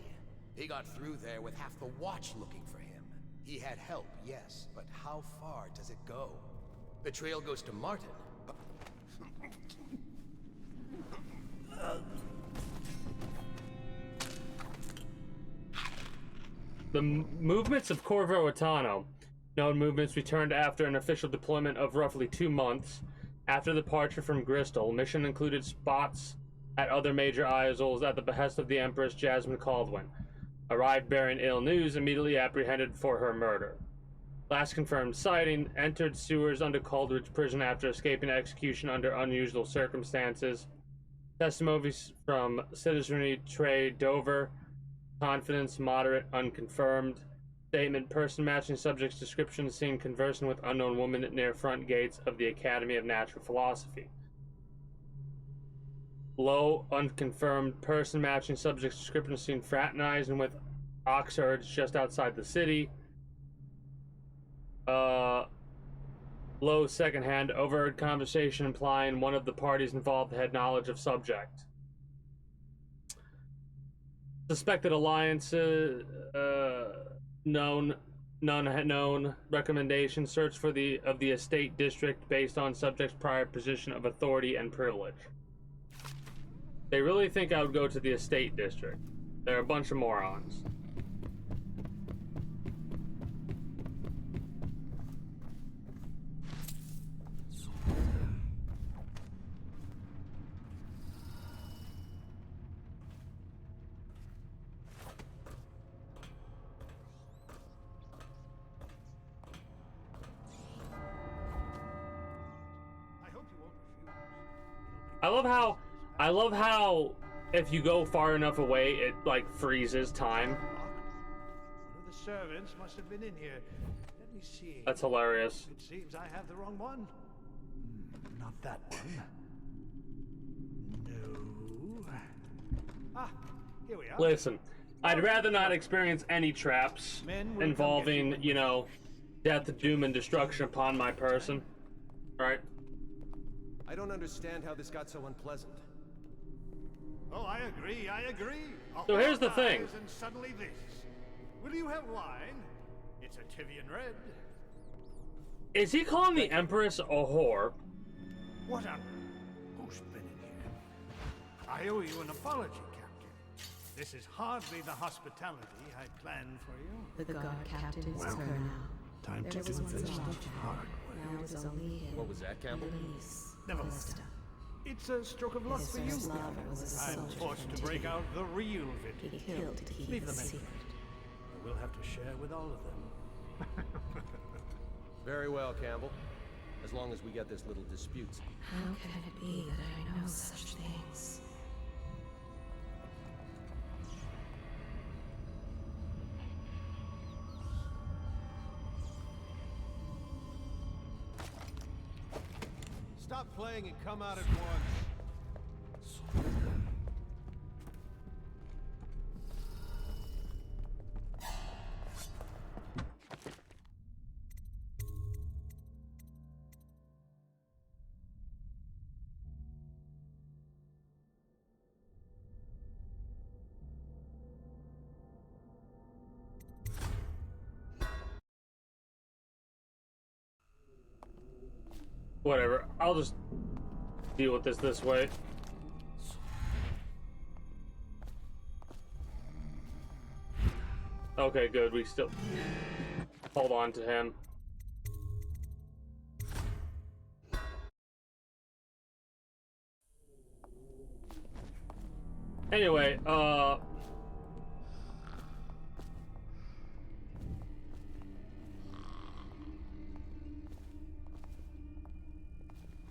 He got through there with half the watch looking for him. He had help, yes, but how far does it go? The trail goes to Martin. The movements of Corvo Atano. Known movements returned after an official deployment of roughly 2 months. After departure from Bristol, mission included spots at other major isles at the behest of the Empress Jasmine Caldwin. Arrived bearing ill news, immediately apprehended for her murder. Last confirmed sighting, entered sewers under Coldridge Prison after escaping execution under unusual circumstances. Testimonies from Citizenry Trey Dover. Confidence, moderate, unconfirmed. Statement, person matching subject's description seen conversing with unknown woman near front gates of the Academy of Natural Philosophy. Low, unconfirmed, person matching subject's description seen fraternizing with Oxherds just outside the city. Low, secondhand, overheard conversation implying one of the parties involved had knowledge of subject. Suspected alliances, none known. Recommendation: search for the estate district based on subject's prior position of authority and privilege. They really think I would go to the estate district. They're a bunch of morons. I love how if you go far enough away, it like freezes time. One of the servants must have been in here. Let me see. That's hilarious. It seems I have the wrong one. Not that one. No. Ah, here we are. Listen, I'd rather not experience any traps involving, you know, death, doom, and destruction upon my person. Right? I don't understand how this got so unpleasant. Oh, I agree. So here's the thing. And suddenly this. Will you have wine? It's a Tivian red. Is he calling the Empress a whore? What on? Who's been in here? I owe you an apology, Captain. This is hardly the hospitality I planned for you. The guard captain is her now. Time to do this the hard way. Now it is only him. What was that, Campbell? Never mind. It's a stroke of luck for you. I'm forced to break out the real He vintage. killed to keep Leave the them in. secret. We'll have to share with all of them. Very well, Campbell. As long as we get this little dispute. How can it be that I know such things? Stop playing and come out at once. Whatever. I'll just deal with this way. Okay, good. We still hold on to him. Anyway,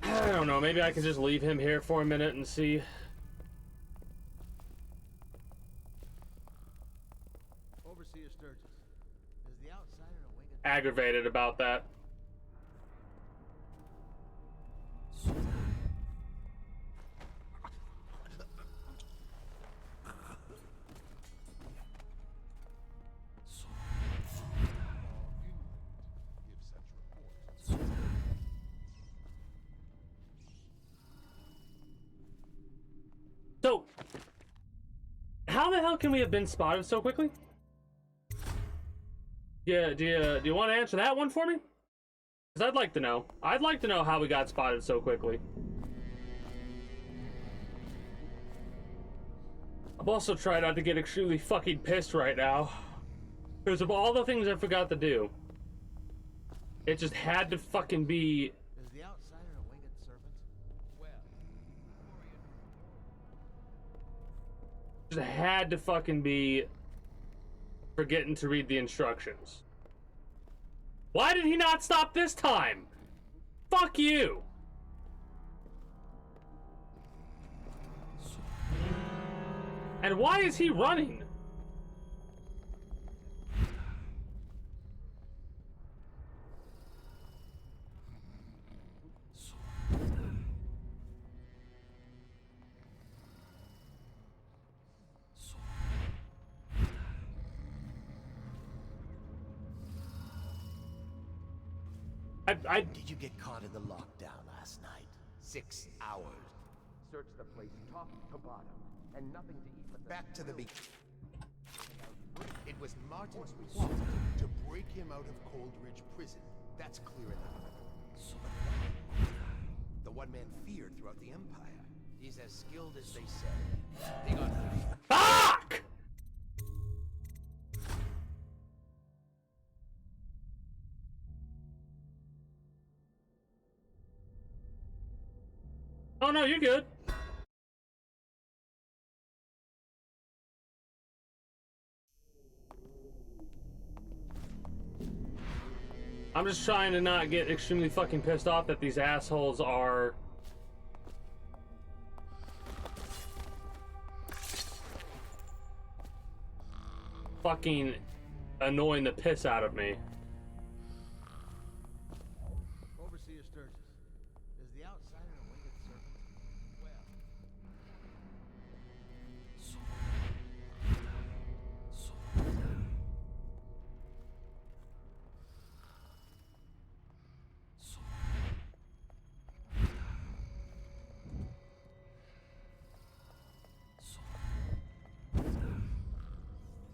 I don't know, maybe I can just leave him here for a minute and see. Overseer Sturgis, is the outsider a wing of... Aggravated about that. So, how the hell can we have been spotted so quickly? Yeah, do you want to answer that one for me? Because I'd like to know. I'd like to know how we got spotted so quickly. I've also tried not to get extremely fucking pissed right now. Because of all the things I forgot to do. It just had to fucking be... Is the outsider a winged servant? Just had to fucking be forgetting to read the instructions. Why did he not stop this time? Fuck you! And why is he running? Did you get caught in the lockdown last night? 6 hours. Search the place top to bottom, and nothing to eat but the Back to the squills. It was Martin's resolve to break him out of Coldridge Prison. That's clear enough. The one man feared throughout the Empire. He's as skilled as they say. He got Fuck! Oh no, you're good. I'm just trying to not get extremely fucking pissed off that these assholes are fucking annoying the piss out of me. Overseer Sturgis, is the outsider a winged servant? Well.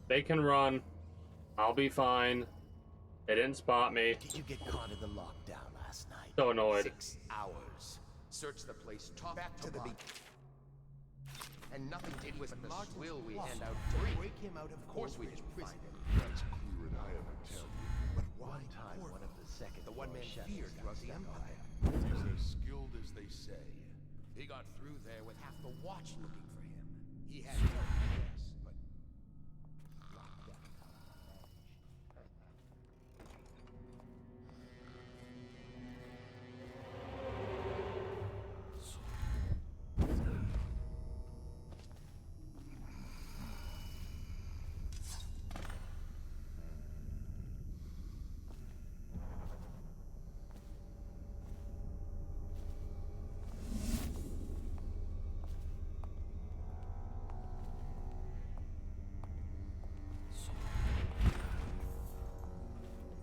They can run. I'll be fine. They didn't spot me. Did you get caught in the lockdown last night? So annoyed. 6 hours. Search the place top to the bottom. And nothing to eat but the swill we hand out To free. break him out of Coldridge Prison. That's clear and I haven't tell you. But one time, one of the second The one man shadows feared got throughout the stuck on Empire. it. He's as skilled as they say. He got through there with half the watch looking for him. He had help, yes, but lockdown.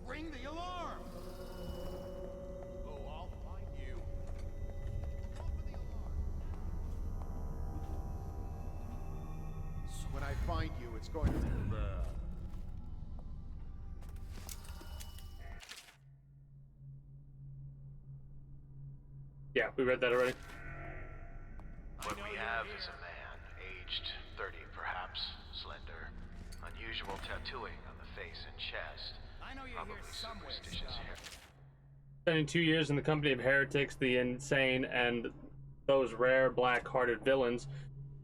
Ring the alarm! Oh, I'll find you. Open the alarm. When I find you, it's going to be bad. Yeah, we read that already. What we have is a man, aged 30 perhaps, slender, unusual tattooing on the face and chest. I know you're Probably here somewhere. superstitious hair. Spending 2 years in the company of heretics, the insane, and those rare black-hearted villains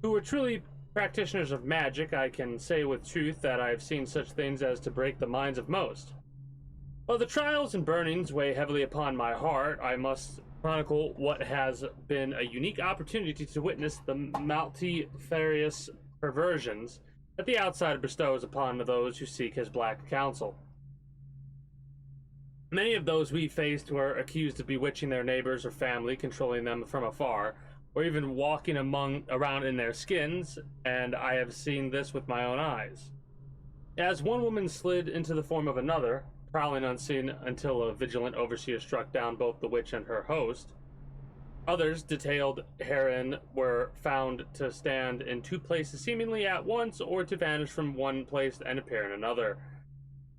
who were truly practitioners of magic, I can say with truth that I've seen such things as to break the minds of most. While the trials and burnings weigh heavily upon my heart, I must chronicle what has been a unique opportunity to witness the multifarious perversions that the outsider bestows upon those who seek his black counsel. Many of those we faced were accused of bewitching their neighbors or family, controlling them from afar, or even walking around in their skins, and I have seen this with my own eyes. As one woman slid into the form of another, prowling unseen until a vigilant overseer struck down both the witch and her host, others, detailed herein, were found to stand in two places seemingly at once, or to vanish from one place and appear in another.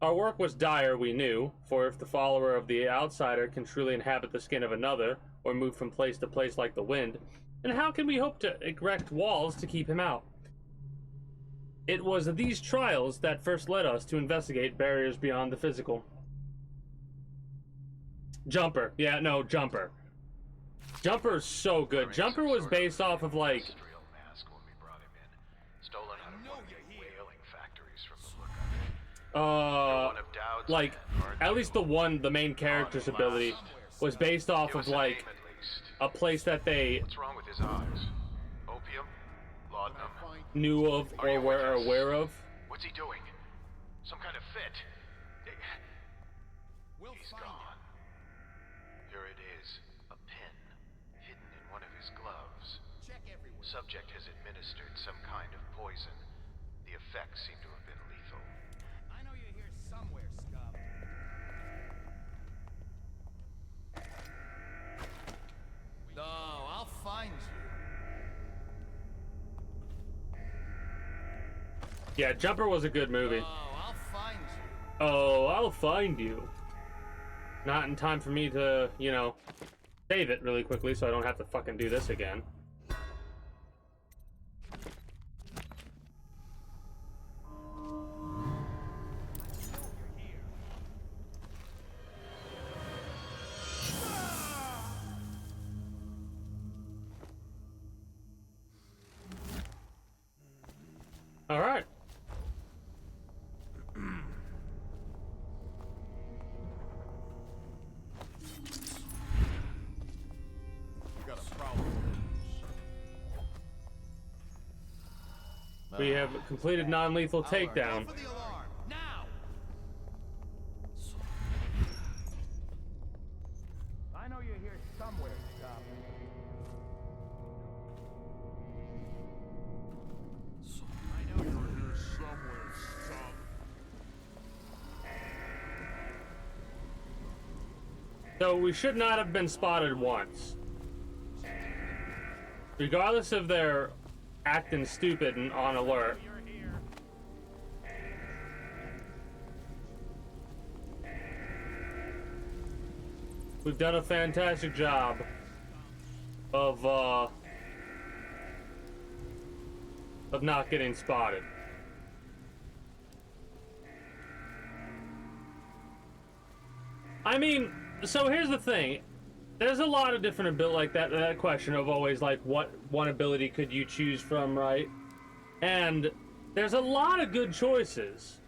Our work was dire, we knew, for if the follower of the outsider can truly inhabit the skin of another, or move from place to place like the wind, then how can we hope to erect walls to keep him out? It was these trials that first led us to investigate barriers beyond the physical. Jumper. Yeah, no, Jumper. Jumper's so good. Jumper was based off of, like... Stolen out of one of the whaling factories from the look of it. like, at least the main character's ability was based off of, like, a place that they... What's wrong with his eyes? Opium? Laudanum? knew of or were aware of. What's he doing? Some kind of fit? He's gone. Here it is. A pin. Hidden in one of his gloves. Check everywhere. Subject has administered some kind of poison. The effects seem to have been lethal. I know you're here somewhere, scum. No, I'll find you. Yeah, Jumper was a good movie. I'll find you. Oh, I'll find you. Not in time for me to, you know, save it really quickly so I don't have to fucking do this again. All right. Got a problem. We have completed non-lethal takedown. For the alarm, now! I know you're here somewhere, scum. I know you're here somewhere, scum. So we should not have been spotted once. Regardless of their acting stupid and on alert. We've done a fantastic job of not getting spotted. I mean, so here's the thing. There's a lot of different ability like that question of always like what one ability could you choose from, right? And there's a lot of good choices.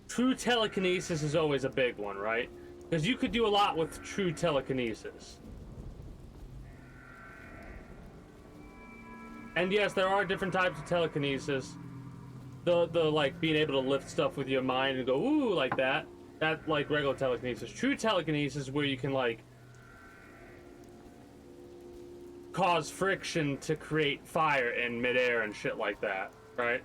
True telekinesis is always a big one, right? Because you could do a lot with true telekinesis. And yes, there are different types of telekinesis. The like being able to lift stuff with your mind and go ooh like that. That like regular telekinesis. True telekinesis is where you can like cause friction to create fire in midair and shit like that, right?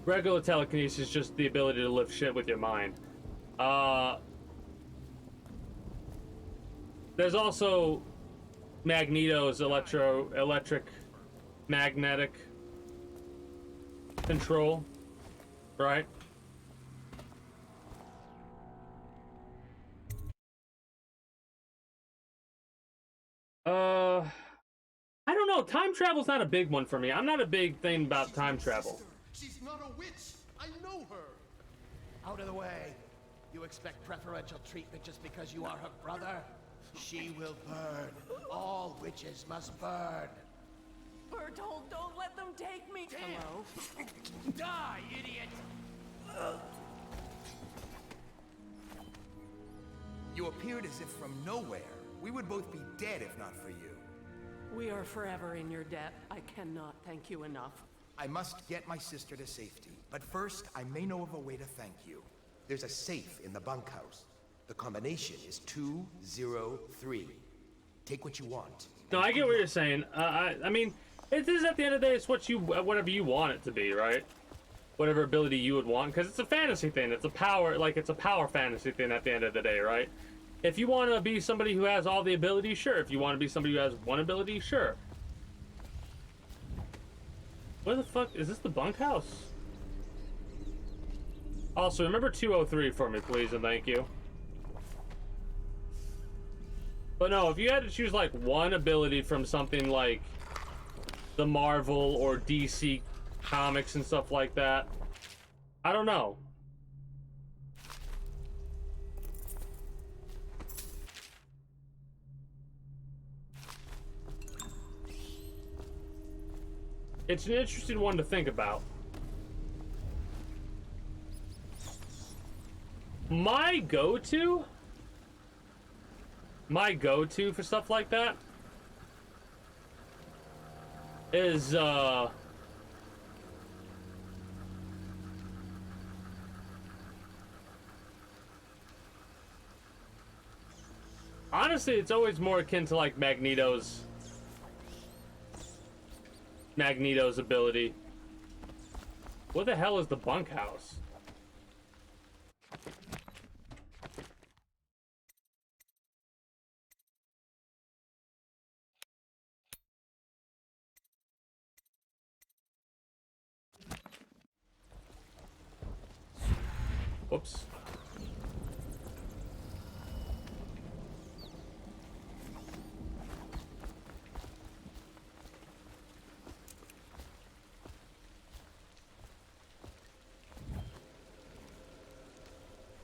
Regular telekinesis is just the ability to lift shit with your mind. There's also Magneto's electric magnetic control, right? I don't know. Time travel's not a big one for me. I'm not a big thing about time travel. She's not a witch. I know her. Out of the way. You expect preferential treatment just because you are her brother? She will burn. All witches must burn. Bertold, don't let them take me. Hello? Die, idiot! You appeared as if from nowhere. We would both be dead if not for you. We are forever in your debt. I cannot thank you enough. I must get my sister to safety. But first, I may know of a way to thank you. There's a safe in the bunkhouse. The combination is 203. Take what you want. No, I get what you're saying. I mean, it is at the end of the day, it's whatever you want it to be, right? Whatever ability you would want, because it's a fantasy thing. It's a power, like it's a power fantasy thing at the end of the day, right? If you want to be somebody who has all the abilities, sure. If you want to be somebody who has one ability, sure. Where the fuck is this? The bunkhouse? Also, remember 203 for me, please, and thank you. But no, if you had to choose like one ability from something like the Marvel or DC comics and stuff like that, I don't know. It's an interesting one to think about. My go-to for stuff like that is honestly, it's always more akin to like Magneto's ability. What the hell is the bunkhouse? Whoops.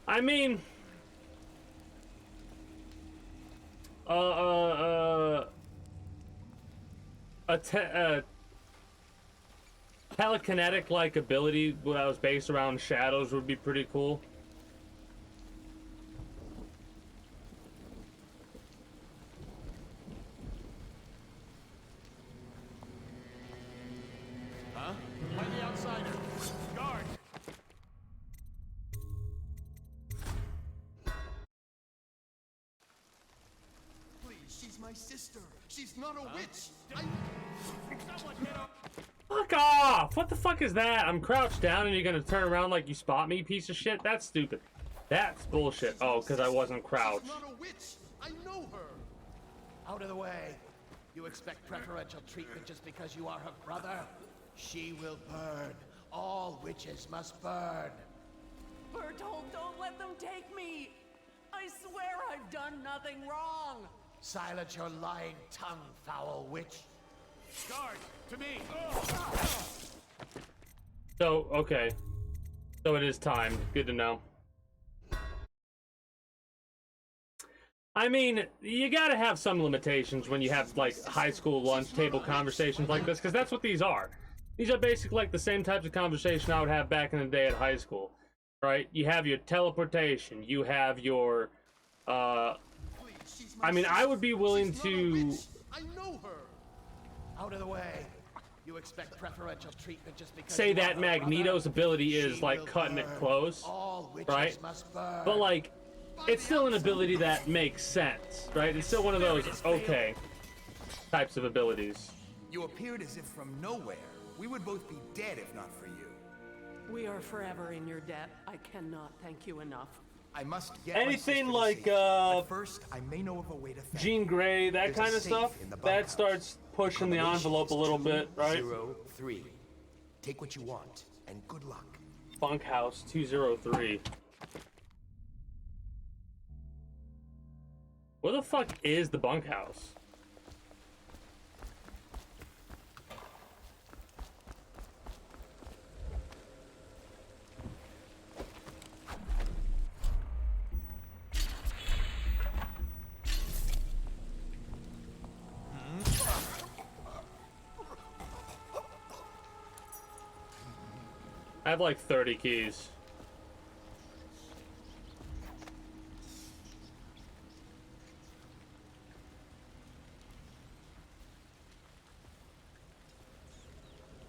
I mean, a telekinetic-like ability that was based around shadows would be pretty cool. Huh? Find the outsider. Guard! Please, she's my sister. She's not a witch. Someone get her. Fuck off! What the fuck is that? I'm crouched down and you're gonna turn around like you spot me, piece of shit? That's stupid. That's bullshit. Oh, because I wasn't crouched. She's not a witch. I know her. Out of the way. You expect preferential treatment just because you are her brother? She will burn. All witches must burn. Bertold, don't let them take me! I swear I've done nothing wrong! Silence your lying tongue, foul witch. Guard, to me. So, okay. So it is timed. Good to know. I mean, you gotta have some limitations when you have, like, high school lunch table conversations like this, because that's what these are. These are basically like the same types of conversation I would have back in the day at high school, right? You have your teleportation, you have your, I mean, I would be willing to... I know her. Out of the way. You expect preferential treatment just because say that Magneto's ability is, like, cutting it close, right? But, like, it's still an ability that makes sense, right? It's still one of those, okay, types of abilities. You appeared as if from nowhere. We would both be dead if not for you. We are forever in your debt. I cannot thank you enough. I must get anything like first, I may know of a way to thank Jean Grey, that There's a kind of safe stuff, in the that bunkhouse. starts pushing the envelope a little bit, right? 203. Take what you want, and good luck. Bunkhouse 203. Where the fuck is the bunkhouse? I have like 30 keys.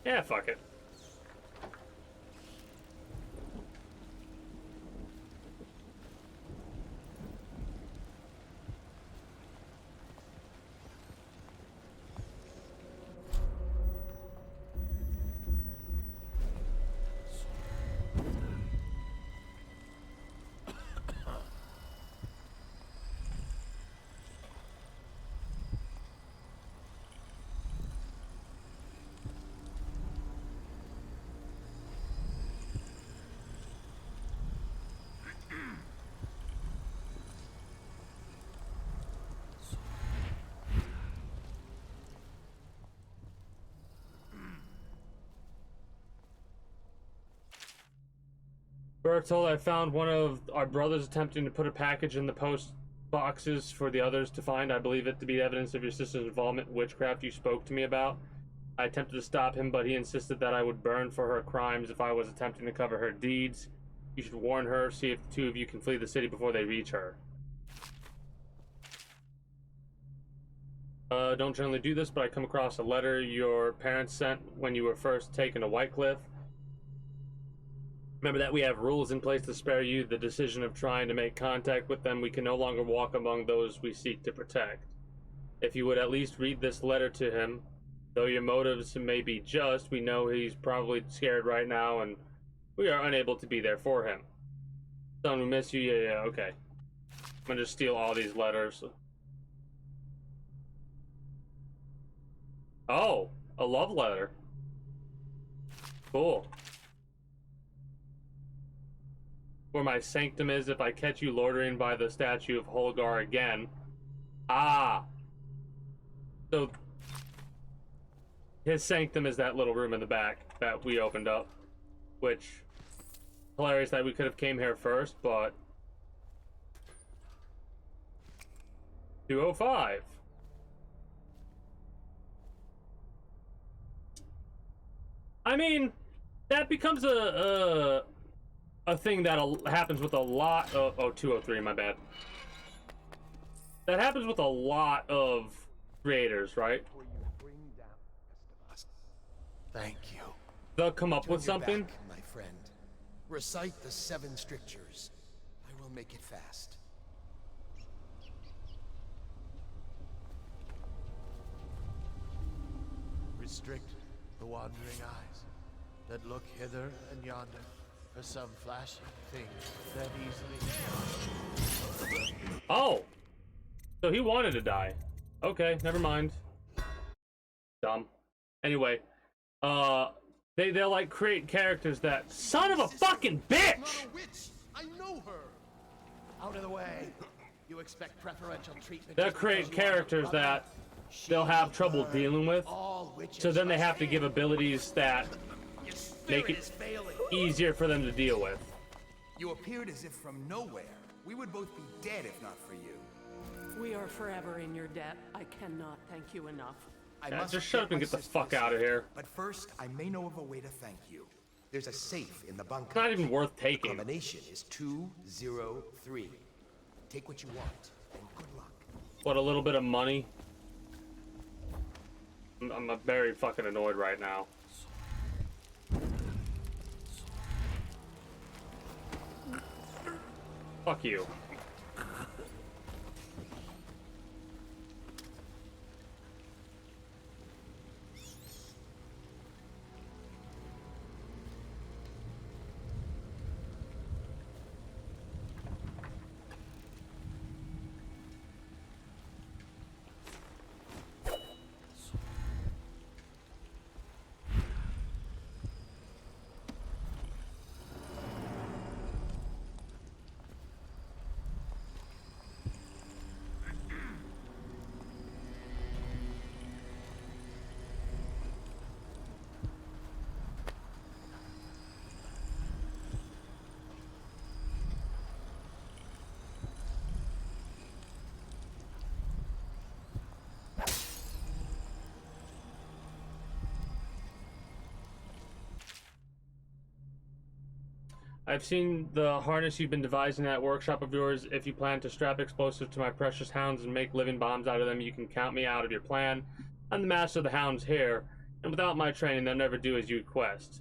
Yeah, fuck it. Bertold, I found one of our brothers attempting to put a package in the post boxes for the others to find. I believe it to be evidence of your sister's involvement in witchcraft you spoke to me about. I attempted to stop him, but he insisted that I would burn for her crimes if I was attempting to cover her deeds. You should warn her, see if the two of you can flee the city before they reach her. Don't generally do this, but I come across a letter your parents sent when you were first taken to Whitecliff. Remember that we have rules in place to spare you the decision of trying to make contact with them. We can no longer walk among those we seek to protect. If you would at least read this letter to him, though your motives may be just, we know he's probably scared right now and we are unable to be there for him. Son, we miss you. Yeah, okay. I'm gonna just steal all these letters. Oh, a love letter. Cool. Where my sanctum is if I catch you loitering by the statue of Holgar again. Ah. So his sanctum is that little room in the back that we opened up. Which, hilarious that we could have came here first, but 205. I mean, that becomes a thing that happens with a lot of... Oh, 203, my bad. That happens with a lot of creators, right? Thank you. They'll come up Turn with your something. back, my friend. Recite the 7 strictures. I will make it fast. Restrict the wandering eyes that look hither and yonder for some flashing thing that easily... Oh! So he wanted to die. Okay, never mind. Dumb. Anyway, they'll like create characters that... Son of a fucking bitch! Not a witch! I know her! Out of the way! You expect preferential treatment... They'll create characters that they'll have trouble dealing with. So then they have to give abilities that make it easier for them to deal with. You appeared as if from nowhere. We would both be dead if not for you. We are forever in your debt. I cannot thank you enough. Yeah, just shut up and get the fuck out of here. But first, I may know of a way to thank you. There's a safe in the bunker. It's not even worth taking. The combination is 203. Take what you want, and good luck. What, a little bit of money? I'm very fucking annoyed right now. Fuck you. I've seen the harness you've been devising in that workshop of yours. If you plan to strap explosives to my precious hounds and make living bombs out of them, you can count me out of your plan. I'm the master of the hounds here, and without my training, they'll never do as you request.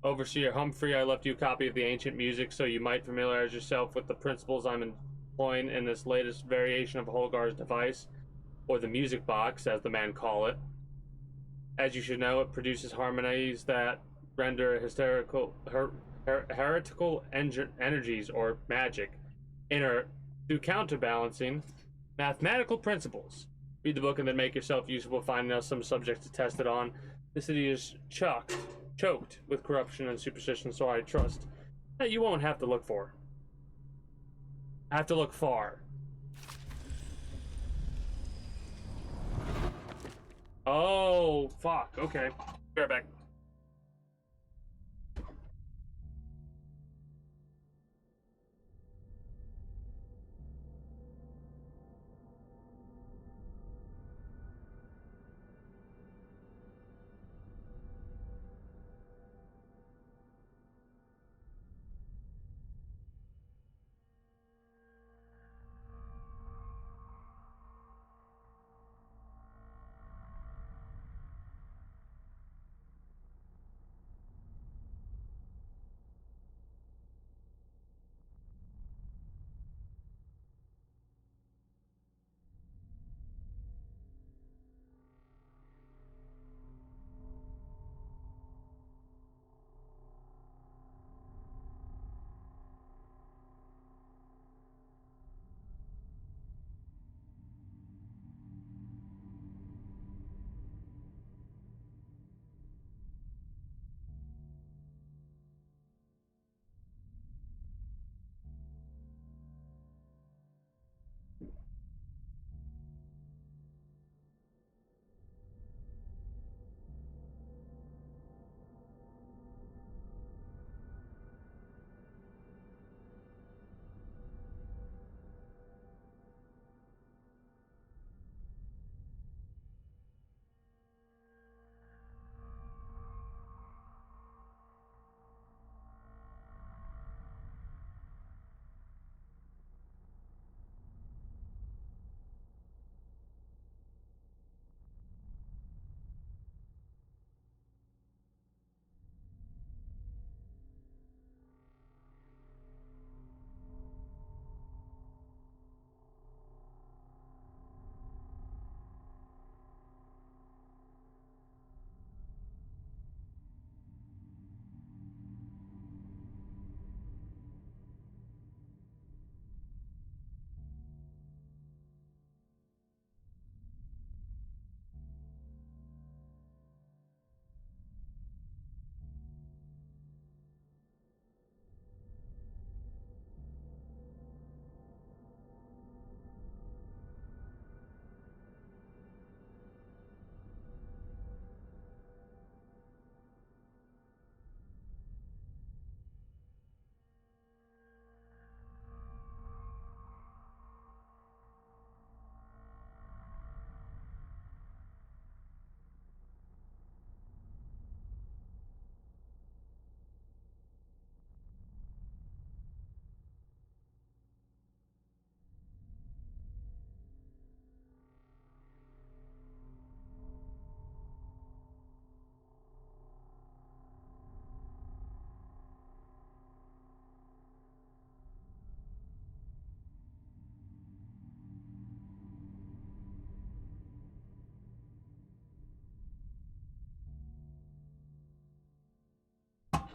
Overseer Humphrey, I left you a copy of the ancient music so you might familiarize yourself with the principles I'm employing in this latest variation of Holgar's device, or the music box, as the man call it. As you should know, it produces harmonies that render heretical energies, or magic, inert through counterbalancing mathematical principles. Read the book and then make yourself useful, finding us some subjects to test it on. The city is choked with corruption and superstition, so I trust that you won't have to look for. I have to look far. Oh, fuck. Okay. Be right back.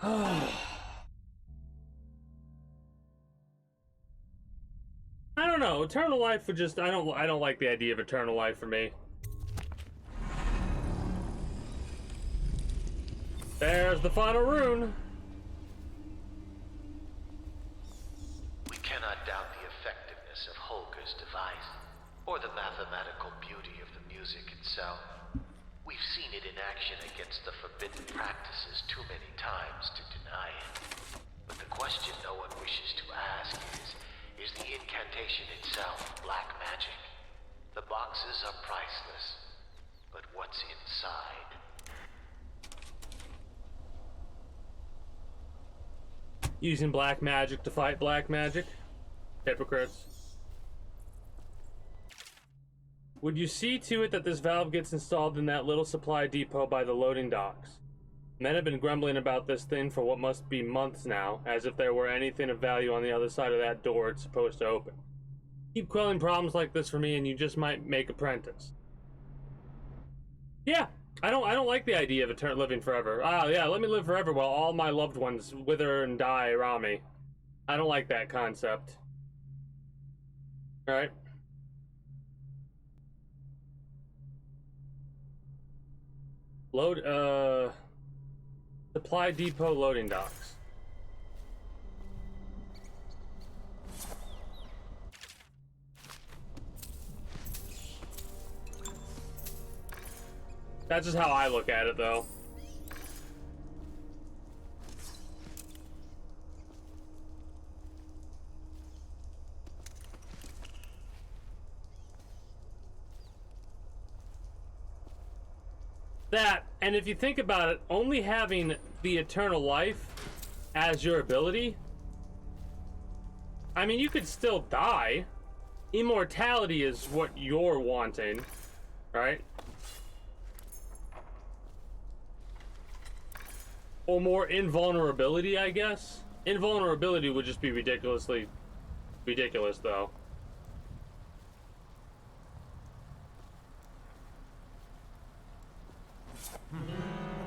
I don't know. Eternal life would just I don't like the idea of eternal life for me. There's the final rune. We cannot doubt the effectiveness of Holger's device, or the mathematical beauty of the music itself. We've seen it in action against the forbidden practices too many times to deny it. But the question no one wishes to ask is the incantation itself black magic? The boxes are priceless, but what's inside? Using black magic to fight black magic? Hypocrites. Would you see to it that this valve gets installed in that little supply depot by the loading docks? Men have been grumbling about this thing for what must be months now, as if there were anything of value on the other side of that door it's supposed to open. Keep quelling problems like this for me and you just might make apprentice. Yeah, I don't like the idea of living forever. Yeah, let me live forever while all my loved ones wither and die around me. I don't like that concept. Alright. Load, supply depot loading docks. That's just how I look at it, though. That, and if you think about it, only having the eternal life as your ability, I mean, you could still die. Immortality is what you're wanting, right? Or more invulnerability, I guess. Invulnerability would just be ridiculously ridiculous, though.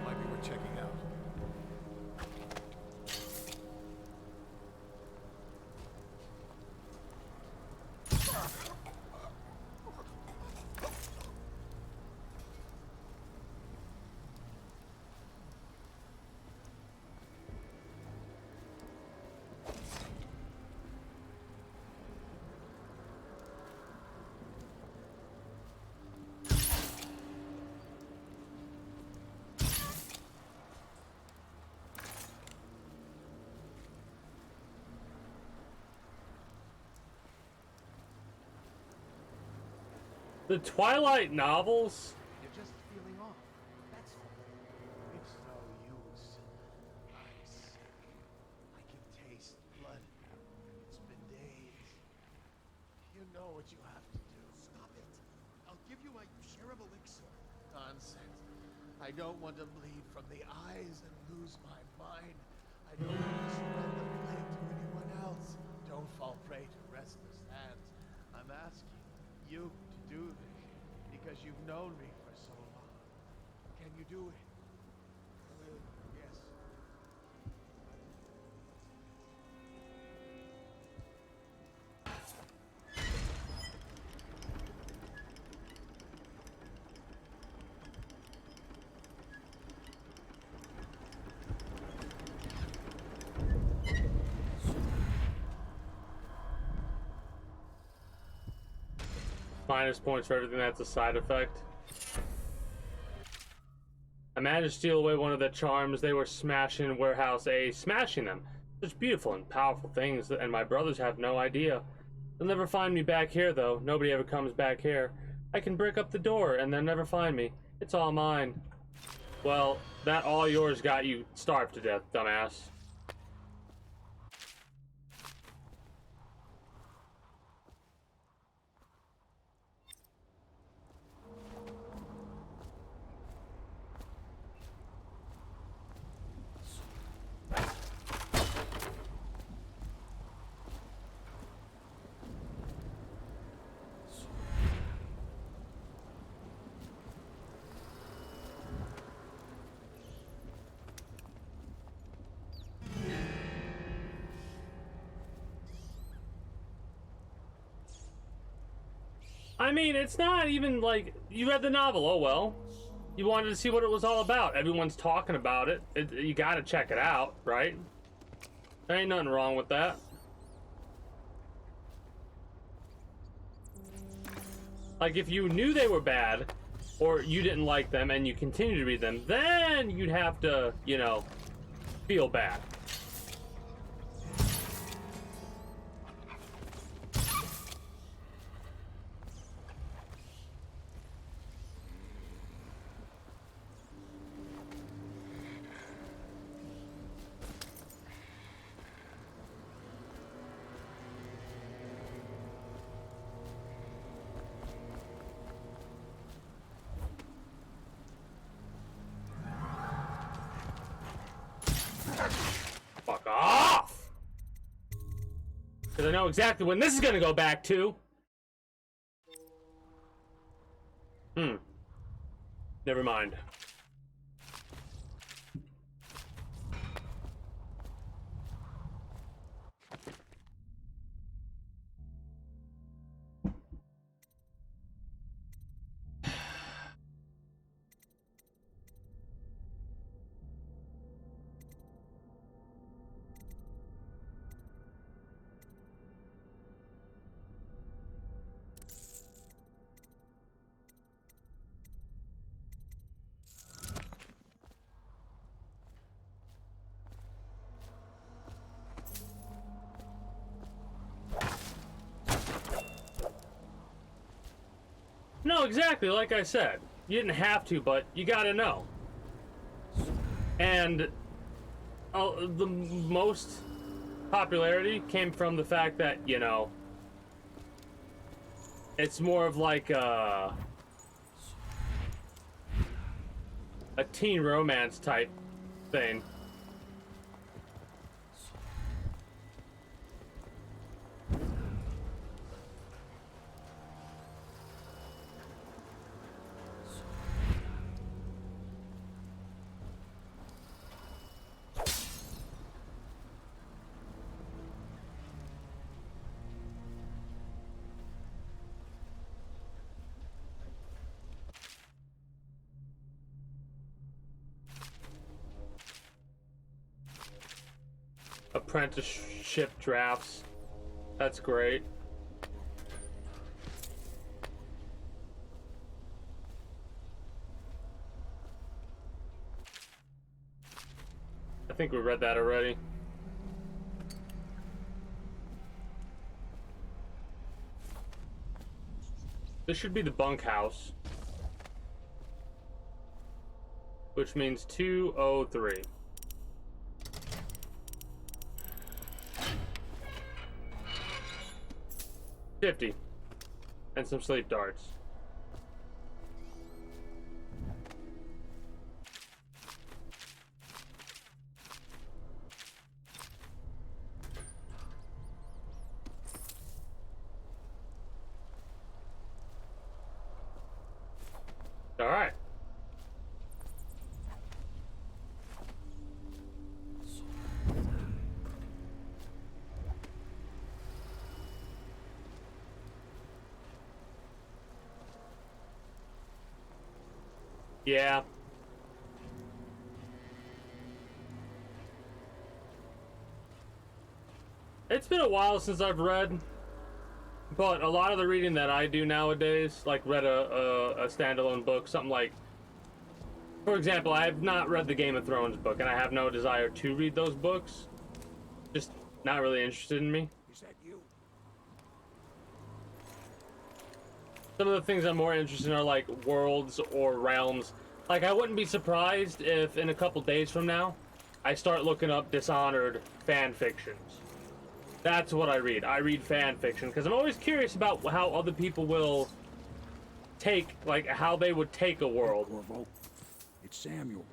Might be worth checking out. The Twilight novels? You're just feeling off. That's all. It's no use. I'm sick. I can taste blood. It's been days. You know what you have to do. Stop it. I'll give you my share of elixir. Nonsense. I don't want to bleed from the eyes and lose my mind. I don't want to spread the plague to anyone else. Don't fall prey to restless hands. I'm asking you to do this because you've known me for so long. Can you do it? Yes. Minus points for everything that's a side effect. I managed to steal away one of the charms they were smashing in Warehouse A. Smashing them. Such beautiful and powerful things, and my brothers have no idea. They'll never find me back here, though. Nobody ever comes back here. I can break up the door, and they'll never find me. It's all mine. Well, that all yours got you starved to death, dumbass. I mean, it's not even like you read the novel. Oh well, you wanted to see what it was all about. Everyone's talking about it. You got to check it out, right? There ain't nothing wrong with that. Like if you knew they were bad, or you didn't like them, and you continue to read them, then you'd have to, you know, feel bad. Fuck off! Because I know exactly when this is gonna go back to. Never mind. No, exactly, like I said. You didn't have to, but you gotta know. And the most popularity came from the fact that, you know, it's more of like a teen romance type thing. Apprenticeship drafts. That's great. I think we read that already. This should be the bunkhouse. Which means 203. $50. And some sleep darts. All right. Yeah. It's been a while since I've read, but a lot of the reading that I do nowadays, like read a standalone book, something like, for example, I have not read the Game of Thrones book, and I have no desire to read those books. Just not really interested in me. Is that you? Some of the things I'm more interested in are like worlds or realms. Like, I wouldn't be surprised if in a couple days from now, I start looking up Dishonored fan fictions. That's what I read. I read fan fiction because I'm always curious about how other people will take, like, how they would take a world. It's Samuel.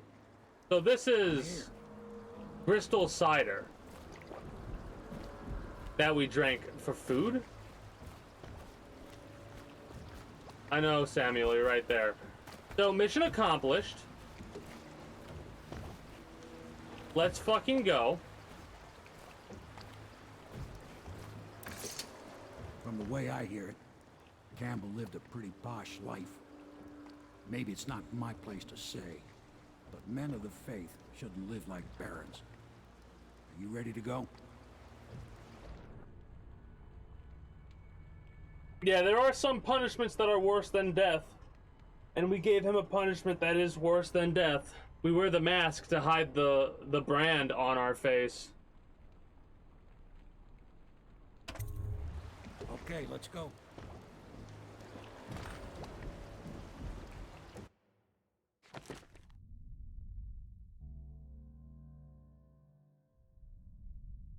So this is Bristol cider that we drank for food. I know, Samuel, you're right there. So, mission accomplished. Let's fucking go. From the way I hear it, Campbell lived a pretty posh life. Maybe it's not my place to say, but men of the faith shouldn't live like barons. Are you ready to go? Yeah, there are some punishments that are worse than death. And we gave him a punishment that is worse than death. We wear the mask to hide the brand on our face. Okay, let's go.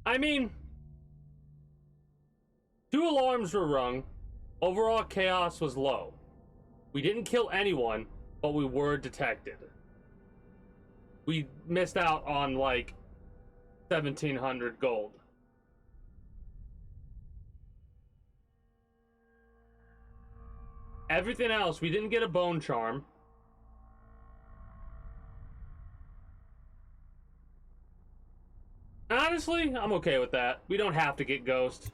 I mean, 2 alarms were rung. Overall chaos was low. We didn't kill anyone, but we were detected. We missed out on like 1,700 gold. Everything else, we didn't get a bone charm. Honestly, I'm okay with that. We don't have to get Ghost.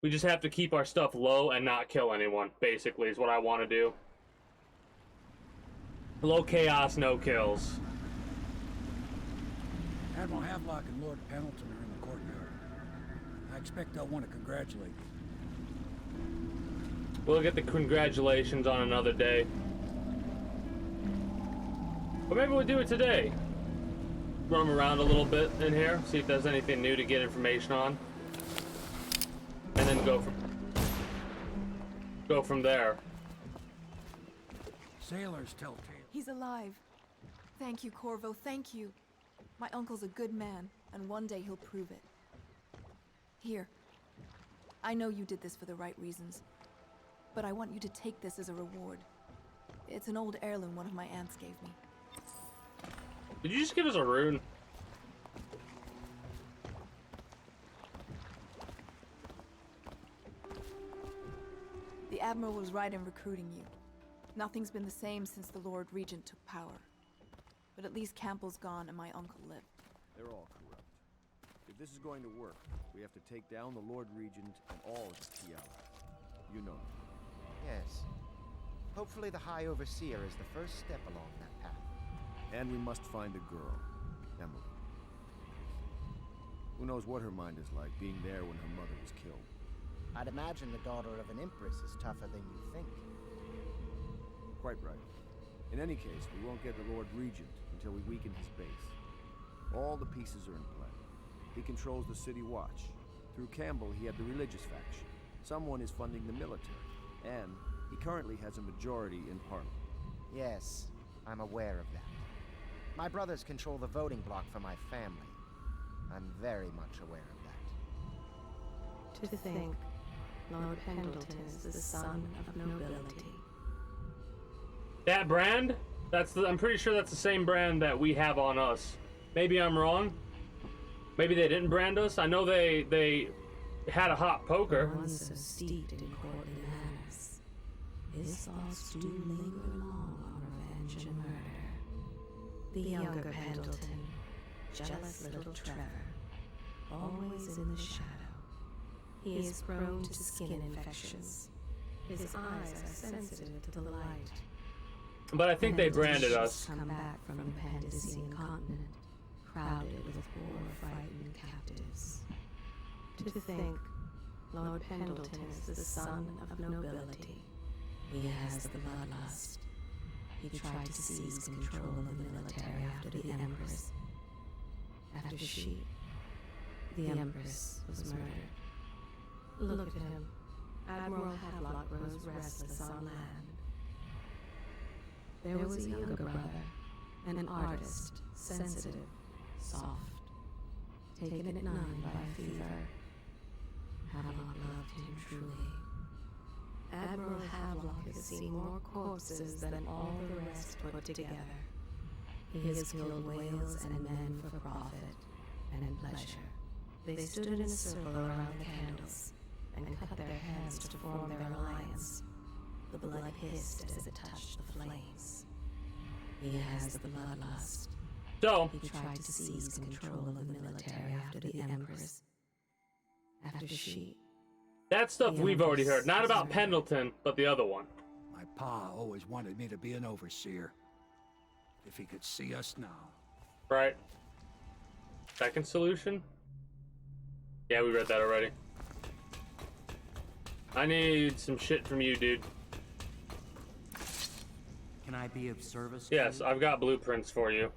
We just have to keep our stuff low and not kill anyone, basically, is what I want to do. Low chaos, no kills. Admiral Havelock and Lord Pendleton are in the courtyard. I expect they'll want to congratulate you. We'll get the congratulations on another day. Or maybe we'll do it today. Roam around a little bit in here, see if there's anything new to get information on. And then go from there. Sailors tell tales. He's alive. Thank you, Corvo, thank you. My uncle's a good man, and one day he'll prove it. Here. I know you did this for the right reasons, but I want you to take this as a reward. It's an old heirloom one of my aunts gave me. Did you just give us a rune? The Admiral was right in recruiting you. Nothing's been the same since the Lord Regent took power. But at least Campbell's gone and my uncle lived. They're all corrupt. If this is going to work, we have to take down the Lord Regent and all of his key allies. You know them. Yes. Hopefully the High Overseer is the first step along that path. And we must find the girl, Emily. Who knows what her mind is like, being there when her mother was killed. I'd imagine the daughter of an empress is tougher than you think. Quite right. In any case, we won't get the Lord Regent until we weaken his base. All the pieces are in play. He controls the City Watch. Through Campbell, he had the religious faction. Someone is funding the military. And he currently has a majority in Parliament. Yes, I'm aware of that. My brothers control the voting bloc for my family. I'm very much aware of that. To think, Lord Pendleton is the son of nobility. That brand? I'm pretty sure that's the same brand that we have on us. Maybe I'm wrong. Maybe they didn't brand us. I know they had a hot poker. One so steeped in courtly manners. His thoughts do linger long on revenge and murder. The younger Pendleton, jealous little Trevor, always in the shadow. He is prone to skin infections. His eyes are sensitive to the light. But I think they branded us. Come back from the Pandician continent, crowded with poor, frightened captives. To think, Lord Pendleton is the son of nobility. He has the bloodlust. He tried to seize control of the military after the Empress. After the Empress, was murdered. Look at him. Admiral Havelock grows restless on land. There was a younger brother, an artist, sensitive, soft, taken at 9 by a fever. Havelock loved him truly. Admiral Havelock has seen more corpses than all the rest put together. He has killed whales and men for profit and pleasure. They stood in a circle around the candles and cut their hands to form their alliance. The blood hissed as it touched the flames. He has the bloodlust. So he tried to seize control of the military after the Empress. After That stuff we've already heard. Not about Pendleton, but the other one. My pa always wanted me to be an overseer. If he could see us now. Right. Second solution? Yeah, we read that already. I need some shit from you, dude. Can I be of service? Yes, I've got blueprints for you.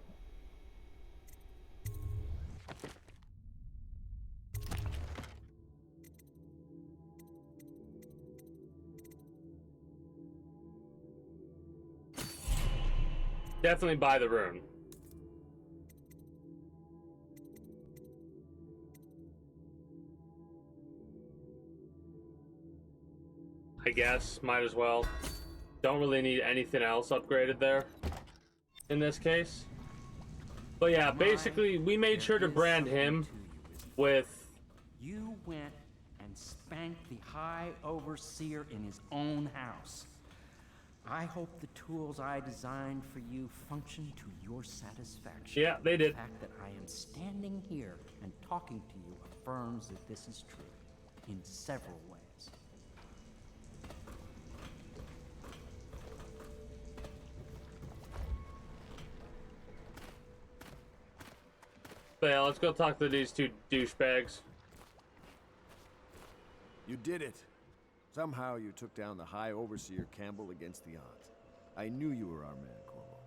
Definitely buy the rune. I guess, might as well. Don't really need anything else upgraded there in this case. But yeah, basically we made sure to brand him with... You went and spanked the High Overseer in his own house. I hope the tools I designed for you function to your satisfaction. Yeah, they did. The fact that I am standing here and talking to you affirms that this is true in several ways. But yeah, let's go talk to these two douchebags. You did it. Somehow you took down the High Overseer Campbell against the odds. I knew you were our man, Corvo.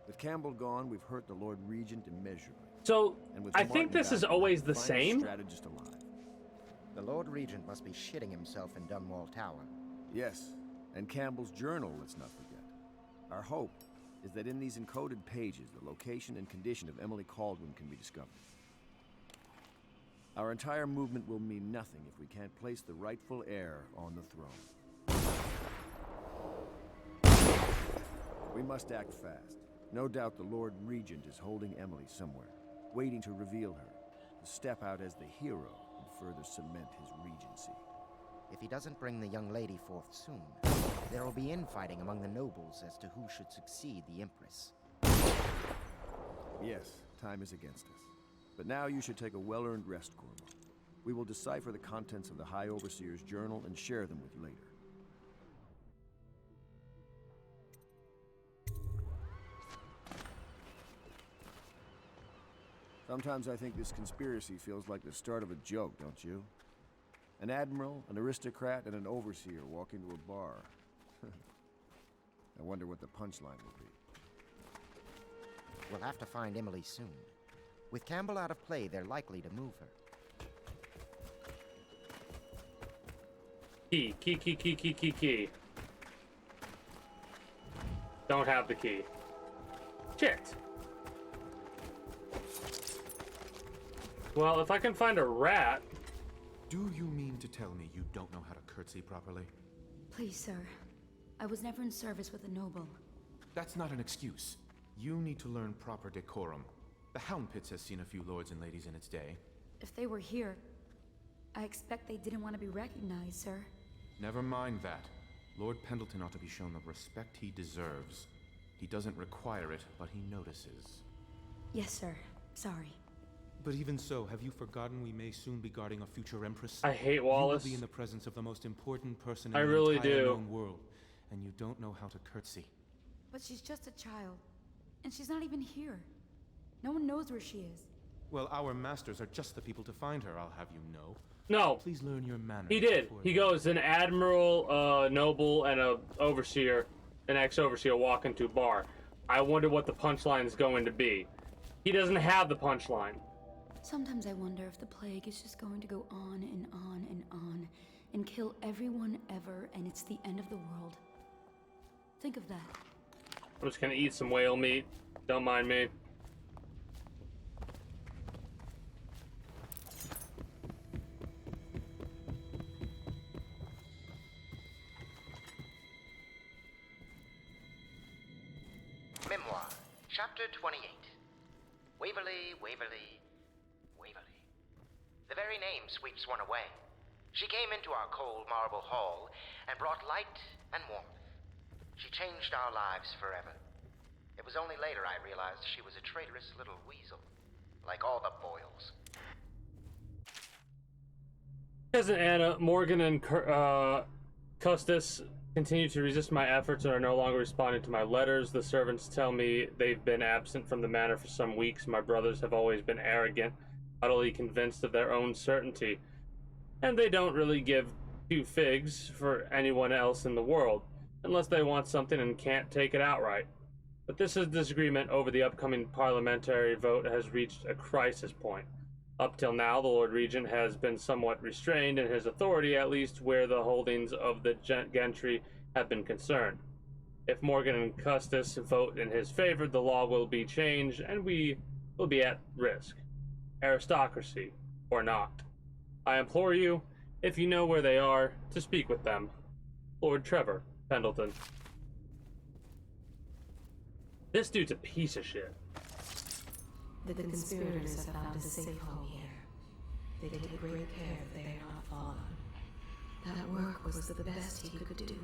With Campbell gone, we've hurt the Lord Regent immeasurably. So, And with I think Martin this is back, always the finest same. Strategist alive. The Lord Regent must be shitting himself in Dunwall Tower. Yes, and Campbell's journal, let's not forget. Our hope is that in these encoded pages, the location and condition of Emily Caldwin can be discovered. Our entire movement will mean nothing if we can't place the rightful heir on the throne. We must act fast. No doubt the Lord Regent is holding Emily somewhere, waiting to reveal her, to step out as the hero and further cement his regency. If he doesn't bring the young lady forth soon, there will be infighting among the nobles as to who should succeed the Empress. Yes, time is against us. But now you should take a well-earned rest, Corvo. We will decipher the contents of the High Overseer's journal and share them with you later. Sometimes I think this conspiracy feels like the start of a joke, don't you? An admiral, an aristocrat, and an overseer walk into a bar. I wonder what the punchline will be. We'll have to find Emily soon. With Campbell out of play, they're likely to move her. Key. Don't have the key. Shit. Well, if I can find a rat... Do you mean to tell me you don't know how to curtsy properly? Please, sir. I was never in service with a noble. That's not an excuse. You need to learn proper decorum. The Hound Pits has seen a few lords and ladies in its day. If they were here, I expect they didn't want to be recognized, sir. Never mind that. Lord Pendleton ought to be shown the respect he deserves. He doesn't require it, but he notices. Yes, sir. Sorry. But even so, have you forgotten we may soon be guarding a future Empress? I hate Wallace. You will be in the presence of the most important person I in the really entire do. known world, and you don't know how to curtsy. But she's just a child, and she's not even here. No one knows where she is. Well, our masters are just the people to find her, I'll have you know. No. Please learn your manners. He did. before He goes, an admiral, noble, and a overseer, an ex-overseer walk into a bar. I wonder what the punchline is going to be. He doesn't have the punchline. Sometimes I wonder if the plague is just going to go on and on and on and kill everyone ever, and it's the end of the world. Think of that. I'm just gonna eat some whale meat. Don't mind me. Memoir, Chapter 28. Waverly, Waverly, Waverly. The very name sweeps one away. She came into our cold marble hall and brought light and warmth. She changed our lives forever. It was only later I realized she was a traitorous little weasel, like all the Boyles. Cousin Anna, Morgan, and Custis continue to resist my efforts and are no longer responding to my letters. The servants tell me they've been absent from the manor for some weeks. My brothers have always been arrogant, utterly convinced of their own certainty, and they don't really give two figs for anyone else in the world, unless they want something and can't take it outright. But this disagreement over the upcoming parliamentary vote has reached a crisis point. Up till now, the Lord Regent has been somewhat restrained in his authority, at least where the holdings of the gentry have been concerned. If Morgan and Custis vote in his favor, the law will be changed, and we will be at risk. Aristocracy, or not. I implore you, if you know where they are, to speak with them. Lord Trevor Pendleton. This dude's a piece of shit. The conspirators have found a safe home here. They take great care that they are not followed. That work was the best he could do,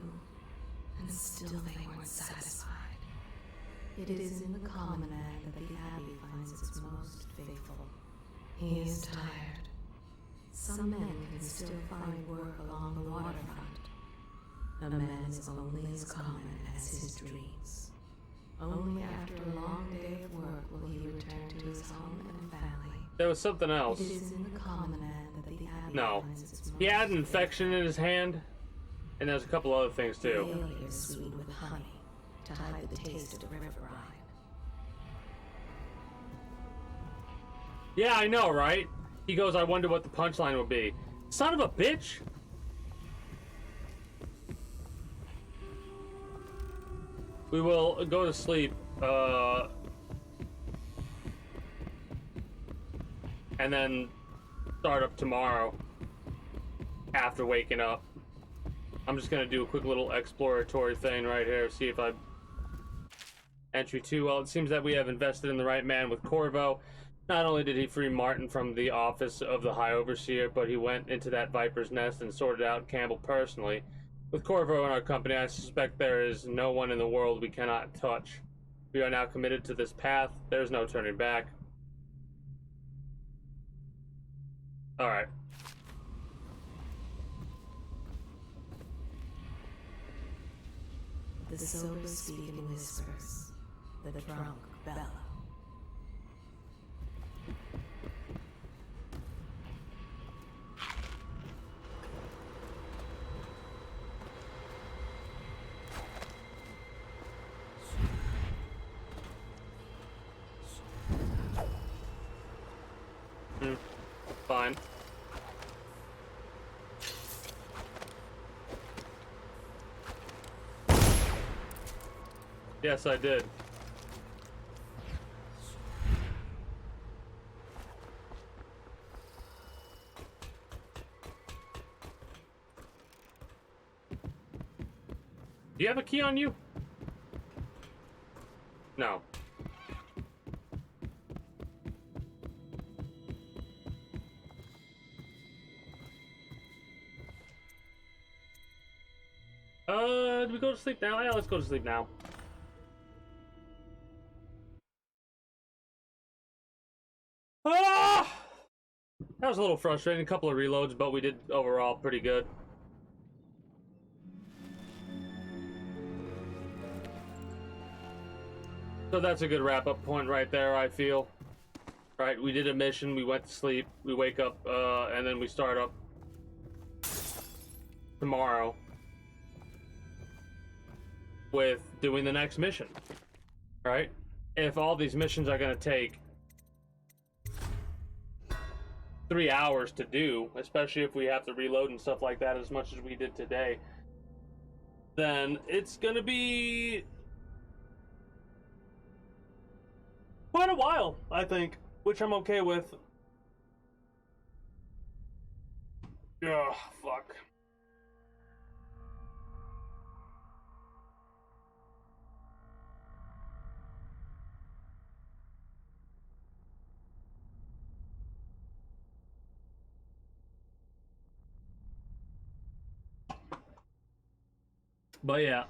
and still they weren't satisfied. It is in the common man that the Abbey finds its most faithful. He is tired. Some men can still find work along the waterfront. A man is only as common as his dreams. Only after a long day of work will he return to his home and family. There was something else. It is in the common man that the Abbey No. finds its He had an most infection in his hand, and there's a couple other things The too. ale here is sweetened with honey to hide the taste of river brine. Yeah, I know, right? He goes, I wonder what the punchline will be. Son of a bitch! We will go to sleep, and then start up tomorrow after waking up. I'm just gonna do a quick little exploratory thing right here, see if I... Entry 2, well, it seems that we have invested in the right man with Corvo. Not only did he free Martin from the office of the High Overseer, but he went into that viper's nest and sorted out Campbell personally. With Corvo in our company, I suspect there is no one in the world we cannot touch. We are now committed to this path. There's no turning back. Alright. The sober speak in whispers. The drunk bellow. Fine. Yes, I did. Do you have a key on you? No. Do we go to sleep now? Yeah, let's go to sleep now. Ah! That was a little frustrating. A couple of reloads, but we did overall pretty good. So that's a good wrap-up point right there, I feel. Right, we did a mission, we went to sleep, we wake up, and then we start up tomorrow with doing the next mission, right? If all these missions are going to take 3 hours to do, especially if we have to reload and stuff like that as much as we did today, then it's going to be quite a while, I think, which I'm okay with. Ugh, fuck. But yeah,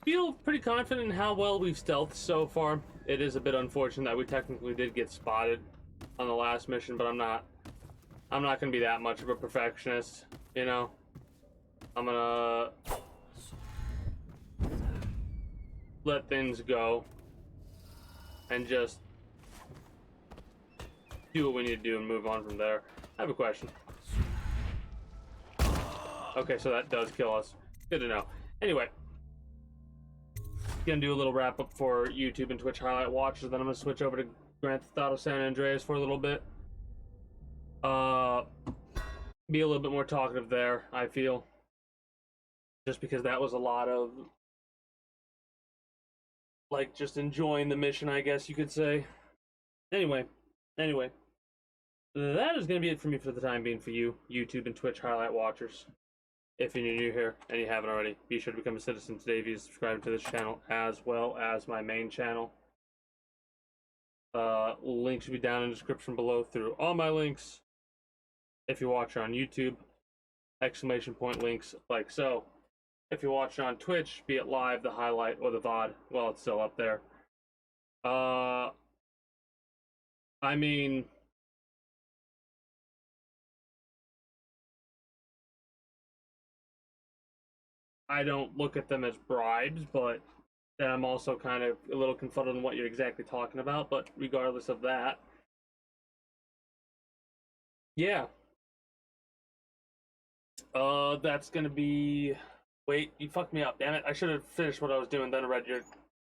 feel pretty confident in how well we've stealthed so far. It is a bit unfortunate that we technically did get spotted on the last mission, but I'm not I'm not gonna be that much of a perfectionist, you know? I'm gonna let things go and just do what we need to do and move on from there. I have a question. Okay, so that does kill us. Good to know. Anyway, gonna do a little wrap up for YouTube and Twitch highlight watchers, then I'm gonna switch over to Grand Theft Auto San Andreas for a little bit. Be a little bit more talkative there, I feel. Just because that was a lot of, like, just enjoying the mission, I guess you could say. Anyway, that is going to be it for me for the time being for you, YouTube and Twitch highlight watchers. If you're new here and you haven't already, be sure to become a citizen today if you subscribe to this channel as well as my main channel. Links should be down in the description below through all my links. If you watch on YouTube, exclamation point links like so. If you watch on Twitch, be it live, the highlight, or the VOD, well, it's still up there. I mean, I don't look at them as bribes, but then I'm also kind of a little confuddled on what you're exactly talking about. But regardless of that, yeah. That's gonna be... Wait, you fucked me up, damn it. I should have finished what I was doing, then I read your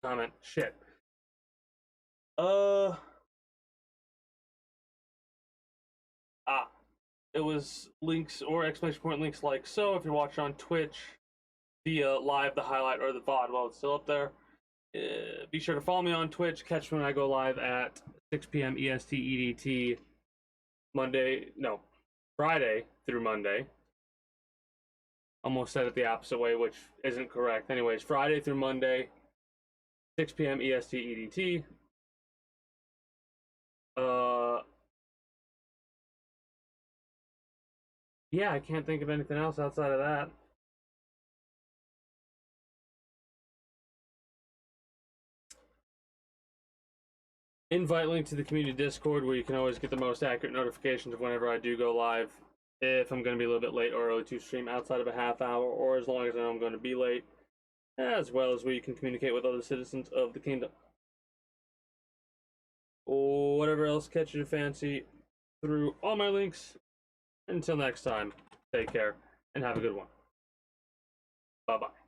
comment. Shit. It was links or exclamation point links like so. If you're watching on Twitch, via live, the highlight, or the VOD, well, it's still up there. Be sure to follow me on Twitch. Catch me when I go live at 6 p.m. EST EDT Friday through Monday. Almost said it the opposite way, which isn't correct. Anyways, Friday through Monday, 6 p.m. EST EDT. Yeah, I can't think of anything else outside of that. Invite link to the community Discord, where you can always get the most accurate notifications of whenever I do go live. If I'm going to be a little bit late or early to stream outside of a half hour, or as long as I know I'm going to be late, as well as where you can communicate with other citizens of the kingdom. Or whatever else catches your fancy through all my links. Until next time, take care and have a good one. Bye-bye.